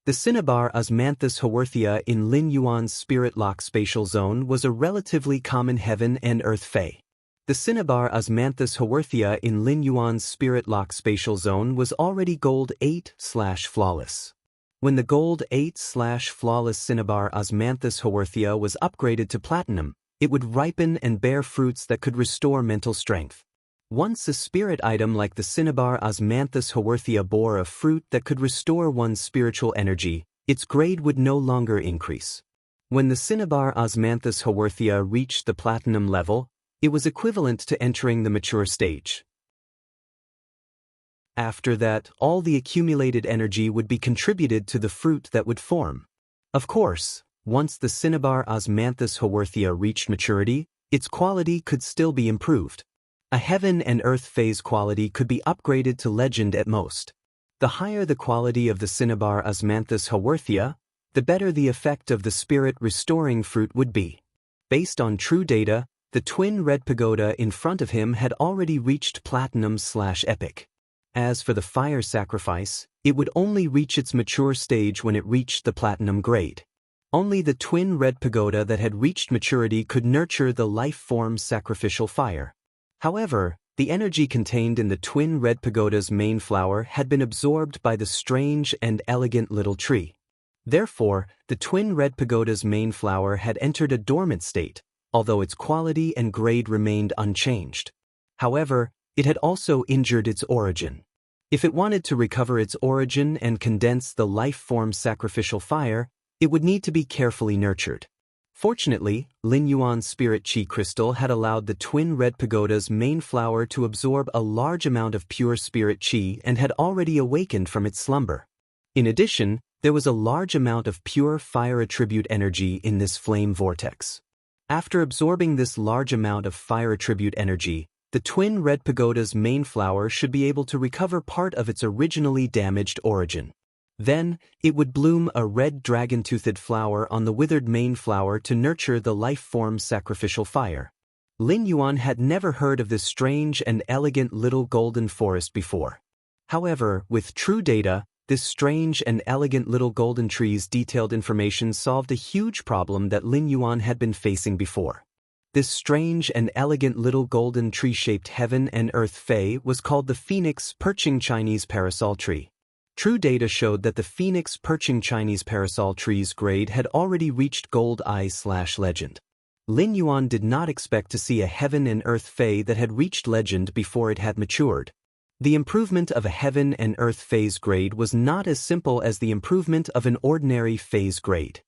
The Cinnabar Osmanthus Haworthia in Lin Yuan's Spirit Lock Spatial Zone was a relatively common Heaven and Earth Fae. The Cinnabar Osmanthus Haworthia in Lin Yuan's Spirit Lock Spatial Zone was already Gold 8/Flawless. When the Gold 8/Flawless Cinnabar Osmanthus Haworthia was upgraded to Platinum, it would ripen and bear fruits that could restore mental strength. Once a spirit item like the Cinnabar Osmanthus Haworthia bore a fruit that could restore one's spiritual energy, its grade would no longer increase. When the Cinnabar Osmanthus Haworthia reached the platinum level, it was equivalent to entering the mature stage. After that, all the accumulated energy would be contributed to the fruit that would form. Of course, once the Cinnabar Osmanthus Haworthia reached maturity, its quality could still be improved. A Heaven and Earth phase quality could be upgraded to Legend at most. The higher the quality of the Cinnabar Osmanthus Haworthia, the better the effect of the spirit restoring fruit would be. Based on true data, the twin red pagoda in front of him had already reached Platinum/Epic. As for the fire sacrifice, it would only reach its mature stage when it reached the Platinum grade. Only the twin red pagoda that had reached maturity could nurture the life form sacrificial fire. However, the energy contained in the twin red pagoda's main flower had been absorbed by the strange and elegant little tree. Therefore, the twin red pagoda's main flower had entered a dormant state, although its quality and grade remained unchanged. However, it had also injured its origin. If it wanted to recover its origin and condense the life form sacrificial fire, it would need to be carefully nurtured. Fortunately, Lin Yuan's Spirit Chi crystal had allowed the twin red pagoda's main flower to absorb a large amount of pure spirit chi and had already awakened from its slumber. In addition, there was a large amount of pure fire attribute energy in this flame vortex. After absorbing this large amount of fire attribute energy, the twin red pagoda's main flower should be able to recover part of its originally damaged origin. Then, it would bloom a red dragon-toothed flower on the withered main flower to nurture the life form sacrificial fire. Lin Yuan had never heard of this strange and elegant little golden forest before. However, with true data, this strange and elegant little golden tree's detailed information solved a huge problem that Lin Yuan had been facing before. This strange and elegant little golden tree-shaped Heaven and Earth Fae was called the Phoenix Perching Chinese Parasol Tree. True data showed that the Phoenix Perching Chinese Parasol Tree's grade had already reached Gold I/Legend. Lin Yuan did not expect to see a Heaven and Earth Fae that had reached Legend before it had matured. The improvement of a Heaven and Earth Phase grade was not as simple as the improvement of an ordinary phase grade.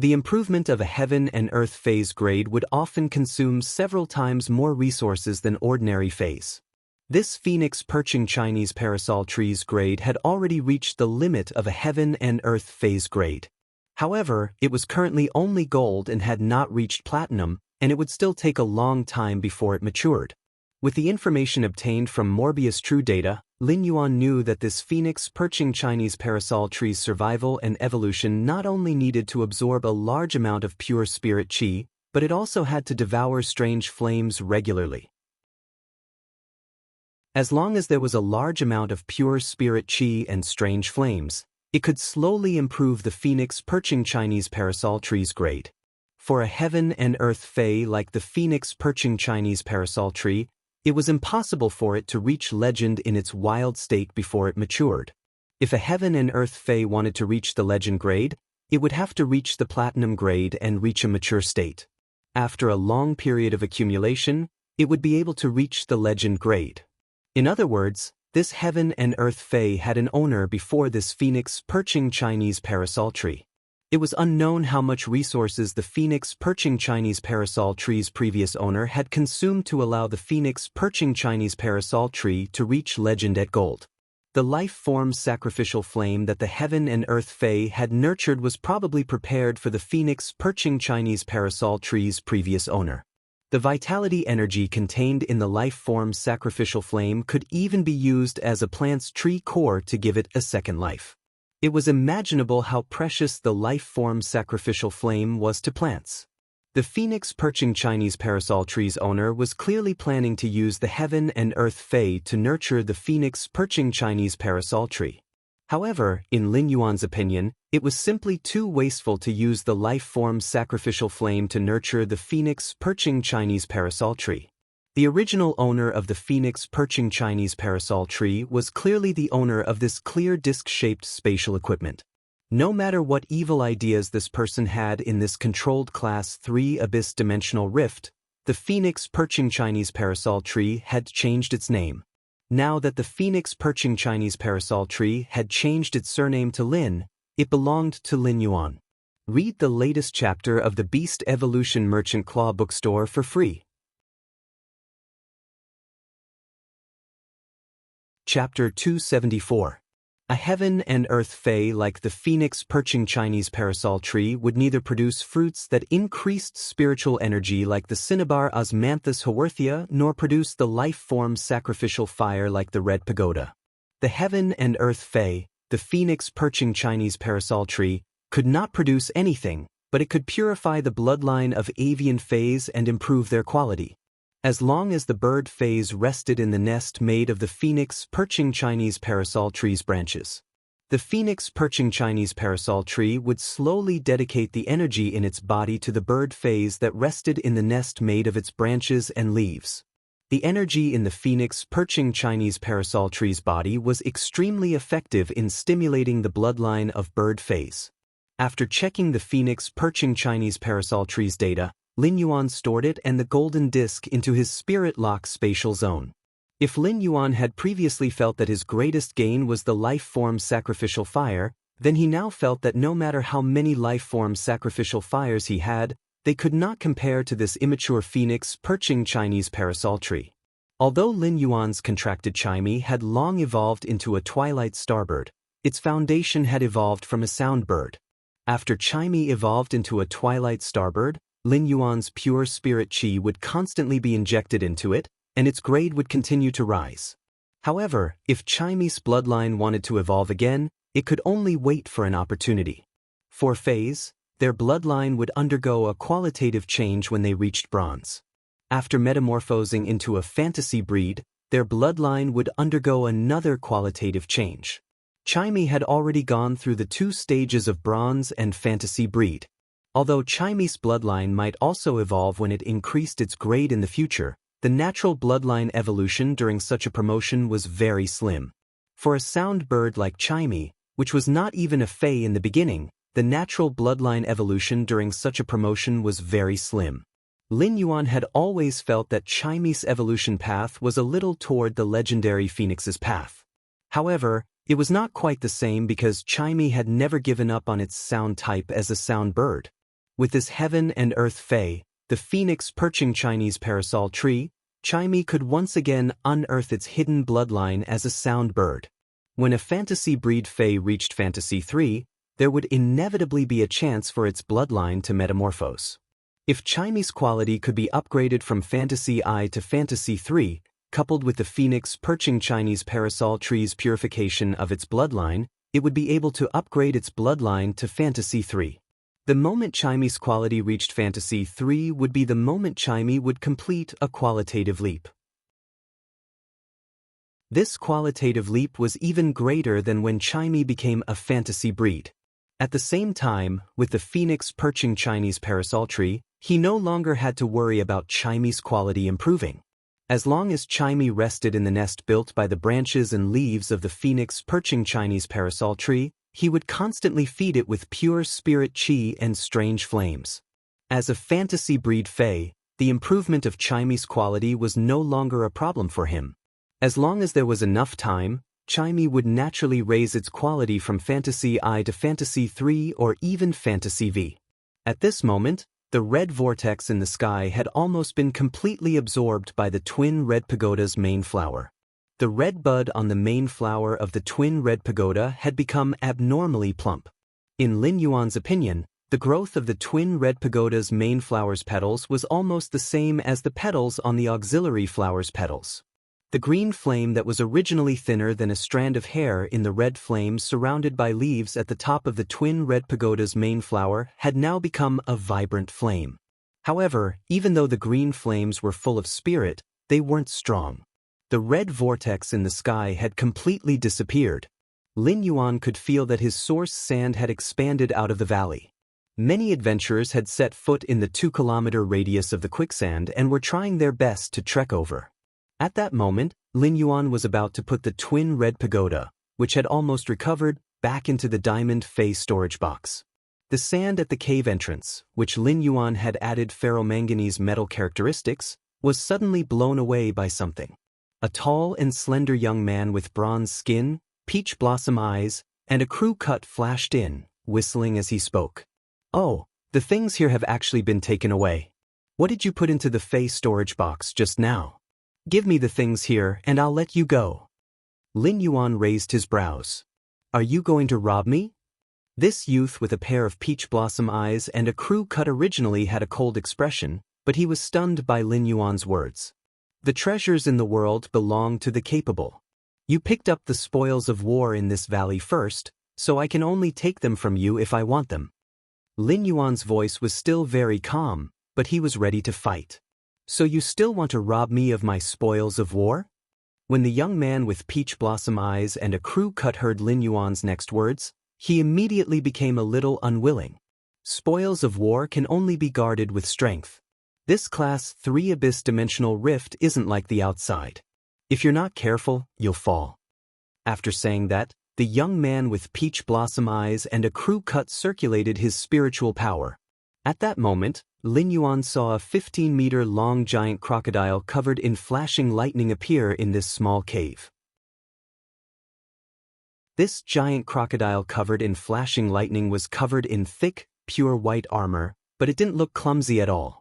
The improvement of a heaven and earth phase grade would often consume several times more resources than ordinary phase. This phoenix perching Chinese parasol trees grade had already reached the limit of a heaven and earth phase grade. However, it was currently only gold and had not reached platinum, and it would still take a long time before it matured. With the information obtained from Morbius True Data, Lin Yuan knew that this phoenix perching Chinese parasol tree's survival and evolution not only needed to absorb a large amount of pure spirit qi, but it also had to devour strange flames regularly. As long as there was a large amount of pure spirit qi and strange flames, it could slowly improve the phoenix perching Chinese parasol tree's grade. For a heaven and earth fae like the phoenix perching Chinese parasol tree, it was impossible for it to reach legend in its wild state before it matured. If a heaven and earth fae wanted to reach the legend grade, it would have to reach the platinum grade and reach a mature state. After a long period of accumulation, it would be able to reach the legend grade. In other words, this heaven and earth fae had an owner before this phoenix perching Chinese parasol tree. It was unknown how much resources the phoenix perching Chinese parasol tree's previous owner had consumed to allow the phoenix perching Chinese parasol tree to reach legend at gold. The life form sacrificial flame that the heaven and earth fae had nurtured was probably prepared for the phoenix perching Chinese parasol tree's previous owner. The vitality energy contained in the life form sacrificial flame could even be used as a plant's tree core to give it a second life. It was imaginable how precious the life form sacrificial flame was to plants. The phoenix perching Chinese parasol tree's owner was clearly planning to use the heaven and earth fae to nurture the phoenix perching Chinese parasol tree. However, in Lin Yuan's opinion, it was simply too wasteful to use the life form sacrificial flame to nurture the phoenix perching Chinese parasol tree. The original owner of the phoenix perching Chinese parasol tree was clearly the owner of this clear disc-shaped spatial equipment. No matter what evil ideas this person had in this controlled Class 3 abyss dimensional rift, the phoenix perching Chinese parasol tree had changed its name. Now that the phoenix perching Chinese parasol tree had changed its surname to Lin, it belonged to Lin Yuan. Read the latest chapter of the Beast Evolution Merchant Claw bookstore for free. Chapter 274. A heaven and earth fae like the phoenix perching Chinese parasol tree would neither produce fruits that increased spiritual energy like the cinnabar osmanthus haworthia nor produce the life form sacrificial fire like the red pagoda. The heaven and earth fae, the phoenix perching Chinese parasol tree, could not produce anything, but it could purify the bloodline of avian fays and improve their quality. As long as the bird fays rested in the nest made of the phoenix perching Chinese parasol tree's branches, the phoenix perching Chinese parasol tree would slowly dedicate the energy in its body to the bird fays that rested in the nest made of its branches and leaves. The energy in the phoenix perching Chinese parasol tree's body was extremely effective in stimulating the bloodline of bird fays. After checking the phoenix perching Chinese parasol tree's data, Lin Yuan stored it and the golden disc into his spirit lock spatial zone. If Lin Yuan had previously felt that his greatest gain was the life form sacrificial fire, then he now felt that no matter how many life form sacrificial fires he had, they could not compare to this immature phoenix perching Chinese parasol tree. Although Lin Yuan's contracted Chimey had long evolved into a twilight starbird, its foundation had evolved from a sound bird. After Chimey evolved into a twilight starbird, Lin Yuan's pure spirit qi would constantly be injected into it, and its grade would continue to rise. However, if Chimey's bloodline wanted to evolve again, it could only wait for an opportunity. For fays, their bloodline would undergo a qualitative change when they reached bronze. After metamorphosing into a fantasy breed, their bloodline would undergo another qualitative change. Chimey had already gone through the two stages of bronze and fantasy breed. Although Chimey's bloodline might also evolve when it increased its grade in the future, the natural bloodline evolution during such a promotion was very slim. For a sound bird like Chimey, which was not even a fae in the beginning, the natural bloodline evolution during such a promotion was very slim. Lin Yuan had always felt that Chimey's evolution path was a little toward the legendary phoenix's path. However, it was not quite the same because Chimey had never given up on its sound type as a sound bird. With this heaven and earth fae, the phoenix perching Chinese parasol tree, Chimey could once again unearth its hidden bloodline as a sound bird. When a fantasy breed fae reached Fantasy 3, there would inevitably be a chance for its bloodline to metamorphose. If Chimey's quality could be upgraded from Fantasy I to Fantasy 3, coupled with the phoenix perching Chinese parasol tree's purification of its bloodline, it would be able to upgrade its bloodline to Fantasy 3. The moment Chimey's quality reached Fantasy 3 would be the moment Chimey would complete a qualitative leap. This qualitative leap was even greater than when Chimey became a fantasy breed. At the same time, with the phoenix perching Chinese parasol tree, he no longer had to worry about Chimey's quality improving. As long as Chimey rested in the nest built by the branches and leaves of the phoenix perching Chinese parasol tree, he would constantly feed it with pure spirit chi and strange flames. As a fantasy breed fae, the improvement of Chimey's quality was no longer a problem for him. As long as there was enough time, Chimey would naturally raise its quality from Fantasy I to Fantasy 3 or even Fantasy V. At this moment, the red vortex in the sky had almost been completely absorbed by the twin red pagoda's main flower. The red bud on the main flower of the twin red pagoda had become abnormally plump. In Lin Yuan's opinion, the growth of the twin red pagoda's main flower's petals was almost the same as the petals on the auxiliary flower's petals. The green flame that was originally thinner than a strand of hair in the red flame surrounded by leaves at the top of the twin red pagoda's main flower had now become a vibrant flame. However, even though the green flames were full of spirit, they weren't strong. The red vortex in the sky had completely disappeared. Lin Yuan could feel that his source sand had expanded out of the valley. Many adventurers had set foot in the 2-kilometer radius of the quicksand and were trying their best to trek over. At that moment, Lin Yuan was about to put the twin red pagoda, which had almost recovered, back into the diamond face storage box. The sand at the cave entrance, which Lin Yuan had added ferromanganese metal characteristics, was suddenly blown away by something. A tall and slender young man with bronze skin, peach blossom eyes, and a crew cut flashed in, whistling as he spoke. "Oh, the things here have actually been taken away. What did you put into the face storage box just now? Give me the things here and I'll let you go." Lin Yuan raised his brows. "Are you going to rob me?" This youth with a pair of peach blossom eyes and a crew cut originally had a cold expression, but he was stunned by Lin Yuan's words. "The treasures in the world belong to the capable. You picked up the spoils of war in this valley first, so I can only take them from you if I want them." Lin Yuan's voice was still very calm, but he was ready to fight. "So you still want to rob me of my spoils of war?" When the young man with peach blossom eyes and a crew cut heard Lin Yuan's next words, he immediately became a little unwilling. Spoils of war can only be guarded with strength. This Class 3 Abyss Dimensional Rift isn't like the outside. If you're not careful, you'll fall. After saying that, the young man with peach blossom eyes and a crew cut circulated his spiritual power. At that moment, Lin Yuan saw a 15-meter-long giant crocodile covered in flashing lightning appear in this small cave. This giant crocodile covered in flashing lightning was covered in thick, pure white armor, but it didn't look clumsy at all.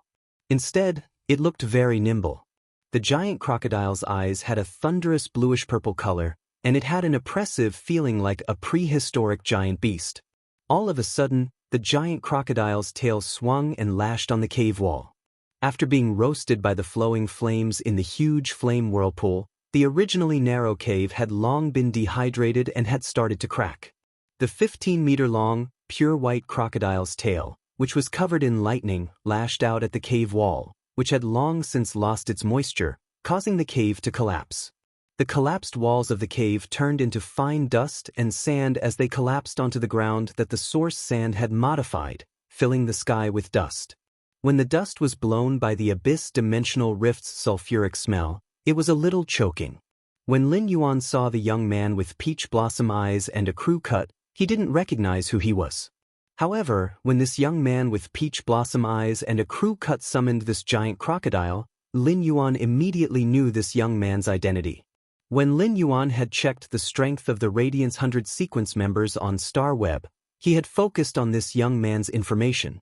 Instead, it looked very nimble. The giant crocodile's eyes had a thunderous bluish-purple color, and it had an oppressive feeling like a prehistoric giant beast. All of a sudden, the giant crocodile's tail swung and lashed on the cave wall. After being roasted by the flowing flames in the huge flame whirlpool, the originally narrow cave had long been dehydrated and had started to crack. The 15-meter-long, pure white crocodile's tail, which was covered in lightning, lashed out at the cave wall, which had long since lost its moisture, causing the cave to collapse. The collapsed walls of the cave turned into fine dust and sand as they collapsed onto the ground that the source sand had modified, filling the sky with dust. When the dust was blown by the Abyss Dimensional Rift's sulfuric smell, it was a little choking. When Lin Yuan saw the young man with peach blossom eyes and a crew cut, he didn't recognize who he was. However, when this young man with peach blossom eyes and a crew cut summoned this giant crocodile, Lin Yuan immediately knew this young man's identity. When Lin Yuan had checked the strength of the Radiance 100 sequence members on StarWeb, he had focused on this young man's information.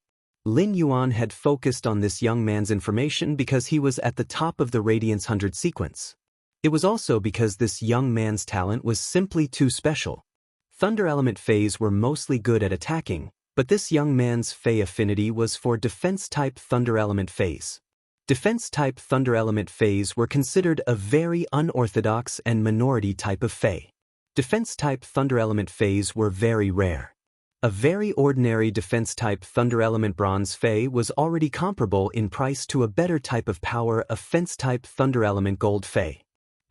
Lin Yuan had focused on this young man's information because he was at the top of the Radiance 100 sequence. It was also because this young man's talent was simply too special. Thunder element Fays were mostly good at attacking, but this young man's Fey affinity was for defense-type Thunder element Fays. Defense-type Thunder element Fays were considered a very unorthodox and minority type of Fey. Defense-type Thunder element Fays were very rare. A very ordinary defense-type Thunder element Bronze Fey was already comparable in price to a better type of power offense-type Thunder element Gold Fey.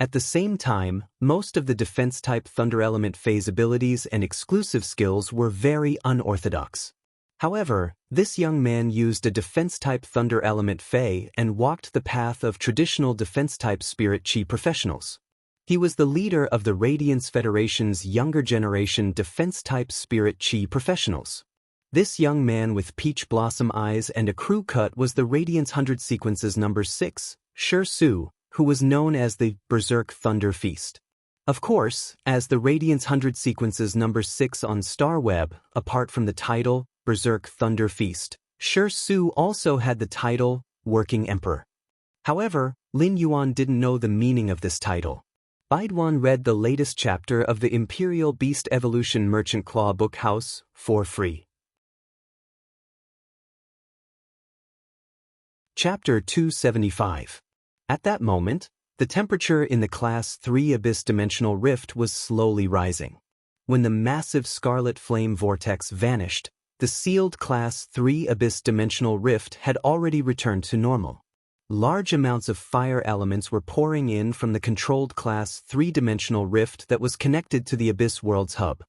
At the same time, most of the defense-type Thunder element Fey's abilities and exclusive skills were very unorthodox. However, this young man used a defense-type Thunder element Fey and walked the path of traditional defense-type Spirit Chi professionals. He was the leader of the Radiance Federation's younger generation defense-type Spirit Chi professionals. This young man with peach blossom eyes and a crew cut was the Radiance 100 Sequence's number 6, Shi Su, who was known as the Berserk Thunder Feast. Of course, as the Radiance 100 Sequence's number 6 on StarWeb, apart from the title, Berserk Thunder Feast, Shi Su also had the title, Working Emperor. However, Lin Yuan didn't know the meaning of this title. Baiduan read the latest chapter of the Imperial Beast Evolution Merchant Claw Book House for free. Chapter 275. At that moment, the temperature in the Class 3 Abyss Dimensional Rift was slowly rising. When the massive scarlet flame vortex vanished, the sealed Class 3 Abyss Dimensional Rift had already returned to normal. Large amounts of fire elements were pouring in from the controlled Class 3-dimensional rift that was connected to the Abyss World's hub.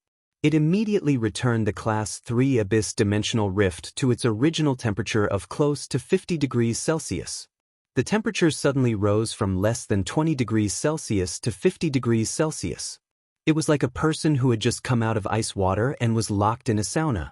It immediately returned the Class 3 Abyss Dimensional Rift to its original temperature of close to 50 degrees Celsius. The temperature suddenly rose from less than 20 degrees Celsius to 50 degrees Celsius. It was like a person who had just come out of ice water and was locked in a sauna.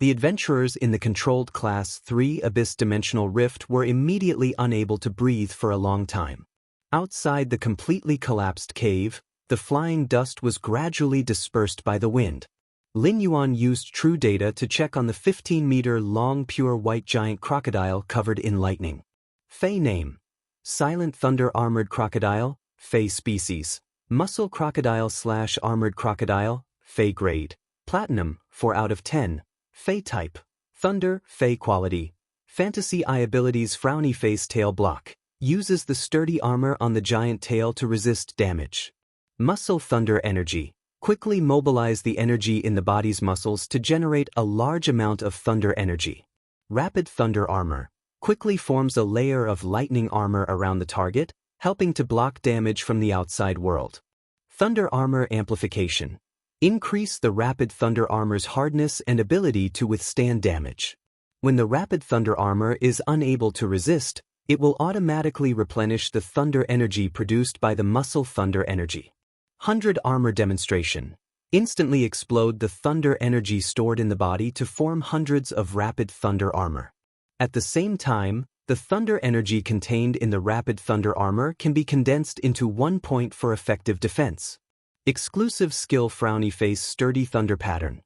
The adventurers in the controlled Class 3 Abyss Dimensional Rift were immediately unable to breathe for a long time. Outside the completely collapsed cave, the flying dust was gradually dispersed by the wind. Lin Yuan used true data to check on the 15-meter-long pure white giant crocodile covered in lightning. Fey name: Silent Thunder Armored Crocodile, Fey species. Muscle Crocodile / Armored Crocodile, Fey grade. Platinum, 4 out of 10. Fey type: Thunder, Fey quality. Fantasy Eye abilities: Frowny Face Tail Block. Uses the sturdy armor on the giant tail to resist damage. Muscle Thunder Energy. Quickly mobilize the energy in the body's muscles to generate a large amount of thunder energy. Rapid Thunder Armor. Quickly forms a layer of lightning armor around the target, helping to block damage from the outside world. Thunder Armor Amplification. Increase the Rapid Thunder Armor's hardness and ability to withstand damage. When the Rapid Thunder Armor is unable to resist, it will automatically replenish the thunder energy produced by the Muscle Thunder Energy. 100 Armor Demonstration. Instantly explode the thunder energy stored in the body to form hundreds of Rapid Thunder Armor. At the same time, the thunder energy contained in the Rapid Thunder Armor can be condensed into 1 point for effective defense. Exclusive skill: Frowny Face Sturdy Thunder Pattern.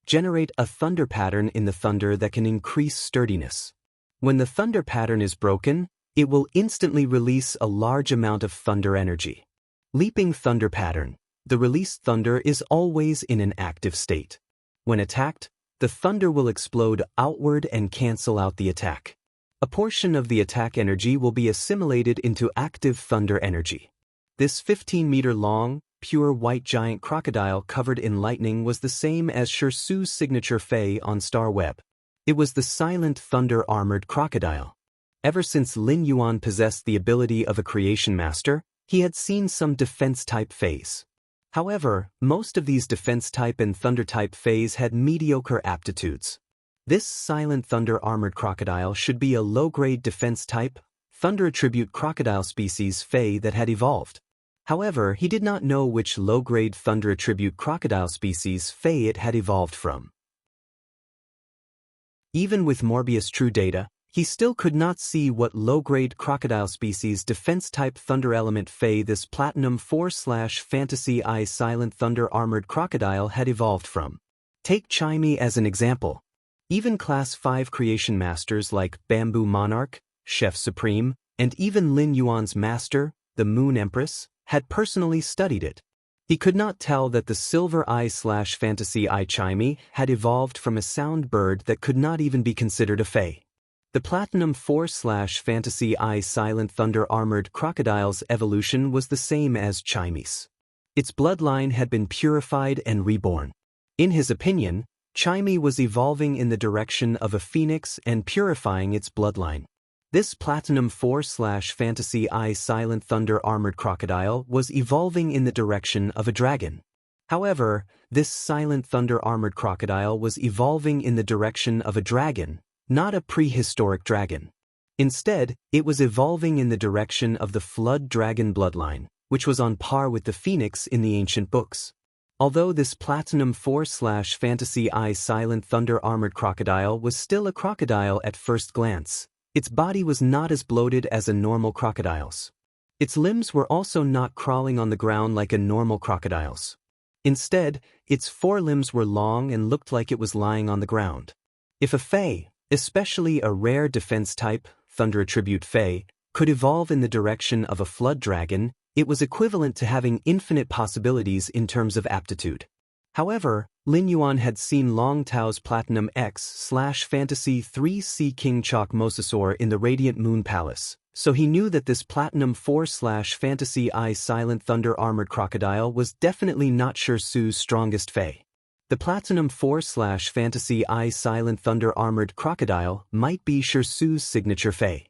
Generate a thunder pattern in the thunder that can increase sturdiness. When the thunder pattern is broken, it will instantly release a large amount of thunder energy. Leaping Thunder Pattern. The released thunder is always in an active state. When attacked, the thunder will explode outward and cancel out the attack. A portion of the attack energy will be assimilated into active thunder energy. This 15-meter-long, pure white giant crocodile covered in lightning was the same as Shi Su's signature Fey on StarWeb. It was the Silent Thunder Armored Crocodile. Ever since Lin Yuan possessed the ability of a creation master, he had seen some defense-type Feys. However, most of these defense-type and thunder-type Feys had mediocre aptitudes. This Silent Thunder Armored Crocodile should be a low-grade defense-type, thunder-attribute crocodile species Fey that had evolved. However, he did not know which low-grade thunder-attribute crocodile species Fey it had evolved from. Even with Morbius True Data, he still could not see what low-grade crocodile species defense-type thunder element Fey this Platinum 4/Fantasy Eye Silent Thunder Armored Crocodile had evolved from. Take Chimey as an example. Even Class 5 creation masters like Bamboo Monarch, Chef Supreme, and even Lin Yuan's master, the Moon Empress, had personally studied it. He could not tell that the Silver Eye/Fantasy Eye Chimey had evolved from a sound bird that could not even be considered a fae. The Platinum 4/Fantasy Eye Silent Thunder Armored Crocodile's evolution was the same as Chimey's. Its bloodline had been purified and reborn. In his opinion, Chimey was evolving in the direction of a phoenix and purifying its bloodline. This Platinum 4/Fantasy Eye Silent Thunder Armored Crocodile was evolving in the direction of a dragon. However, this Silent Thunder Armored Crocodile was evolving in the direction of a dragon, not a prehistoric dragon. Instead, it was evolving in the direction of the Flood Dragon bloodline, which was on par with the phoenix in the ancient books. Although this Platinum 4/Fantasy Eye Silent Thunder Armored Crocodile was still a crocodile at first glance, its body was not as bloated as a normal crocodile's. Its limbs were also not crawling on the ground like a normal crocodile's. Instead, its forelimbs were long and looked like it was lying on the ground. If a fae, especially a rare defense type, Thunder Attribute fae, could evolve in the direction of a flood dragon, it was equivalent to having infinite possibilities in terms of aptitude. However, Lin Yuan had seen Long Tao's Platinum X/Fantasy 3 Sea King Chalk Mosasaur in the Radiant Moon Palace, so he knew that this Platinum 4/Fantasy Eye Silent Thunder Armored Crocodile was definitely not Shirsu's strongest fae. The Platinum 4/Fantasy Eye Silent Thunder Armored Crocodile might be Shirsu's signature fae.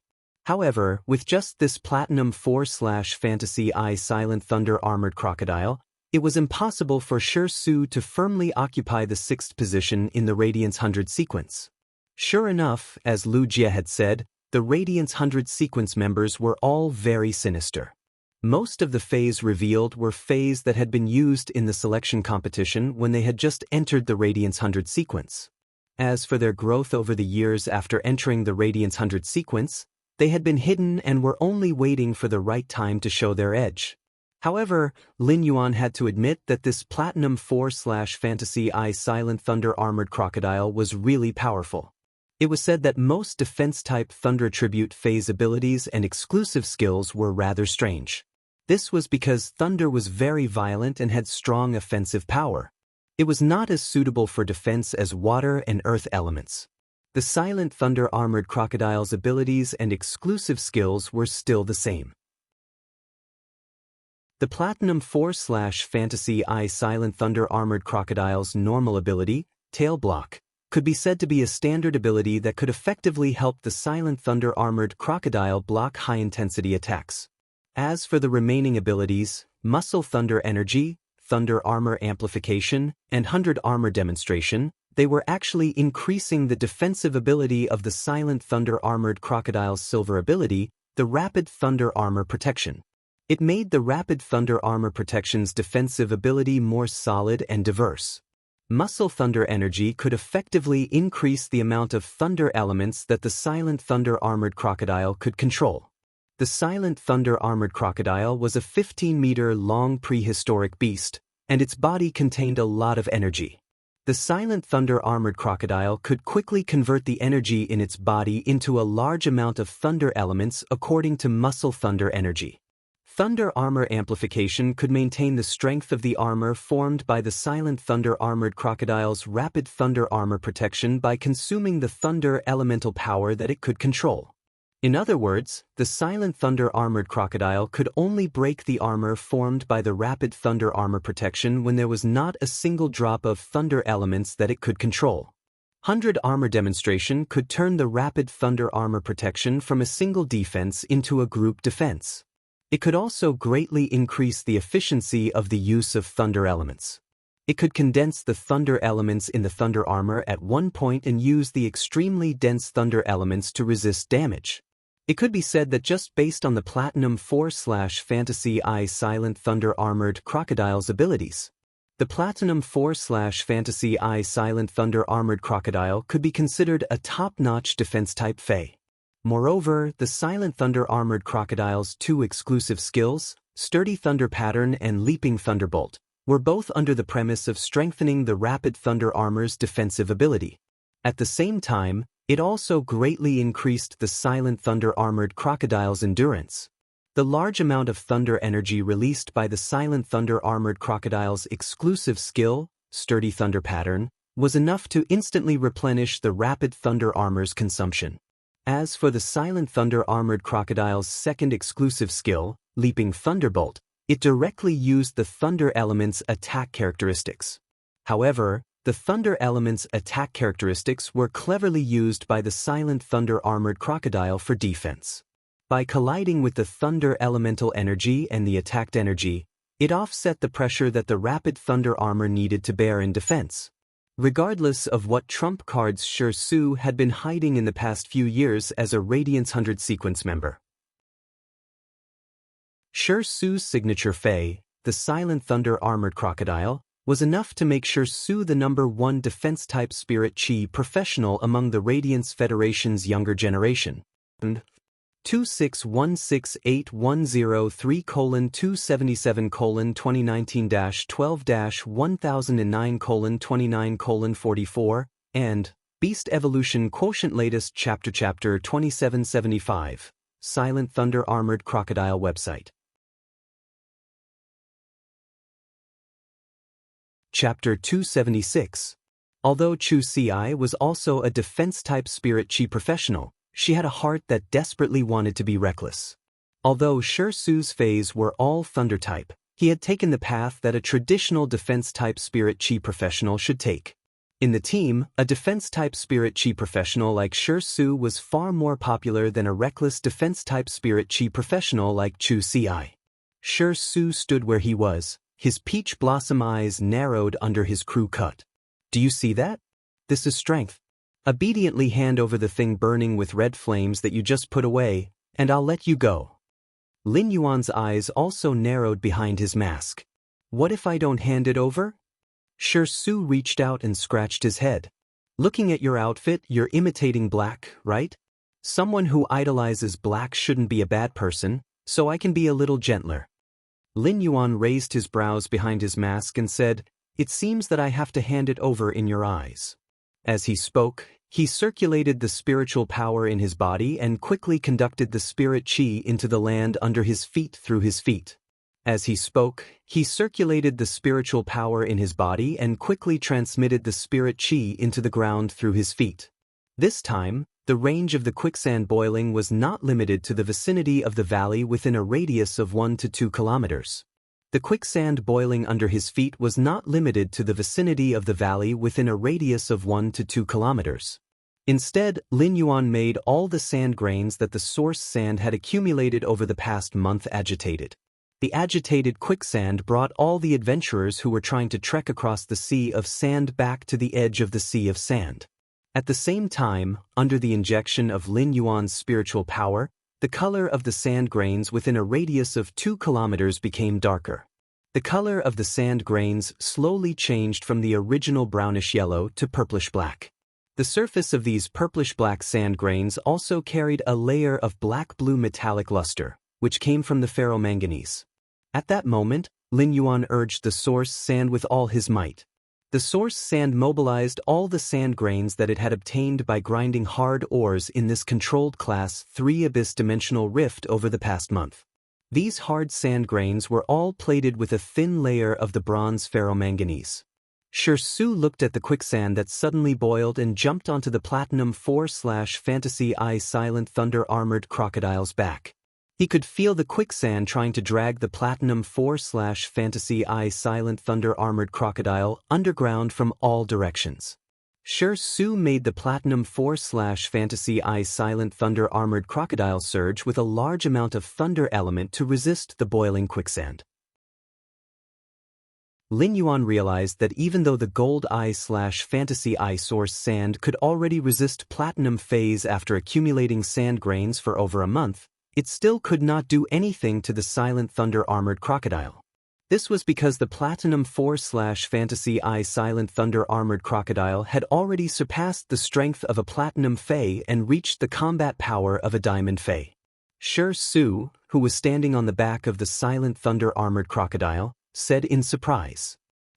However, with just this Platinum 4/Fantasy Eye Silent Thunder Armored Crocodile, it was impossible for Shirsu to firmly occupy the 6th position in the Radiance 100 sequence. Sure enough, as Lu Jie had said, the Radiance 100 sequence members were all very sinister. Most of the faes revealed were faes that had been used in the selection competition when they had just entered the Radiance 100 sequence. As for their growth over the years after entering the Radiance 100 sequence, they had been hidden and were only waiting for the right time to show their edge. However, Lin Yuan had to admit that this Platinum 4/Fantasy Eye Silent Thunder Armored Crocodile was really powerful. It was said that most defense-type Thunder Attribute phase abilities and exclusive skills were rather strange. This was because Thunder was very violent and had strong offensive power. It was not as suitable for defense as water and earth elements. The Silent Thunder Armored Crocodile's abilities and exclusive skills were still the same. The Platinum 4/Fantasy Eye Silent Thunder Armored Crocodile's normal ability, Tail Block, could be said to be a standard ability that could effectively help the Silent Thunder Armored Crocodile block high-intensity attacks. As for the remaining abilities, Muscle Thunder Energy, Thunder Armor Amplification, and 100 Armor Demonstration, they were actually increasing the defensive ability of the Silent Thunder Armored Crocodile's silver ability, the Rapid Thunder Armor Protection. It made the Rapid Thunder Armor Protection's defensive ability more solid and diverse. Muscle Thunder Energy could effectively increase the amount of thunder elements that the Silent Thunder Armored Crocodile could control. The Silent Thunder Armored Crocodile was a 15-meter-long prehistoric beast, and its body contained a lot of energy. The Silent Thunder Armored Crocodile could quickly convert the energy in its body into a large amount of thunder elements according to Muscle Thunder Energy. Thunder Armor Amplification could maintain the strength of the armor formed by the Silent Thunder Armored Crocodile's Rapid Thunder Armor Protection by consuming the thunder elemental power that it could control. In other words, the Silent Thunder Armored Crocodile could only break the armor formed by the Rapid Thunder Armor Protection when there was not a single drop of thunder elements that it could control. 100 Armor Demonstration could turn the Rapid Thunder Armor Protection from a single defense into a group defense. It could also greatly increase the efficiency of the use of thunder elements. It could condense the thunder elements in the thunder armor at one point and use the extremely dense thunder elements to resist damage. It could be said that just based on the Platinum 4/Fantasy Eye Silent Thunder Armored Crocodile's abilities, the Platinum 4/Fantasy Eye Silent Thunder Armored Crocodile could be considered a top-notch defense-type fae. Moreover, the Silent Thunder Armored Crocodile's two exclusive skills, Sturdy Thunder Pattern and Leaping Thunderbolt, were both under the premise of strengthening the Rapid Thunder Armor's defensive ability. At the same time, it also greatly increased the Silent Thunder armored crocodile's endurance. The large amount of thunder energy released by the Silent Thunder armored crocodile's exclusive skill, Sturdy Thunder Pattern, was enough to instantly replenish the Rapid Thunder armor's consumption. As for the Silent Thunder armored crocodile's second exclusive skill, Leaping Thunderbolt, it directly used the Thunder element's attack characteristics. However, the Thunder element's attack characteristics were cleverly used by the Silent Thunder armored crocodile for defense. By colliding with the Thunder elemental energy and the attacked energy, it offset the pressure that the Rapid Thunder armor needed to bear in defense. Regardless of what trump cards Shi Su had been hiding in the past few years as a Radiance 100 sequence member. Shi Su's signature Fei, the Silent Thunder armored crocodile, was enough to make Shi Su the #1 defense-type spirit chi professional among the Radiance Federation's younger generation. 26168103:2019-12-1009:29:44 and Beast Evolution Quotient Latest Chapter 2775, Silent Thunder Armored Crocodile website. Chapter 276. Although Chu Ci was also a defense-type spirit chi professional, she had a heart that desperately wanted to be reckless. Although Shi Su's Feis were all Thunder-type, he had taken the path that a traditional defense-type spirit chi professional should take. In the team, a defense-type spirit chi professional like Shi Su was far more popular than a reckless defense-type spirit chi professional like Chu Ci. Shi Su stood where he was, his peach blossom eyes narrowed under his crew cut. Do you see that? This is strength. Obediently hand over the thing burning with red flames that you just put away, and I'll let you go. Lin Yuan's eyes also narrowed behind his mask. What if I don't hand it over? Shi Su reached out and scratched his head. Looking at your outfit, you're imitating black, right? Someone who idolizes black shouldn't be a bad person, so I can be a little gentler. Lin Yuan raised his brows behind his mask and said, "It seems that I have to hand it over in your eyes." As he spoke, he circulated the spiritual power in his body and quickly conducted the spirit chi into the land under his feet through his feet. As he spoke, he circulated the spiritual power in his body and quickly transmitted the spirit chi into the ground through his feet. This time, the range of the quicksand boiling was not limited to the vicinity of the valley within a radius of 1 to 2 kilometers. The quicksand boiling under his feet was not limited to the vicinity of the valley within a radius of 1 to 2 kilometers. Instead, Lin Yuan made all the sand grains that the source sand had accumulated over the past month agitated. The agitated quicksand brought all the adventurers who were trying to trek across the sea of sand back to the edge of the sea of sand. At the same time, under the injection of Lin Yuan's spiritual power, the color of the sand grains within a radius of 2 kilometers became darker. The color of the sand grains slowly changed from the original brownish yellow to purplish black. The surface of these purplish black sand grains also carried a layer of black-blue metallic luster, which came from the ferromanganese. At that moment, Lin Yuan urged the source sand with all his might. The source sand mobilized all the sand grains that it had obtained by grinding hard ores in this controlled Class 3 abyss-dimensional rift over the past month. These hard sand grains were all plated with a thin layer of the bronze ferromanganese. Shi Su looked at the quicksand that suddenly boiled and jumped onto the Platinum 4/Fantasy Eye Silent Thunder Armored Crocodile's back. He could feel the quicksand trying to drag the Platinum 4/Fantasy Eye Silent Thunder Armored Crocodile underground from all directions. Shi Su made the Platinum 4/Fantasy Eye Silent Thunder Armored Crocodile surge with a large amount of thunder element to resist the boiling quicksand. Lin Yuan realized that even though the Gold Eye/Fantasy Eye source sand could already resist platinum phase after accumulating sand grains for over a month, it still could not do anything to the Silent Thunder Armored Crocodile. This was because the Platinum 4/Fantasy Eye Silent Thunder Armored Crocodile had already surpassed the strength of a Platinum Fey and reached the combat power of a Diamond Fey. Shi Su, who was standing on the back of the Silent Thunder Armored Crocodile, said in surprise,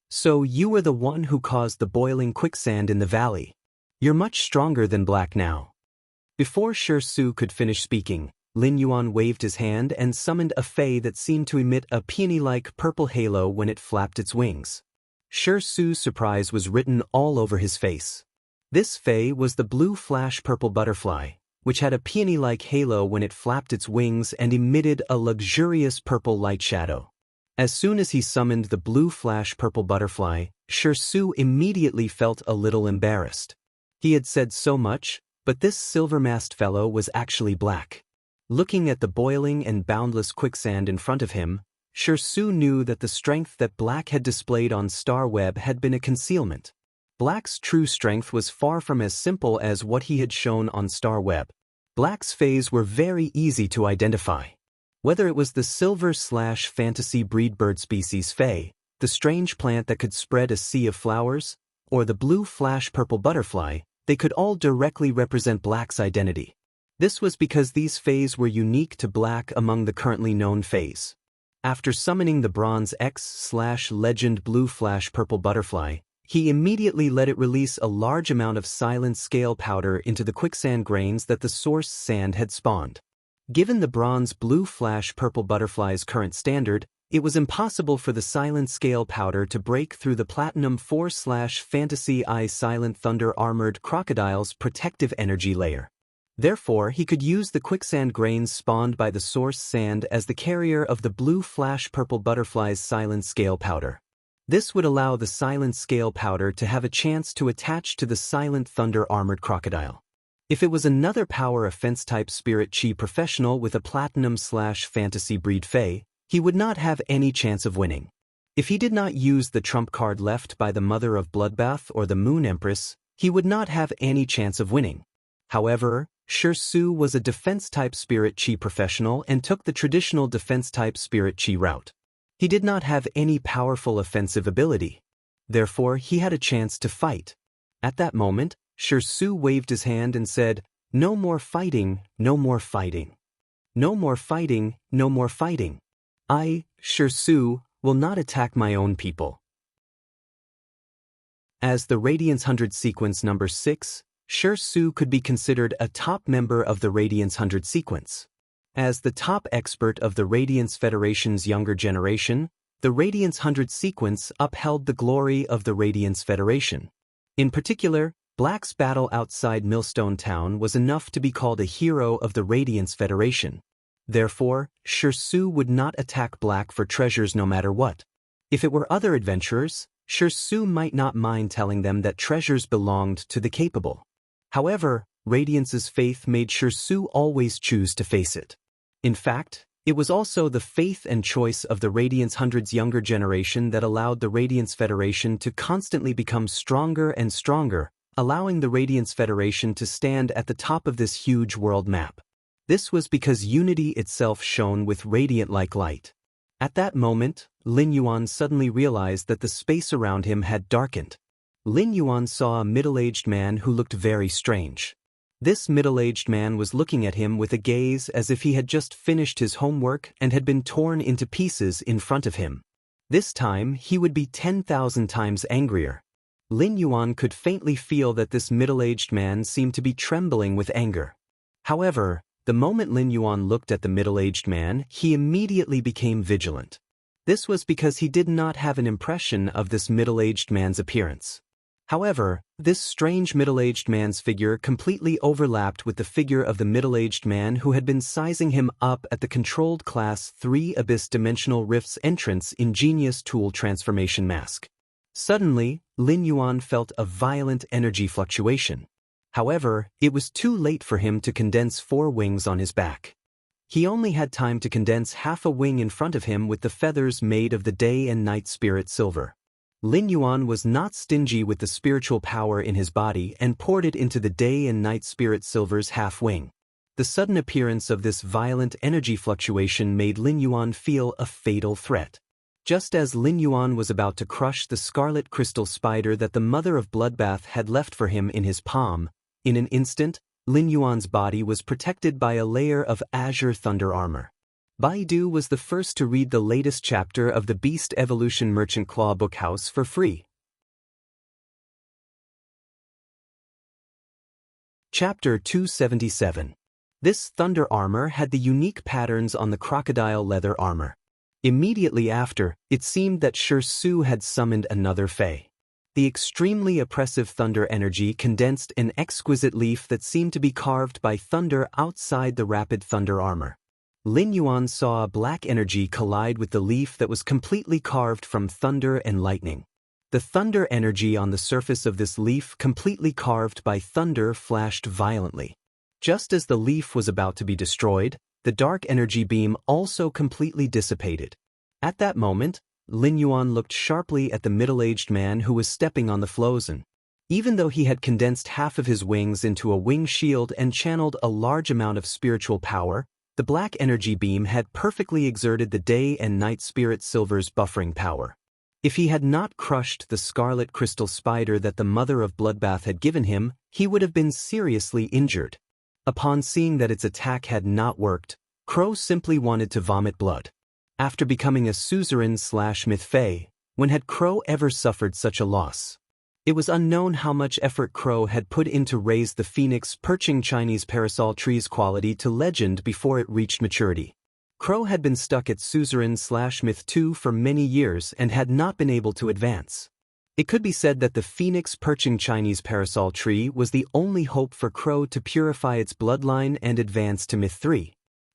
"So you were the one who caused the boiling quicksand in the valley." You're much stronger than Black now. Before Su could finish speaking, Lin Yuan waved his hand and summoned a fey that seemed to emit a peony-like purple halo when it flapped its wings. Su's surprise was written all over his face. This fey was the blue flash purple butterfly, which had a peony-like halo when it flapped its wings and emitted a luxurious purple light shadow. As soon as he summoned the blue flash purple butterfly, Su immediately felt a little embarrassed. He had said so much, but this silver-masked fellow was actually Black. Looking at the boiling and boundless quicksand in front of him, Su knew that the strength that Black had displayed on Star Web had been a concealment. Black's true strength was far from as simple as what he had shown on Star Web. Black's fays were very easy to identify. Whether it was the silver-fantasy breed bird species fay, the strange plant that could spread a sea of flowers, or the blue flash purple butterfly, they could all directly represent Black's identity. This was because these fays were unique to Black among the currently known fays. After summoning the Bronze X/Legend blue flash purple butterfly, he immediately let it release a large amount of silent scale powder into the quicksand grains that the source sand had spawned. Given the bronze blue flash purple butterfly's current standard, it was impossible for the silent scale powder to break through the platinum 4/fantasy eye silent thunder armored crocodile's protective energy layer. Therefore, he could use the quicksand grains spawned by the source sand as the carrier of the blue flash purple butterfly's silent scale powder. This would allow the silent scale powder to have a chance to attach to the silent thunder armored crocodile. If it was another power offense type spirit chi professional with a platinum/fantasy breed fey, he would not have any chance of winning. If he did not use the trump card left by the Mother of Bloodbath or the Moon Empress, he would not have any chance of winning. However, Su was a defense-type spirit chi professional and took the traditional defense-type spirit chi route. He did not have any powerful offensive ability. Therefore, he had a chance to fight. At that moment, Su waved his hand and said, "No more fighting, no more fighting. No more fighting, no more fighting. I, Su, will not attack my own people." As the Radiance 100 sequence number 6, Su could be considered a top member of the Radiance 100 sequence. As the top expert of the Radiance Federation's younger generation, the Radiance 100 sequence upheld the glory of the Radiance Federation. In particular, Black's battle outside Millstone Town was enough to be called a hero of the Radiance Federation. Therefore, Su would not attack Black for treasures no matter what. If it were other adventurers, Su might not mind telling them that treasures belonged to the capable. However, Radiance's faith made Su always choose to face it. In fact, it was also the faith and choice of the Radiance 100's younger generation that allowed the Radiance Federation to constantly become stronger and stronger, allowing the Radiance Federation to stand at the top of this huge world map. This was because unity itself shone with radiant-like light. At that moment, Lin Yuan suddenly realized that the space around him had darkened. Lin Yuan saw a middle-aged man who looked very strange. This middle-aged man was looking at him with a gaze as if he had just finished his homework and had been torn into pieces in front of him. This time, he would be 10,000 times angrier. Lin Yuan could faintly feel that this middle-aged man seemed to be trembling with anger. However, the moment Lin Yuan looked at the middle-aged man, he immediately became vigilant. This was because he did not have an impression of this middle-aged man's appearance. However, this strange middle-aged man's figure completely overlapped with the figure of the middle-aged man who had been sizing him up at the controlled Class 3 Abyss Dimensional Rift's entrance ingenious tool transformation mask. Suddenly, Lin Yuan felt a violent energy fluctuation. However, it was too late for him to condense 4 wings on his back. He only had time to condense half a wing in front of him with the feathers made of the day and night spirit silver. Lin Yuan was not stingy with the spiritual power in his body and poured it into the day and night spirit silver's half wing. The sudden appearance of this violent energy fluctuation made Lin Yuan feel a fatal threat. Just as Lin Yuan was about to crush the scarlet crystal spider that the Mother of Bloodbath had left for him in his palm, in an instant, Lin Yuan's body was protected by a layer of azure thunder armor. Baidu was the first to read the latest chapter of the Beast Evolution Merchant Claw Bookhouse for free. Chapter 277. This thunder armor had the unique patterns on the crocodile leather armor. Immediately after, it seemed that Su had summoned another fae. The extremely oppressive thunder energy condensed an exquisite leaf that seemed to be carved by thunder outside the rapid thunder armor. Lin Yuan saw a black energy collide with the leaf that was completely carved from thunder and lightning. The thunder energy on the surface of this leaf completely carved by thunder flashed violently. Just as the leaf was about to be destroyed, the dark energy beam also completely dissipated. At that moment, Lin Yuan looked sharply at the middle-aged man who was stepping on the flozen. Even though he had condensed half of his wings into a wing shield and channeled a large amount of spiritual power, the black energy beam had perfectly exerted the day and night spirit silver's buffering power. If he had not crushed the scarlet crystal spider that the mother of Bloodbath had given him, he would have been seriously injured. Upon seeing that its attack had not worked, Crow simply wanted to vomit blood. After becoming a suzerain/myth fae, when had Crow ever suffered such a loss? It was unknown how much effort Crow had put in to raise the phoenix perching Chinese parasol tree's quality to legend before it reached maturity. Crow had been stuck at suzerain/myth 2 for many years and had not been able to advance. It could be said that the phoenix perching Chinese parasol tree was the only hope for Crow to purify its bloodline and advance to myth 3.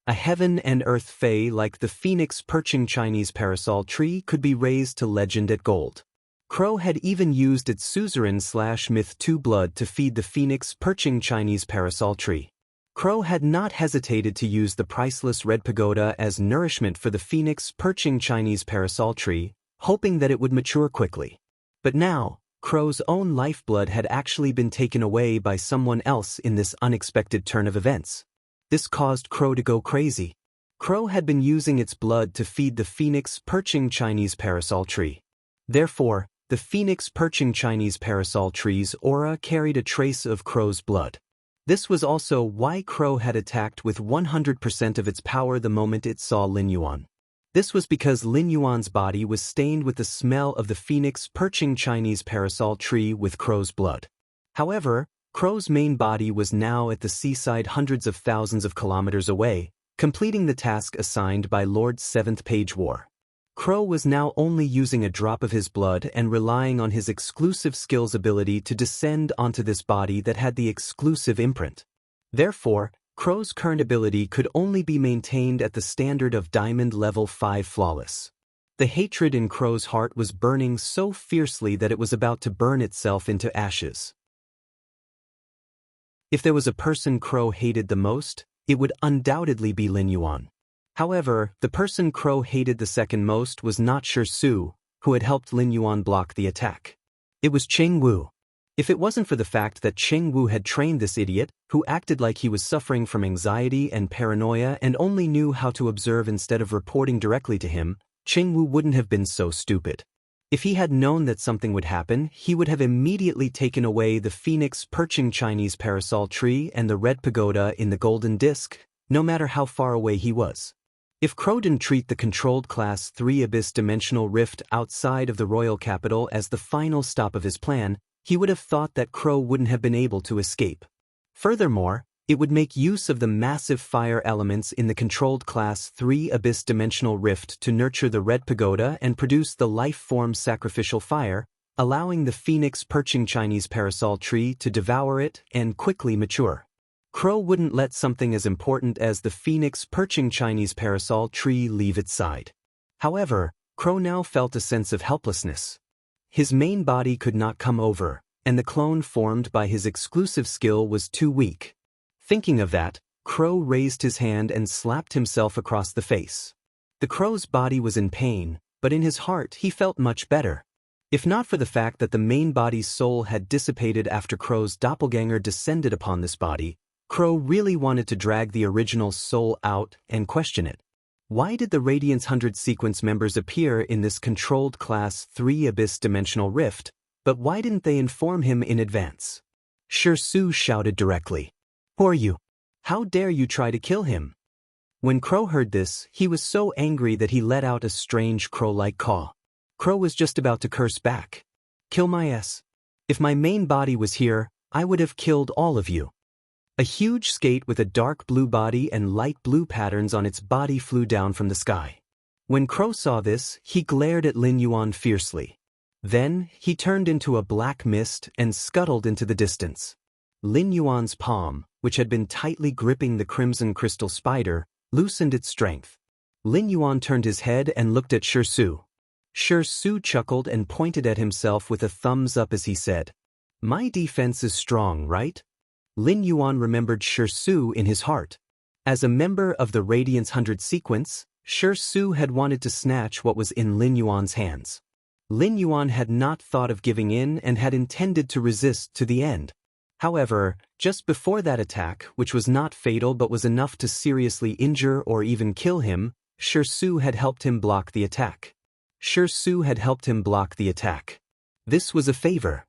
A heaven and earth fae like the phoenix perching Chinese parasol tree could be raised to legend at gold. Crow had even used its suzerain/myth 2 blood to feed the phoenix perching Chinese parasol tree. Crow had not hesitated to use the priceless red pagoda as nourishment for the phoenix perching Chinese parasol tree, hoping that it would mature quickly. But now, Crow's own lifeblood had actually been taken away by someone else in this unexpected turn of events. This caused Crow to go crazy. Crow had been using its blood to feed the phoenix perching Chinese parasol tree. Therefore, the phoenix perching Chinese parasol tree's aura carried a trace of Crow's blood. This was also why Crow had attacked with 100% of its power the moment it saw Lin Yuan. This was because Lin Yuan's body was stained with the smell of the phoenix perching Chinese parasol tree with Crow's blood. However, Crow's main body was now at the seaside hundreds of thousands of kilometers away, completing the task assigned by Lord 7th Page War. Crow was now only using a drop of his blood and relying on his exclusive skill's ability to descend onto this body that had the exclusive imprint. Therefore, Crow's current ability could only be maintained at the standard of Diamond Level 5 Flawless. The hatred in Crow's heart was burning so fiercely that it was about to burn itself into ashes. If there was a person Crow hated the most, it would undoubtedly be Lin Yuan. However, the person Crow hated the second most was not Su, who had helped Lin Yuan block the attack. It was Cheng Wu. If it wasn't for the fact that Cheng Wu had trained this idiot, who acted like he was suffering from anxiety and paranoia and only knew how to observe instead of reporting directly to him, Cheng Wu wouldn't have been so stupid. If he had known that something would happen, he would have immediately taken away the phoenix perching Chinese parasol tree and the red pagoda in the golden disc, no matter how far away he was. If Crow didn't treat the controlled Class 3 Abyss Dimensional Rift outside of the royal capital as the final stop of his plan, he would have thought that Crow wouldn't have been able to escape. Furthermore, it would make use of the massive fire elements in the controlled Class 3 Abyss Dimensional Rift to nurture the red pagoda and produce the life-form sacrificial fire, allowing the phoenix perching Chinese parasol tree to devour it and quickly mature. Crow wouldn't let something as important as the phoenix perching Chinese parasol tree leave its side. However, Crow now felt a sense of helplessness. His main body could not come over, and the clone formed by his exclusive skill was too weak. Thinking of that, Crow raised his hand and slapped himself across the face. The Crow's body was in pain, but in his heart he felt much better. If not for the fact that the main body's soul had dissipated after Crow's doppelganger descended upon this body, Crow really wanted to drag the original soul out and question it. Why did the Radiance 100 sequence members appear in this controlled Class 3 Abyss Dimensional Rift, but why didn't they inform him in advance? Su shouted directly. "Who are you? How dare you try to kill him?" When Crow heard this, he was so angry that he let out a strange crow-like caw. Crow was just about to curse back. "Kill my ass. If my main body was here, I would have killed all of you." A huge skate with a dark blue body and light blue patterns on its body flew down from the sky. When Crow saw this, he glared at Lin Yuan fiercely. Then, he turned into a black mist and scuttled into the distance. Lin Yuan's palm, which had been tightly gripping the crimson crystal spider, loosened its strength. Lin Yuan turned his head and looked at Shi Su. Shi Su chuckled and pointed at himself with a thumbs up as he said, "My defense is strong, right?" Lin Yuan remembered Shi Su in his heart. As a member of the Radiance 100 sequence, Shi Su had wanted to snatch what was in Lin Yuan's hands. Lin Yuan had not thought of giving in and had intended to resist to the end. However, just before that attack, which was not fatal but was enough to seriously injure or even kill him, Shi Su had helped him block the attack. Shi Su had helped him block the attack. This was a favor.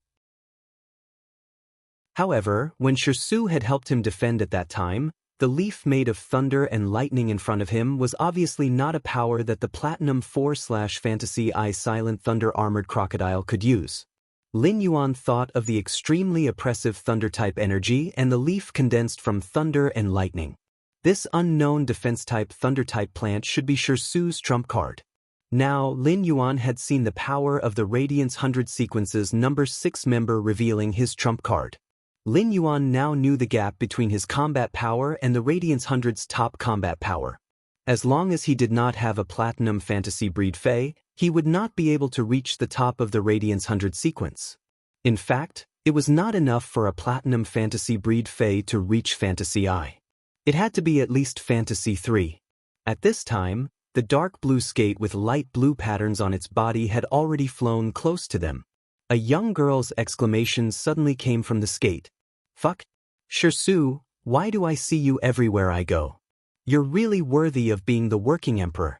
However, when Shi Su had helped him defend at that time, the leaf made of thunder and lightning in front of him was obviously not a power that the Platinum 4/Fantasy Eye Silent Thunder Armored Crocodile could use. Lin Yuan thought of the extremely oppressive thunder-type energy and the leaf condensed from thunder and lightning. This unknown defense-type thunder-type plant should be Shi Su's trump card. Now, Lin Yuan had seen the power of the Radiance 100 sequence's number 6 member revealing his trump card. Lin Yuan now knew the gap between his combat power and the Radiance 100's top combat power. As long as he did not have a Platinum Fantasy Breed Fae, he would not be able to reach the top of the Radiance 100 sequence. In fact, it was not enough for a Platinum Fantasy Breed Fae to reach Fantasy I. It had to be at least Fantasy 3. At this time, the dark blue skate with light blue patterns on its body had already flown close to them. A young girl's exclamation suddenly came from the skate. "Fuck. Shi Su, why do I see you everywhere I go? You're really worthy of being the working emperor."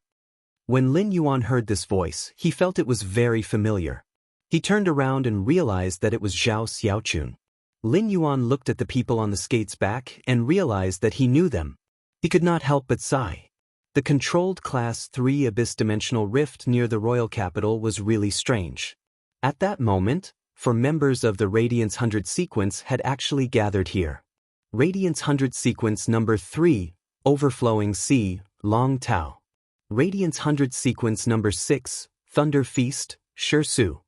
When Lin Yuan heard this voice, he felt it was very familiar. He turned around and realized that it was Zhao Xiaochun. Lin Yuan looked at the people on the skate's back and realized that he knew them. He could not help but sigh. The controlled Class 3 abyss-dimensional rift near the royal capital was really strange. At that moment, 4 members of the Radiance 100 sequence had actually gathered here. Radiance 100 sequence number 3, Overflowing Sea, Long Tao. Radiance 100 sequence number 6, Thunder Feast, Shi Su.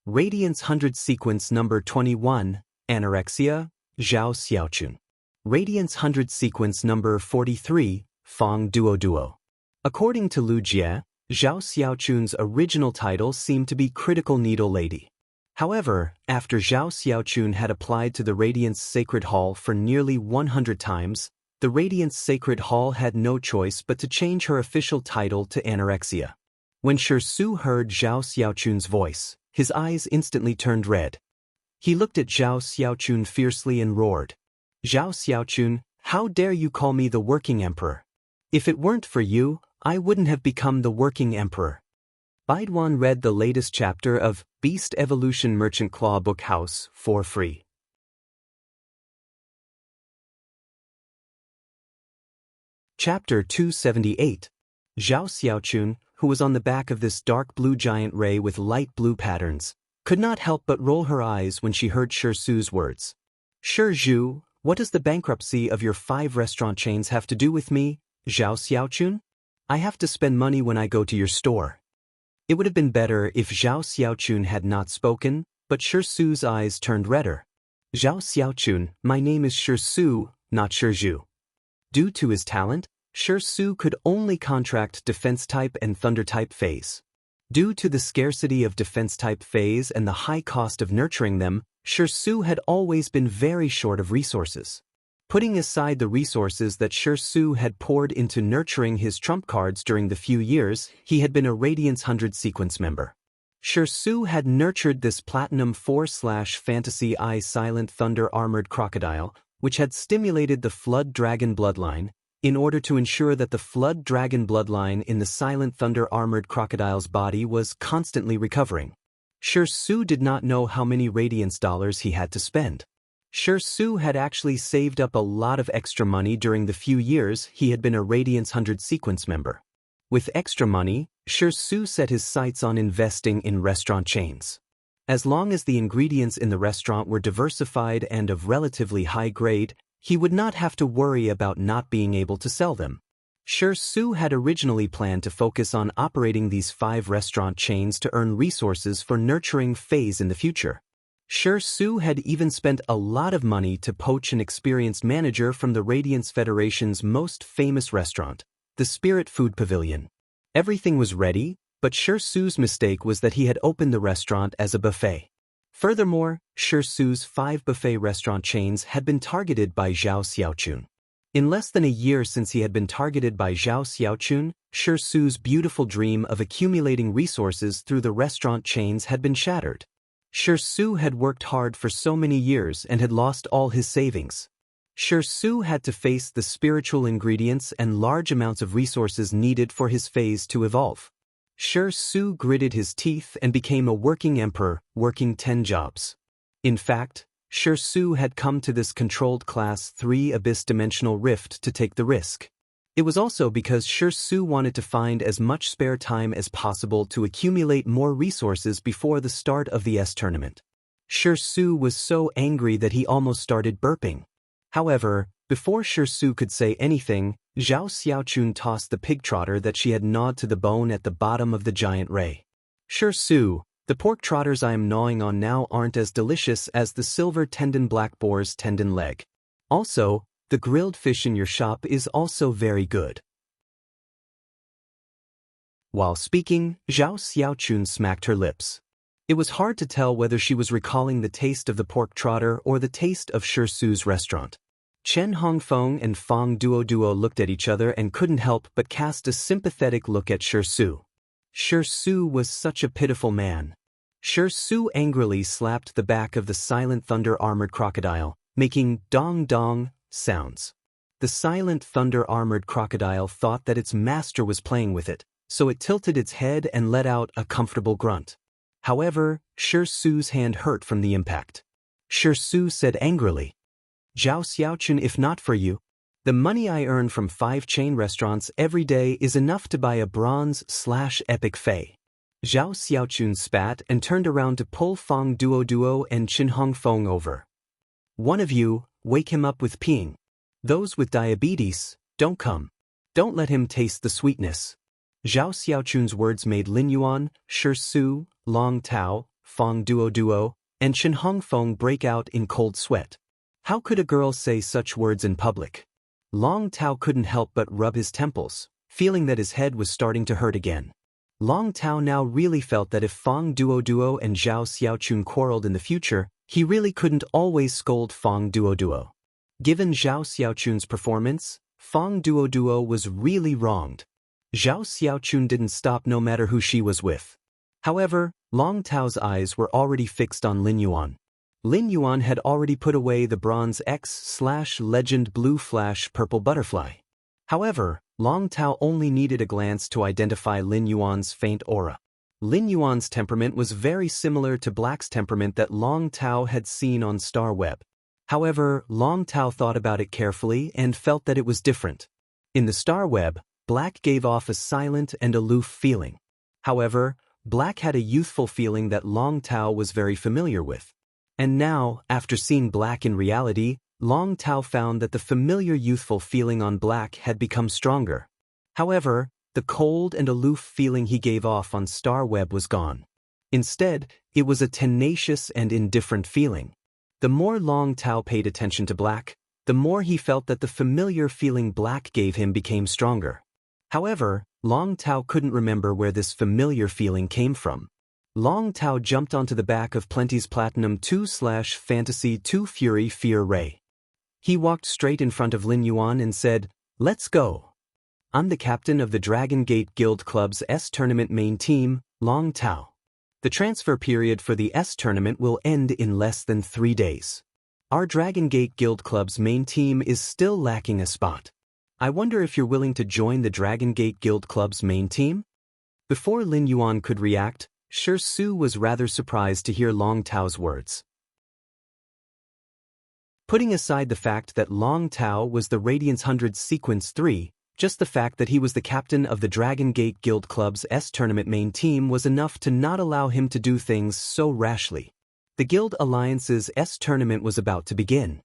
Radiance 100 sequence number 21, Anorexia, Zhao Xiaochun. Radiance 100 sequence number 43, Fong Duo. According to Lu Jie, Zhao Xiaochun's original title seemed to be Critical Needle Lady. However, after Zhao Xiaochun had applied to the Radiance Sacred Hall for nearly 100 times, the Radiance Sacred Hall had no choice but to change her official title to Anorexia. When Shi Su heard Zhao Xiaochun's voice, his eyes instantly turned red. He looked at Zhao Xiaochun fiercely and roared, "Zhao Xiaochun, how dare you call me the working emperor? If it weren't for you, I wouldn't have become the working emperor." Baiduan read the latest chapter of Beast Evolution Merchant Claw Book House for free. Chapter 278. Zhao Xiaochun, who was on the back of this dark blue giant ray with light blue patterns, could not help but roll her eyes when she heard Shi Su's words. "Shi Zhu, what does the bankruptcy of your 5 restaurant chains have to do with me, Zhao Xiaochun? I have to spend money when I go to your store." It would have been better if Zhao Xiaochun had not spoken, but Shi Su's eyes turned redder. "Zhao Xiaochun, my name is Shi Su, not Shi Zhu." Due to his talent, Shi Su could only contract defense-type and thunder-type phase. Due to the scarcity of defense-type phase and the high cost of nurturing them, Shi Su had always been very short of resources. Putting aside the resources that Shi Su had poured into nurturing his trump cards during the few years he had been a Radiance 100 sequence member, Shi Su had nurtured this Platinum 4/Fantasy Eye Silent Thunder Armored Crocodile, which had stimulated the Flood Dragon bloodline, in order to ensure that the Flood Dragon bloodline in the Silent Thunder Armored Crocodile's body was constantly recovering. Shi Su did not know how many Radiance dollars he had to spend. Shi Su had actually saved up a lot of extra money during the few years he had been a Radiance 100 sequence member. With extra money, Shi Su set his sights on investing in restaurant chains. As long as the ingredients in the restaurant were diversified and of relatively high grade, He would not have to worry about not being able to sell them. Su had originally planned to focus on operating these 5 restaurant chains to earn resources for nurturing Fays in the future. Su had even spent a lot of money to poach an experienced manager from the Radiance Federation's most famous restaurant, the Spirit Food Pavilion. Everything was ready, but Su's mistake was that he had opened the restaurant as a buffet. Furthermore, Su's 5 buffet restaurant chains had been targeted by Zhao Xiaochun. In less than a year since he had been targeted by Zhao Xiaochun, Su's beautiful dream of accumulating resources through the restaurant chains had been shattered. Su had worked hard for so many years and had lost all his savings. Su had to face the spiritual ingredients and large amounts of resources needed for his phase to evolve. Su gritted his teeth and became a working emperor, working 10 jobs. In fact, Su had come to this controlled Class 3 abyss-dimensional rift to take the risk. It was also because Su wanted to find as much spare time as possible to accumulate more resources before the start of the S tournament. Su was so angry that he almost started burping. However, before Su could say anything, Zhao Xiaochun tossed the pig trotter that she had gnawed to the bone at the bottom of the giant ray. Su, the pork trotters I am gnawing on now aren't as delicious as the silver tendon black boar's tendon leg. Also, the grilled fish in your shop is also very good. While speaking, Zhao Xiaochun smacked her lips. It was hard to tell whether she was recalling the taste of the pork trotter or the taste of Su's restaurant. Chen Hongfeng and Fong Duo looked at each other and couldn't help but cast a sympathetic look at Su. Su was such a pitiful man. Su angrily slapped the back of the Silent Thunder armored crocodile, making dong-dong sounds. The Silent Thunder armored crocodile thought that its master was playing with it, so it tilted its head and let out a comfortable grunt. However, Su's hand hurt from the impact. Su said angrily, "Zhao Xiaochun, if not for you, the money I earn from 5 chain restaurants every day is enough to buy a bronze/epic Fei." Zhao Xiaochun spat and turned around to pull Fong Duo and Qin Hongfeng over. "One of you, wake him up with peeing. Those with diabetes, don't come. Don't let him taste the sweetness." Zhao Xiaochun's words made Lin Yuan, Su, Long Tao, Fong Duo, and Qin Hongfeng break out in cold sweat. How could a girl say such words in public? Long Tao couldn't help but rub his temples, feeling that his head was starting to hurt again. Long Tao now really felt that if Fong Duo and Zhao Xiaochun quarreled in the future, he really couldn't always scold Fong Duo. Given Zhao Xiaochun's performance, Fong Duo was really wronged. Zhao Xiaochun didn't stop no matter who she was with. However, Long Tao's eyes were already fixed on Lin Yuan. Lin Yuan had already put away the bronze X/legend blue flash purple butterfly. However, Long Tao only needed a glance to identify Lin Yuan's faint aura. Lin Yuan's temperament was very similar to Black's temperament that Long Tao had seen on Star Web. However, Long Tao thought about it carefully and felt that it was different. In the Star Web, Black gave off a silent and aloof feeling. However, Black had a youthful feeling that Long Tao was very familiar with. And now, after seeing Black in reality, Long Tao found that the familiar youthful feeling on Black had become stronger. However, the cold and aloof feeling he gave off on Star Web was gone. Instead, it was a tenacious and indifferent feeling. The more Long Tao paid attention to Black, the more he felt that the familiar feeling Black gave him became stronger. However, Long Tao couldn't remember where this familiar feeling came from. Long Tao jumped onto the back of Plenty's Platinum 2/Fantasy 2 Fury Fear Ray. He walked straight in front of Lin Yuan and said, "Let's go. I'm the captain of the Dragon Gate Guild Club's S Tournament main team, Long Tao. The transfer period for the S Tournament will end in less than 3 days. Our Dragon Gate Guild Club's main team is still lacking a spot. I wonder if you're willing to join the Dragon Gate Guild Club's main team?" Before Lin Yuan could react, Su was rather surprised to hear Long Tao's words. Putting aside the fact that Long Tao was the Radiance 100 Sequence 3, just the fact that he was the captain of the Dragon Gate Guild Club's S Tournament main team was enough to not allow him to do things so rashly. The Guild Alliance's S Tournament was about to begin.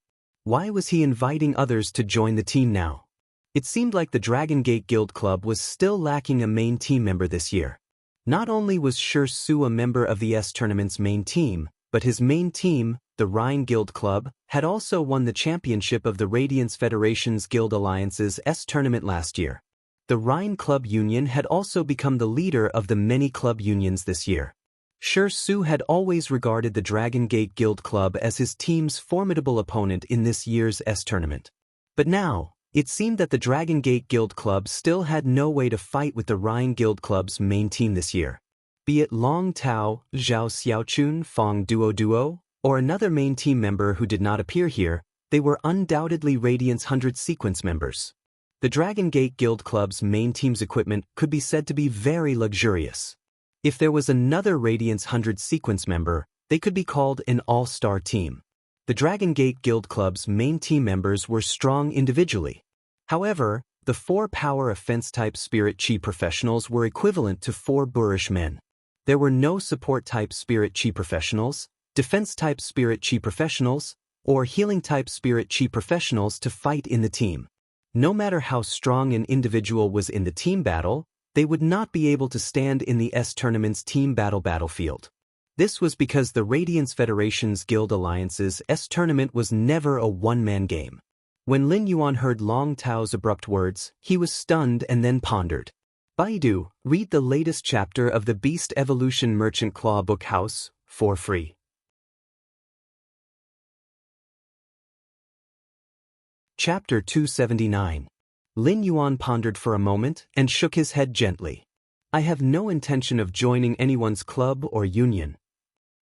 Why was he inviting others to join the team now? It seemed like the Dragon Gate Guild Club was still lacking a main team member this year. Not only was Su a member of the S tournament's main team, but his main team, the Rhine Guild Club, had also won the championship of the Radiance Federation's Guild Alliance's S tournament last year. The Rhine Club Union had also become the leader of the many club unions this year. Su had always regarded the Dragon Gate Guild Club as his team's formidable opponent in this year's S tournament. But now, it seemed that the Dragon Gate Guild Club still had no way to fight with the Rhine Guild Club's main team this year. Be it Long Tao, Zhao Xiaochun, Fong Duo, or another main team member who did not appear here, they were undoubtedly Radiance 100 sequence members. The Dragon Gate Guild Club's main team's equipment could be said to be very luxurious. If there was another Radiance 100 sequence member, they could be called an all-star team. The Dragon Gate Guild Club's main team members were strong individually. However, the 4 power offense-type Spirit Chi professionals were equivalent to 4 boorish men. There were no support-type Spirit Chi professionals, defense-type Spirit Chi professionals, or healing-type Spirit Chi professionals to fight in the team. No matter how strong an individual was in the team battle, they would not be able to stand in the S tournament's team battlefield. This was because the Radiance Federation's Guild Alliance's S tournament was never a one-man game. When Lin Yuan heard Long Tao's abrupt words, he was stunned and then pondered. Baidu, read the latest chapter of the Beast Evolution Merchant Claw Book House, for free. Chapter 279. Lin Yuan pondered for a moment and shook his head gently. I have no intention of joining anyone's club or union.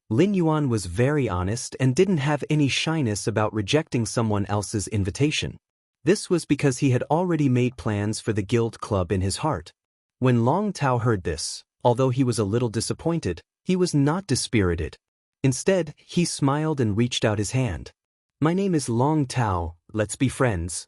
Lin Yuan was very honest and didn't have any shyness about rejecting someone else's invitation. This was because he had already made plans for the guild club in his heart. When Long Tao heard this, although he was a little disappointed, he was not dispirited. Instead, he smiled and reached out his hand. My name is Long Tao, let's be friends.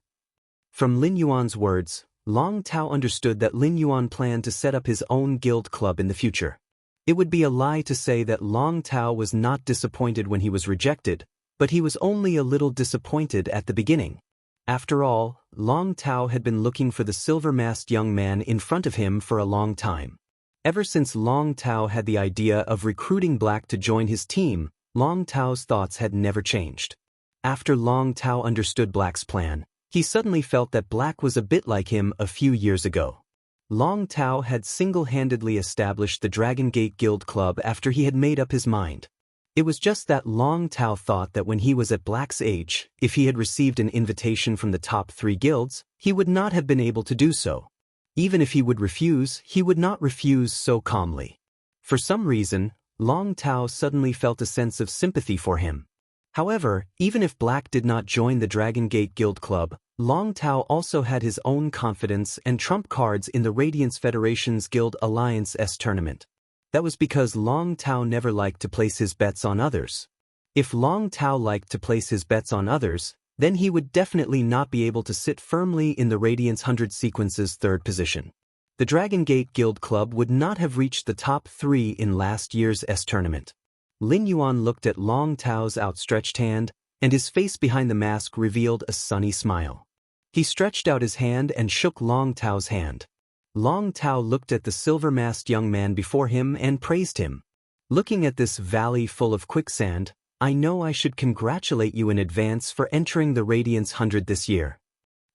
From Lin Yuan's words, Long Tao understood that Lin Yuan planned to set up his own guild club in the future. It would be a lie to say that Long Tao was not disappointed when he was rejected, but he was only a little disappointed at the beginning. After all, Long Tao had been looking for the silver-masked young man in front of him for a long time. Ever since Long Tao had the idea of recruiting Black to join his team, Long Tao's thoughts had never changed. After Long Tao understood Black's plan, he suddenly felt that Black was a bit like him a few years ago. Long Tao had single-handedly established the Dragon Gate Guild Club after he had made up his mind. It was just that Long Tao thought that when he was at Black's age, if he had received an invitation from the top 3 guilds, he would not have been able to do so. Even if he would refuse, he would not refuse so calmly. For some reason, Long Tao suddenly felt a sense of sympathy for him. However, even if Black did not join the Dragon Gate Guild Club, Long Tao also had his own confidence and trump cards in the Radiance Federation's Guild Alliance S tournament. That was because Long Tao never liked to place his bets on others. If Long Tao liked to place his bets on others, then he would definitely not be able to sit firmly in the Radiance 100 sequence's 3rd position. The Dragon Gate Guild Club would not have reached the top 3 in last year's S tournament. Lin Yuan looked at Long Tao's outstretched hand, and his face behind the mask revealed a sunny smile. He stretched out his hand and shook Long Tao's hand. Long Tao looked at the silver-masked young man before him and praised him. Looking at this valley full of quicksand, I know I should congratulate you in advance for entering the Radiance 100 this year.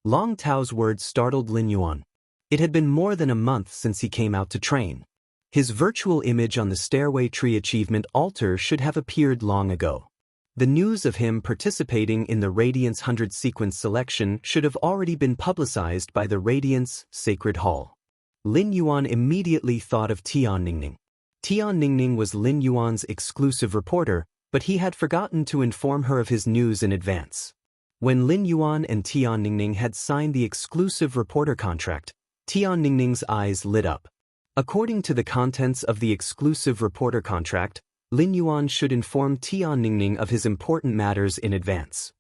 Long Tao's words startled Lin Yuan. It had been more than a month since he came out to train. His virtual image on the Stairway Tree Achievement altar should have appeared long ago. The news of him participating in the Radiance 100 sequence selection should have already been publicized by the Radiance Sacred Hall. Lin Yuan immediately thought of Tian Ningning. Tian Ningning was Lin Yuan's exclusive reporter, but he had forgotten to inform her of his news in advance. When Lin Yuan and Tian Ningning had signed the exclusive reporter contract, Tian Ningning's eyes lit up. According to the contents of the exclusive reporter contract, Lin Yuan should inform Tian Ningning of his important matters in advance.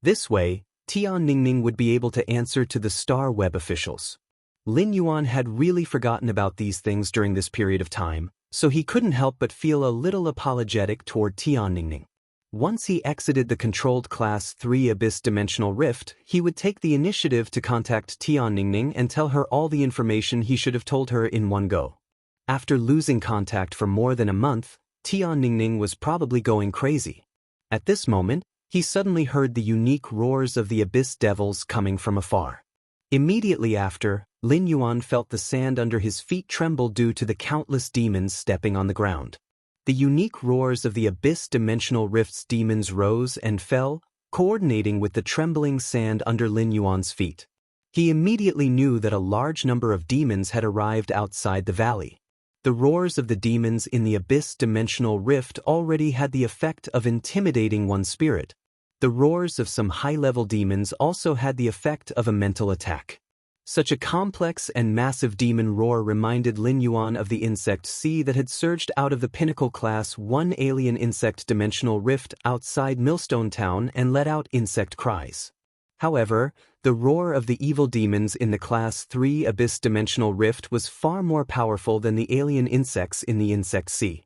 This way, Tian Ningning would be able to answer to the Star Web officials. Lin Yuan had really forgotten about these things during this period of time, so he couldn't help but feel a little apologetic toward Tian Ningning. Once he exited the controlled Class 3 Abyss Dimensional Rift, he would take the initiative to contact Tianningning and tell her all the information he should have told her in one go. After losing contact for more than a month, Tianningning was probably going crazy. At this moment, he suddenly heard the unique roars of the Abyss Devils coming from afar. Immediately after, Lin Yuan felt the sand under his feet tremble due to the countless demons stepping on the ground. The unique roars of the Abyss Dimensional Rift's demons rose and fell, coordinating with the trembling sand under Lin Yuan's feet. He immediately knew that a large number of demons had arrived outside the valley. The roars of the demons in the Abyss Dimensional Rift already had the effect of intimidating one's spirit. The roars of some high-level demons also had the effect of a mental attack. Such a complex and massive demon roar reminded Lin Yuan of the insect sea that had surged out of the Pinnacle Class 1 alien insect dimensional rift outside Millstone Town and let out insect cries. However, the roar of the evil demons in the Class 3 Abyss Dimensional Rift was far more powerful than the alien insects in the insect sea.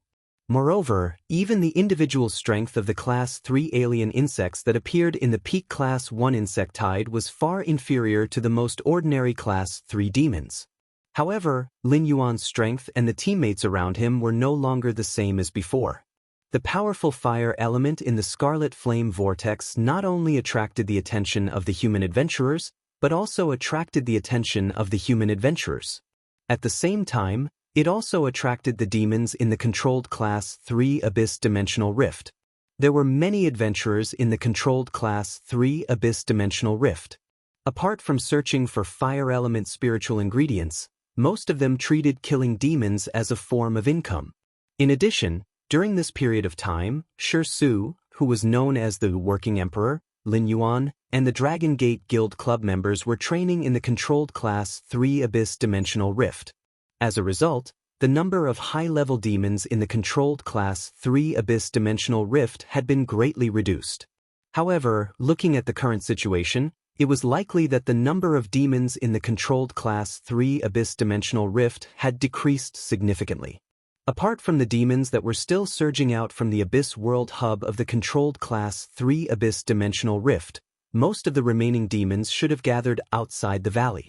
Moreover, even the individual strength of the Class 3 alien insects that appeared in the peak Class 1 insectide was far inferior to the most ordinary Class 3 demons. However, Lin Yuan's strength and the teammates around him were no longer the same as before. The powerful fire element in the Scarlet Flame Vortex not only attracted the attention of the human adventurers, but also attracted the attention of the human adventurers. At the same time, it also attracted the demons in the controlled Class 3 Abyss Dimensional Rift. There were many adventurers in the controlled Class 3 Abyss Dimensional Rift. Apart from searching for fire element spiritual ingredients, most of them treated killing demons as a form of income. In addition, during this period of time, Shi Su, who was known as the Working Emperor, Lin Yuan, and the Dragon Gate Guild Club members were training in the controlled Class 3 Abyss Dimensional Rift. As a result, the number of high-level demons in the controlled Class 3 Abyss Dimensional Rift had been greatly reduced. However, looking at the current situation, it was likely that the number of demons in the controlled Class 3 Abyss Dimensional Rift had decreased significantly. Apart from the demons that were still surging out from the Abyss World Hub of the controlled Class 3 Abyss Dimensional Rift, most of the remaining demons should have gathered outside the valley.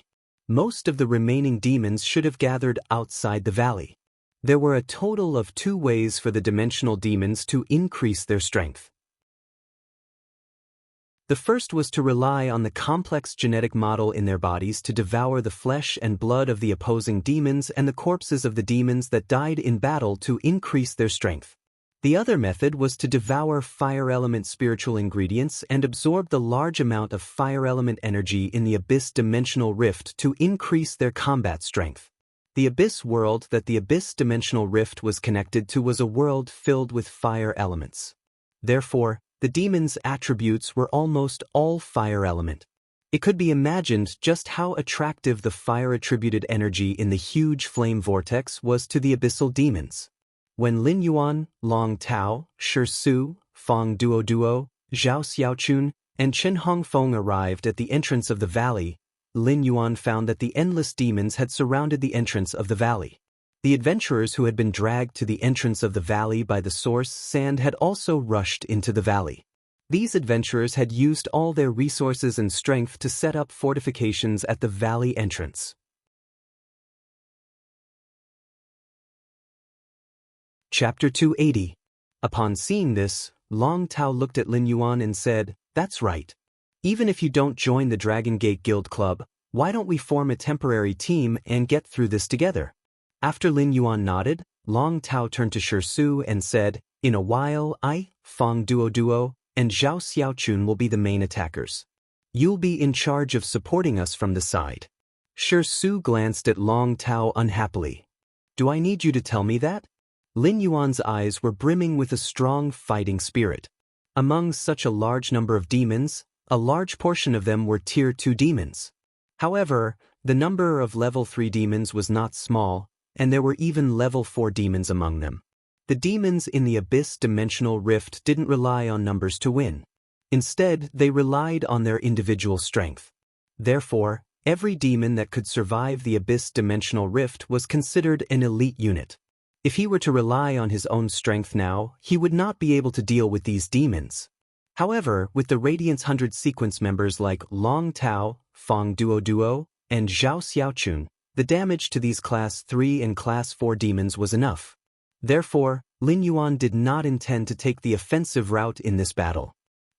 There were a total of 2 ways for the dimensional demons to increase their strength. The first was to rely on the complex genetic model in their bodies to devour the flesh and blood of the opposing demons and the corpses of the demons that died in battle to increase their strength. The other method was to devour fire element spiritual ingredients and absorb the large amount of fire element energy in the Abyss Dimensional Rift to increase their combat strength. The Abyss world that the Abyss Dimensional Rift was connected to was a world filled with fire elements. Therefore, the demons' attributes were almost all fire element. It could be imagined just how attractive the fire-attributed energy in the huge flame vortex was to the abyssal demons. When Lin Yuan, Long Tao, Shi Su, Fong Duo, Zhao Xiaochun, and Chen Hongfeng arrived at the entrance of the valley, Lin Yuan found that the endless demons had surrounded the entrance of the valley. The adventurers who had been dragged to the entrance of the valley by the source sand had also rushed into the valley. These adventurers had used all their resources and strength to set up fortifications at the valley entrance. Chapter 280. Upon seeing this, Long Tao looked at Lin Yuan and said, "That's right. Even if you don't join the Dragon Gate Guild Club, why don't we form a temporary team and get through this together?" After Lin Yuan nodded, Long Tao turned to Shi Su and said, "In a while I, Fong Duo, and Zhao Xiaochun will be the main attackers. You'll be in charge of supporting us from the side." Shi Su glanced at Long Tao unhappily. "Do I need you to tell me that?" Lin Yuan's eyes were brimming with a strong fighting spirit. Among such a large number of demons, a large portion of them were Tier 2 demons. However, the number of Level 3 demons was not small, and there were even Level 4 demons among them. The demons in the Abyss Dimensional Rift didn't rely on numbers to win. Instead, they relied on their individual strength. Therefore, every demon that could survive the Abyss Dimensional Rift was considered an elite unit. If he were to rely on his own strength now, he would not be able to deal with these demons. However, with the Radiance 100 sequence members like Long Tao, Fong Duo, and Zhao Xiaochun, the damage to these Class 3 and Class 4 demons was enough. Therefore, Lin Yuan did not intend to take the offensive route in this battle.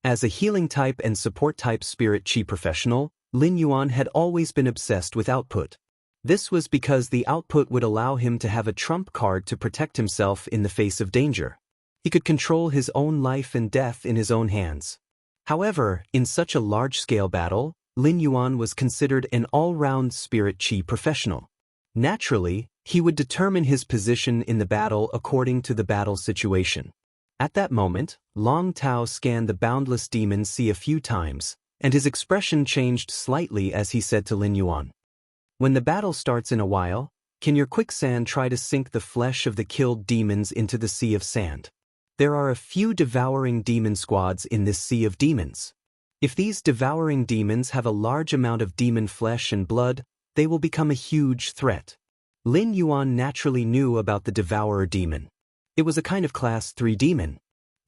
As a healing type and support type spirit chi professional, Lin Yuan had always been obsessed with output. This was because the output would allow him to have a trump card to protect himself in the face of danger. He could control his own life and death in his own hands. However, in such a large-scale battle, Lin Yuan was considered an all-round spirit chi professional. Naturally, he would determine his position in the battle according to the battle situation. At that moment, Long Tao scanned the boundless demon sea a few times, and his expression changed slightly as he said to Lin Yuan, "When the battle starts in a while, can your quicksand try to sink the flesh of the killed demons into the sea of sand? There are a few devouring demon squads in this sea of demons. If these devouring demons have a large amount of demon flesh and blood, they will become a huge threat." Lin Yuan naturally knew about the Devourer demon. It was a kind of Class 3 demon.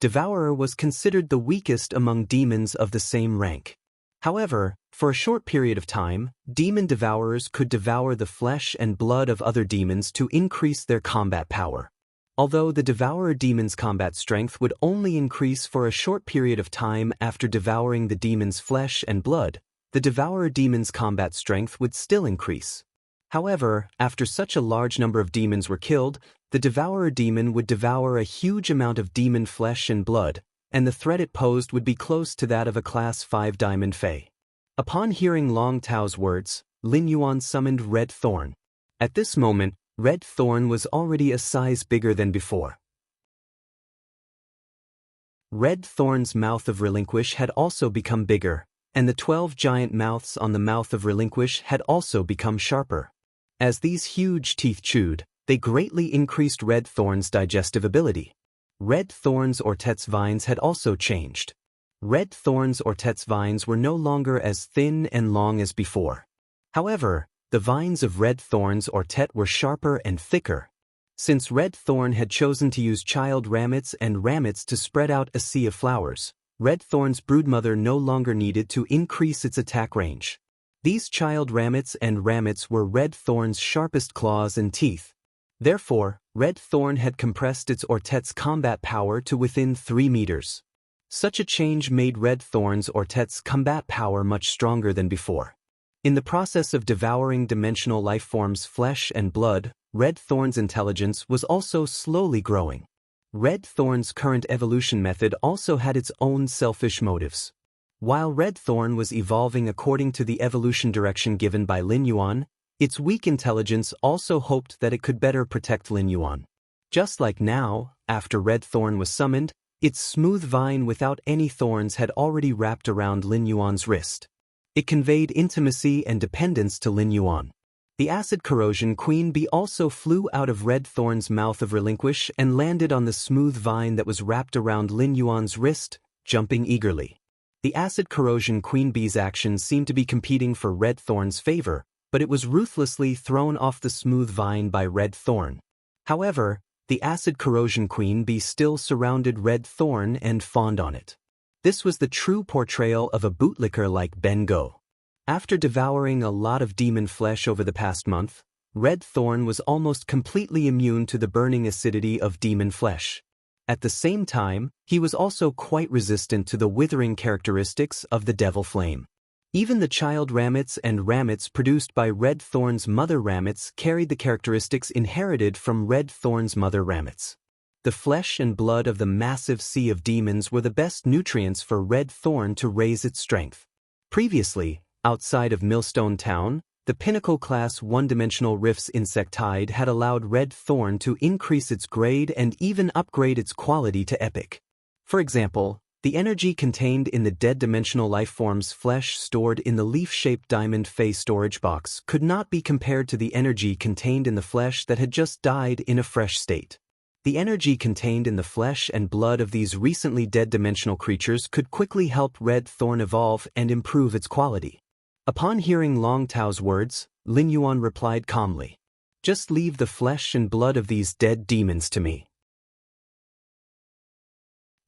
Devourer was considered the weakest among demons of the same rank. However, for a short period of time, demon devourers could devour the flesh and blood of other demons to increase their combat power. Although the Devourer demon's combat strength would only increase for a short period of time after devouring the demon's flesh and blood, the Devourer demon's combat strength would still increase. However, after such a large number of demons were killed, the Devourer demon would devour a huge amount of demon flesh and blood, and the threat it posed would be close to that of a Class 5 Diamond Fae. Upon hearing Long Tao's words, Lin Yuan summoned Red Thorn. At this moment, Red Thorn was already a size bigger than before. Red Thorn's mouth of Relinquish had also become bigger, and the 12 giant mouths on the mouth of Relinquish had also become sharper. As these huge teeth chewed, they greatly increased Red Thorn's digestive ability. Red Thorn's Ortet's vines had also changed. Red Thorn's Ortet's vines were no longer as thin and long as before. However, the vines of Red Thorn's Ortet were sharper and thicker. Since Red Thorn had chosen to use child ramets and ramets to spread out a sea of flowers, Red Thorn's broodmother no longer needed to increase its attack range. These child ramets and ramets were Red Thorn's sharpest claws and teeth. Therefore, Red Thorn had compressed its Ortet's combat power to within 3 meters. Such a change made Red Thorn's Ortet's combat power much stronger than before. In the process of devouring dimensional life forms' flesh and blood, Red Thorn's intelligence was also slowly growing. Red Thorn's current evolution method also had its own selfish motives. While Red Thorn was evolving according to the evolution direction given by Lin Yuan, its weak intelligence also hoped that it could better protect Lin Yuan. Just like now, after Red Thorn was summoned, its smooth vine without any thorns had already wrapped around Lin Yuan's wrist. It conveyed intimacy and dependence to Lin Yuan. The acid corrosion queen bee also flew out of Red Thorn's mouth of Relinquish and landed on the smooth vine that was wrapped around Lin Yuan's wrist, jumping eagerly. The acid corrosion queen bee's actions seemed to be competing for Red Thorn's favor, but it was ruthlessly thrown off the smooth vine by Red Thorn. However, the acid corrosion queen bee still surrounded Red Thorn and fawned on it. This was the true portrayal of a bootlicker like Ben Go. After devouring a lot of demon flesh over the past month, Red Thorn was almost completely immune to the burning acidity of demon flesh. At the same time, he was also quite resistant to the withering characteristics of the devil flame. Even the child ramets and ramets produced by Red Thorn's mother ramets carried the characteristics inherited from Red Thorn's mother ramets. The flesh and blood of the massive sea of demons were the best nutrients for Red Thorn to raise its strength. Previously, outside of Millstone Town, the Pinnacle Class one-dimensional Rifts Insectide had allowed Red Thorn to increase its grade and even upgrade its quality to epic. For example, the energy contained in the dead dimensional lifeform's flesh stored in the leaf-shaped diamond phase storage box could not be compared to the energy contained in the flesh that had just died in a fresh state. The energy contained in the flesh and blood of these recently dead dimensional creatures could quickly help Red Thorn evolve and improve its quality. Upon hearing Long Tao's words, Lin Yuan replied calmly, Just leave the flesh and blood of these dead demons to me."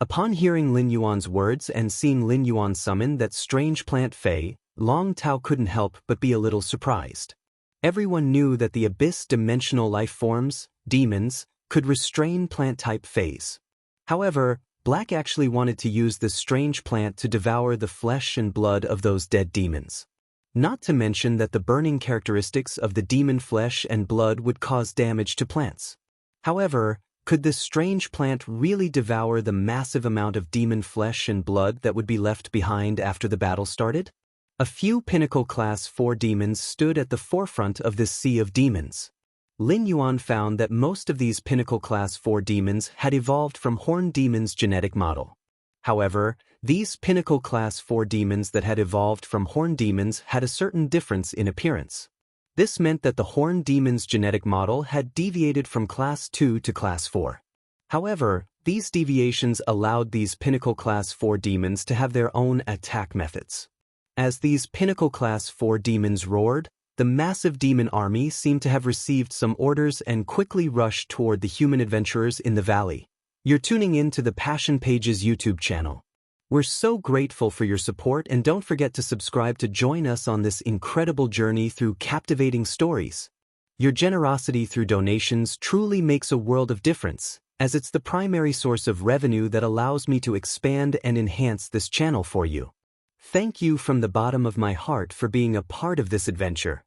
Upon hearing Lin Yuan's words and seeing Lin Yuan summon that strange plant Fei, Long Tao couldn't help but be a little surprised. Everyone knew that the abyss-dimensional life forms, demons, could restrain plant-type Feis. However, Black actually wanted to use this strange plant to devour the flesh and blood of those dead demons. Not to mention that the burning characteristics of the demon flesh and blood would cause damage to plants. However, could this strange plant really devour the massive amount of demon flesh and blood that would be left behind after the battle started? A few Pinnacle Class 4 demons stood at the forefront of this sea of demons. Lin Yuan found that most of these Pinnacle Class 4 demons had evolved from Horned Demon's genetic model. However, these Pinnacle Class 4 demons that had evolved from Horned Demons had a certain difference in appearance. This meant that the Horned Demon's genetic model had deviated from Class 2 to Class 4. However, these deviations allowed these Pinnacle Class 4 demons to have their own attack methods. As these Pinnacle Class 4 demons roared, the massive demon army seemed to have received some orders and quickly rushed toward the human adventurers in the valley. You're tuning in to the Passion Pages YouTube channel. We're so grateful for your support, and don't forget to subscribe to join us on this incredible journey through captivating stories. Your generosity through donations truly makes a world of difference, as it's the primary source of revenue that allows me to expand and enhance this channel for you. Thank you from the bottom of my heart for being a part of this adventure.